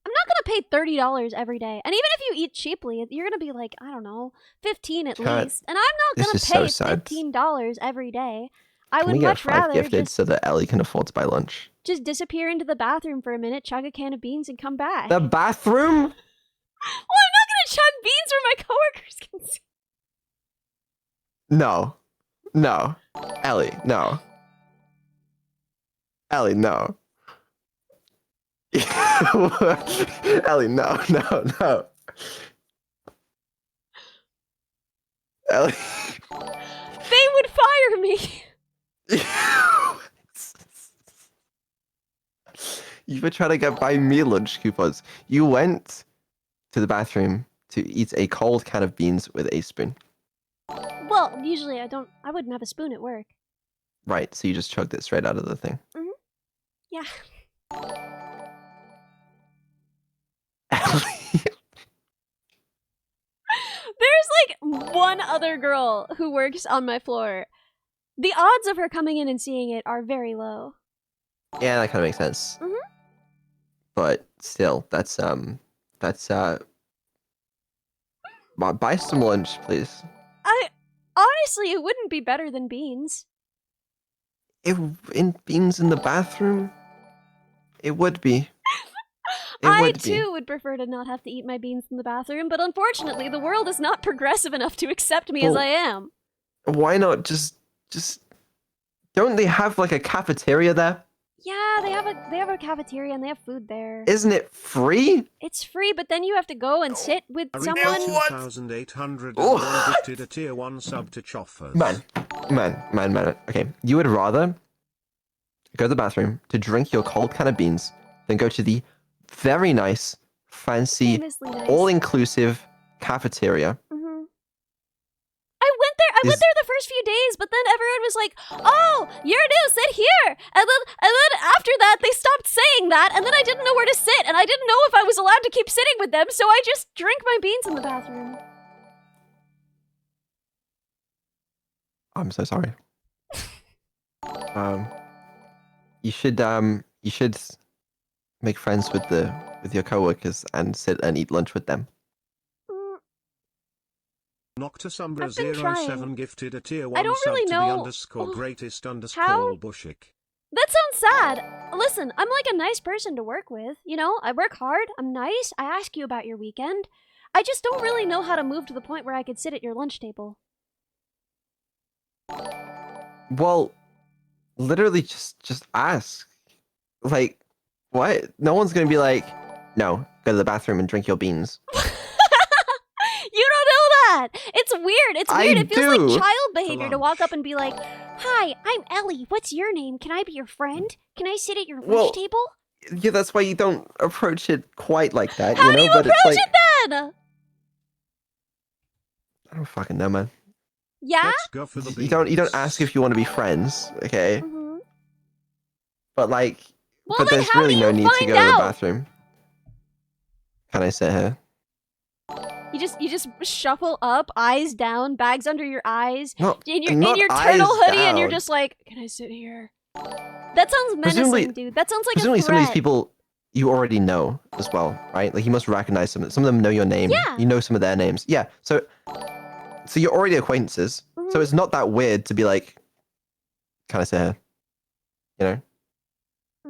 I'm not gonna pay $30 every day. And even if you eat cheaply, you're gonna be like, I don't know, 15 at Kat, least. And I'm not this gonna is so pay sad. $15 every day. I Can would we get much 5 rather gifted just so that Ellie can afford to buy lunch? disappear into the bathroom for a minute, chug a can of beans, and come back. The bathroom? Well, I'm not gonna chug beans where my coworkers can see. No. No. Ellie, no. Ellie, no. Ellie, no. Ellie. They would fire me. You were trying to buy me lunch coupons. You went to the bathroom to eat a cold can of beans with a spoon. Well, usually I wouldn't have a spoon at work. Right, so you just chugged it straight out of the thing. Yeah. There's like one other girl who works on my floor. The odds of her coming in and seeing it are very low. Yeah, that kind of makes sense. But still, that's buy some lunch, please. Honestly, it wouldn't be better than beans. In beans in the bathroom? It would be. I too would prefer to not have to eat my beans in the bathroom, but unfortunately, the world is not progressive enough to accept me as I am. Why not just don't they have like a cafeteria there? Yeah, they have a cafeteria and they have food there. Isn't it free? It's free, but then you have to go and sit with someone. 2,800 gifted a tier 1 sub to Choffers. Man. Okay, you would rather go to the bathroom to drink your cold can of beans than go to the very nice, fancy, Famously nice. all-inclusive cafeteria. I went there the first few days, but then everyone was like, "Oh, you're new, sit here." And then after that, they stopped saying that, and then I didn't know where to sit, and I didn't know if I was allowed to keep sitting with them, so I just drink my beans in the bathroom. I'm so sorry. You should make friends with your coworkers and sit and eat lunch with them. Noctasumbra I've been trying. 07 gifted a tier 1 I don't sub really to know the _greatest how? _bushik. That sounds sad. Listen, I'm like a nice person to work with. You know, I work hard, I'm nice, I ask you about your weekend. I just don't really know how to move to the point where I could sit at your lunch table. Well, literally just ask. Like, what? No one's gonna be like, no, go to the bathroom and drink your beans. You don't know that! It's weird, it's weird. It feels do. like child behavior to walk up and be like, "Hi, I'm Ellie. What's your name? Can I be your friend? Can I sit at your lunch table?" Yeah, that's why you don't approach it quite like that, How you know? do you But approach it's like, it then? I don't fucking know, man. Yeah? Let's go for the You don't ask if you want to be friends, okay? But like, Well, but then there's how really do no you need to find go to the out? bathroom. Can I sit here? You just shuffle up, eyes down, bags under your eyes, Not in your not turtle eyes hoodie, and you're down. just like, "Can I sit here?" That sounds Presumably- menacing, dude. That sounds like a Presumably threat. some of these people you already know as well, right? Like you must recognize some of them know your name. Yeah. You know some of their names. Yeah. So you're already acquaintances. So it's not that weird to be like, can I sit here? You know?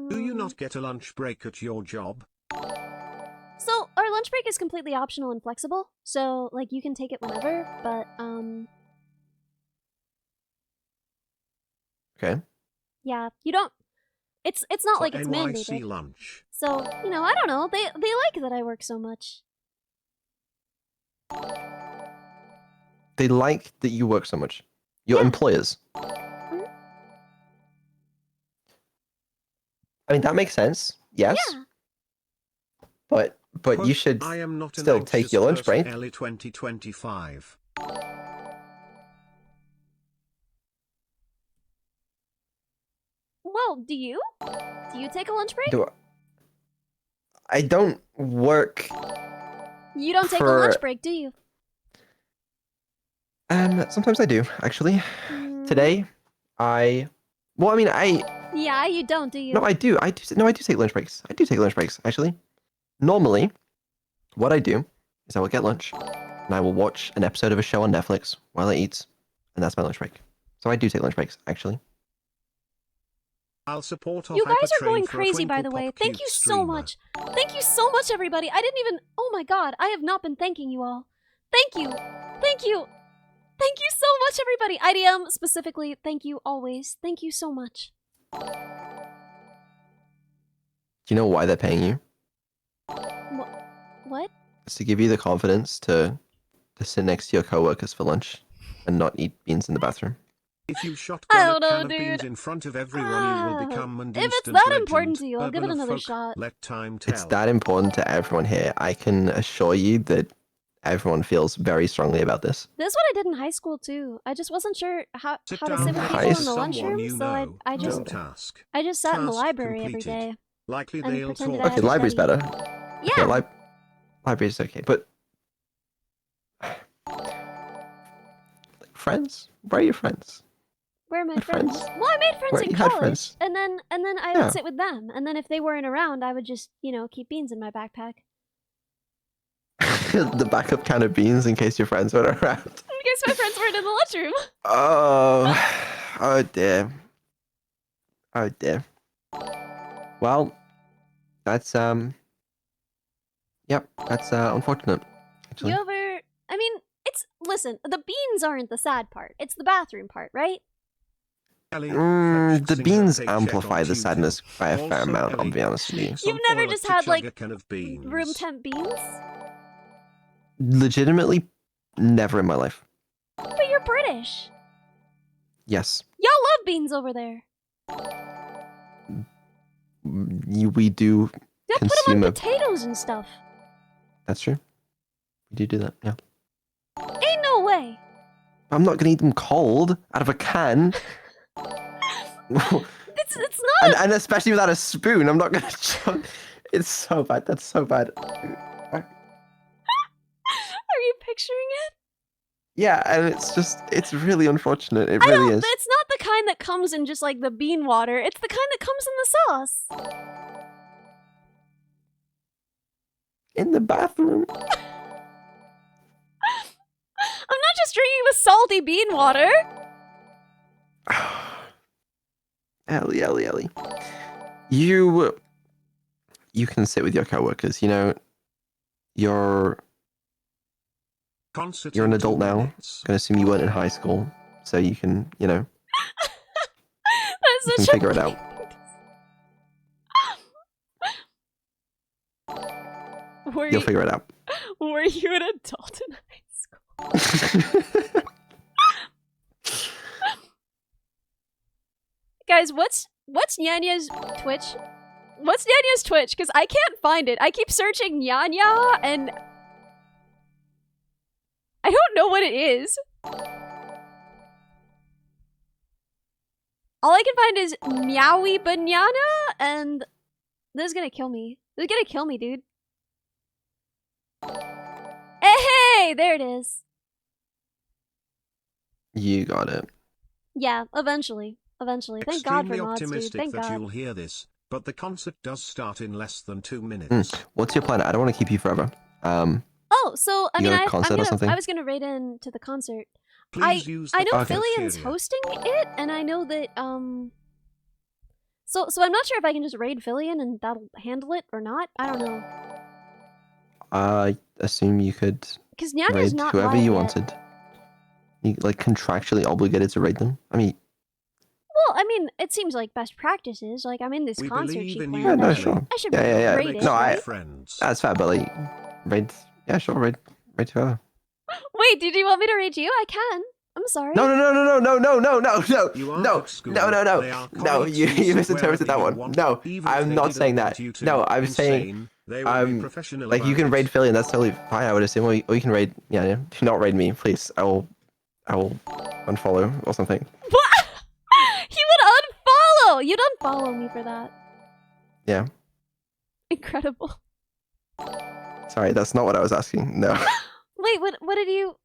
Do you not get a lunch break at your job? So, our lunch break is completely optional and flexible, so, like, you can take it whenever, but, Okay. yeah, you don't, it's not For like it's NYC mandated. lunch. So, you know, I don't know, they like that I work so much. They like that you work so much. Your Yeah. employers. I mean, that makes sense. Yes. Yeah. But Quote, you should I am not an still take anxious your lunch person, break. Ellie 2025. Well, do you? Do you take a lunch break? I don't work. You don't take a for- lunch break, do you? Sometimes I do, actually. Mm, Today, I Yeah, you don't, do you? no, I do. No, I do take lunch breaks. I do take lunch breaks, actually. Normally, what I do is I will get lunch, and I will watch an episode of a show on Netflix while I eat, and that's my lunch break. So I do take lunch breaks, actually. I'll support You guys are Hypertrain going for a crazy, by the Twinkle way. Pop Thank Cute you so streamer. much. Thank you so much, everybody. I didn't even... Oh my god, I have not been thanking you all. Thank you. Thank you. Thank you so much, everybody. IDM, specifically, thank you always. Thank you so much. Do you know why they're paying you? What? It's to give you the confidence to sit next to your coworkers for lunch and not eat beans in the bathroom. If you I shotgun don't a know, can of beans dude. in front of everyone, you will become an If it's instant that legend. important to you, I'll give it Urban another folk, shot. Let time tell. It's that important to everyone here. I can assure you that everyone feels very strongly about this. This is what I did in high school too. I just wasn't sure how Sit to down sit with next people Nice. in the to someone lunchroom, you so know. I just No task. sat in the Task library every completed. day. Likely and they'll pretended talk. I had Okay, to library's study. better. Yeah. Okay, library's okay, but friends? Where are your friends? Where are my Had friends? friends. Well, I made friends Where in you had college, friends. and then I Yeah. would sit with them, and then if they weren't around, I would just keep beans in my backpack The backup can of beans in case your friends weren't around. in case my friends weren't in the lunchroom. Oh dear. Oh dear. Well, that's yep, that's unfortunate. Actually. You ever? I mean, listen. The beans aren't the sad part. It's the bathroom part, right? Ellie, The practicing her beans paycheck amplify on the TUTLE. sadness by a fair Also, amount, I'll Ellie be honest with you. sneaks You've on never toilet just to had chug like a can of beans. room temp beans, Legitimately, never in my life. but you're British. Yes. Y'all love beans over there. We do They'll put them consume on a... potatoes and stuff. That's true. We do that, yeah. Ain't no way. I'm not gonna eat them cold out of a can. It's not. And especially without a spoon, I'm not gonna chug. It's so bad. That's so bad. Are you picturing it? Yeah, and it's really unfortunate. It really is. It's not the kind that comes in just like the bean water. It's the kind that comes in the sauce. In the bathroom. I'm not just drinking the salty bean water. Ellie. You can sit with your coworkers. You're Concert an in adult 2 now. minutes. Gonna assume you weren't in high school, so you can, That's you can such a figure it out. You'll figure it out. Were you an adult in high school? Guys, what's Nyanya's Twitch? What's Nyanya's Twitch? Because I can't find it. I keep searching Nyanya and I don't know what it is. All I can find is Meowie Banana, and this is gonna kill me. This is gonna kill me, dude. Hey, there it is. You got it. Yeah, eventually. Thank God for Extremely mods, dude. optimistic Thank that God. you'll hear this, but the concert does start in less than 2 minutes. What's your plan? I don't want to keep you forever. Oh, so I You mean, got a concert or something? I was gonna raid in to the concert. Please use the I know Okay. Fillian's hosting it, and I know that So I'm not sure if I can just raid Fillian and that'll handle it or not. I don't know. I assume you could Because Nyanya's raid not whoever live you yet. wanted. You contractually obligated to raid them. I mean, Well, I mean, it seems like best practices. Like I'm in this We concert believe she in planned. you, Yeah, no, I Ellie. should, sure. I should Yeah. rate it. No, right? Friends. that's fair, but raid. Yeah, sure, raid whoever. Wait, did you want me to raid you? I can. I'm sorry. No. You aren't No. at school. No. They are No, colleagues you who sit misinterpreted that wherever you one. want, No, even if I'm they not didn't saying want that. you to. No, I'm saying, Insane. They will be professional like you about can raid it. Fillian, that's totally fine, I would assume. Or you can raid, yeah. Do not raid me, please. I will unfollow or something. What? He would unfollow! You'd unfollow me for that. Yeah. Incredible. Sorry, that's not what I was asking. No. Wait, what did you...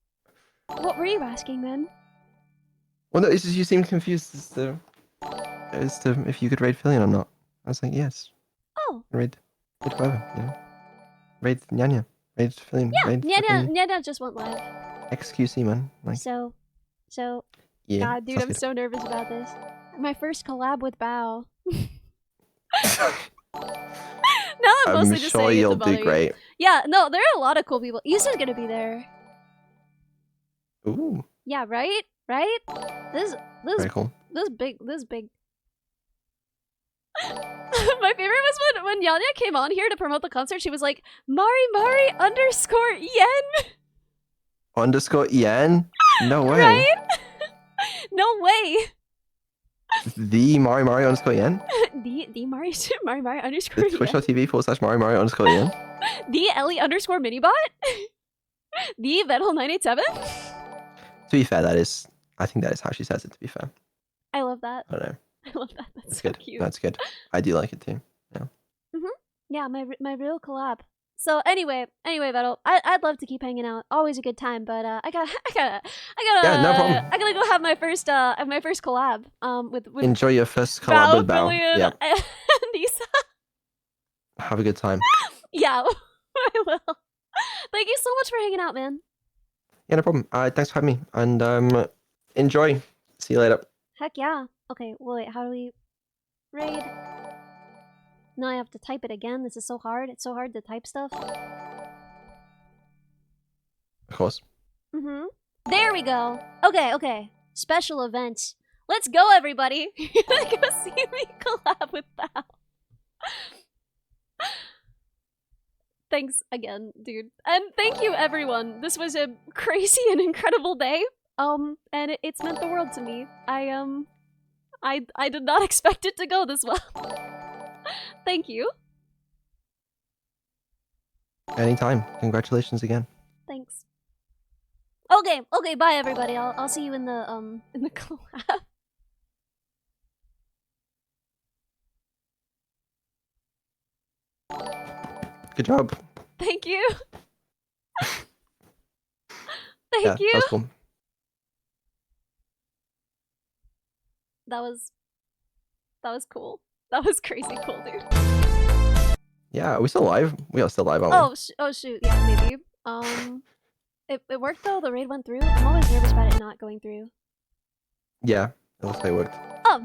What were you asking then? Well, no, it's just you seemed confused as to if you could raid Fillian or not. I was like, yes. Oh. Raid whoever, Raid Nyanya. Raid Fillian. Yeah, Raid Nyanya just went live. XQC, man. Like, So, yeah. God, dude, sounds I'm so nervous about this. My first collab with Bao. Now I'm mostly I'm just sure saying it you'll to bother do you. great. Yeah, no, there are a lot of cool people. Issa's gonna be there. Ooh, Yeah, right? Right? This very cool. big. My favorite was when Yanya came on here to promote the concert. She was like, Mari _yen. _Yen? No way. Right? No way. The Mario underscore yen. The Mario underscore The twitch.tv/Mario underscore yen. The Ellie underscore minibot. The Vedal 987. To be fair, I think that is how she says it, to be fair. I love that. I don't know. I love that. That's so good. cute. That's good. I do like it too. Yeah, my real collab. So anyway, Vedal, I'd love to keep hanging out. Always a good time, but I gotta Yeah, no problem. I gotta go have my first collab with Enjoy your first collab with Bao. Billion Yeah. and Isa. Have a good time. Yeah, I will. Thank you so much for hanging out, man. Yeah, no problem. Thanks for having me. And enjoy. See you later. Heck yeah. Okay, well, wait, how do we raid? Now I have to type it again. This is so hard. It's so hard to type stuff. Of course. There we go. Okay. Special event. Let's go, everybody. Go see me collab with Bao. Thanks again, dude. And thank you, everyone. This was a crazy and incredible day. And it's meant the world to me. I did not expect it to go this well. Thank you. Anytime. Congratulations again. Thanks. Okay, bye everybody. I'll see you in the collab. Good job. Thank you. Thank you. That's cool. That was cool. That was crazy cool, dude. Yeah, are we still live? We are still live, aren't we? Oh shoot, yeah, maybe. It worked though. The raid went through. I'm always nervous about it not going through. Yeah, it looks like it worked.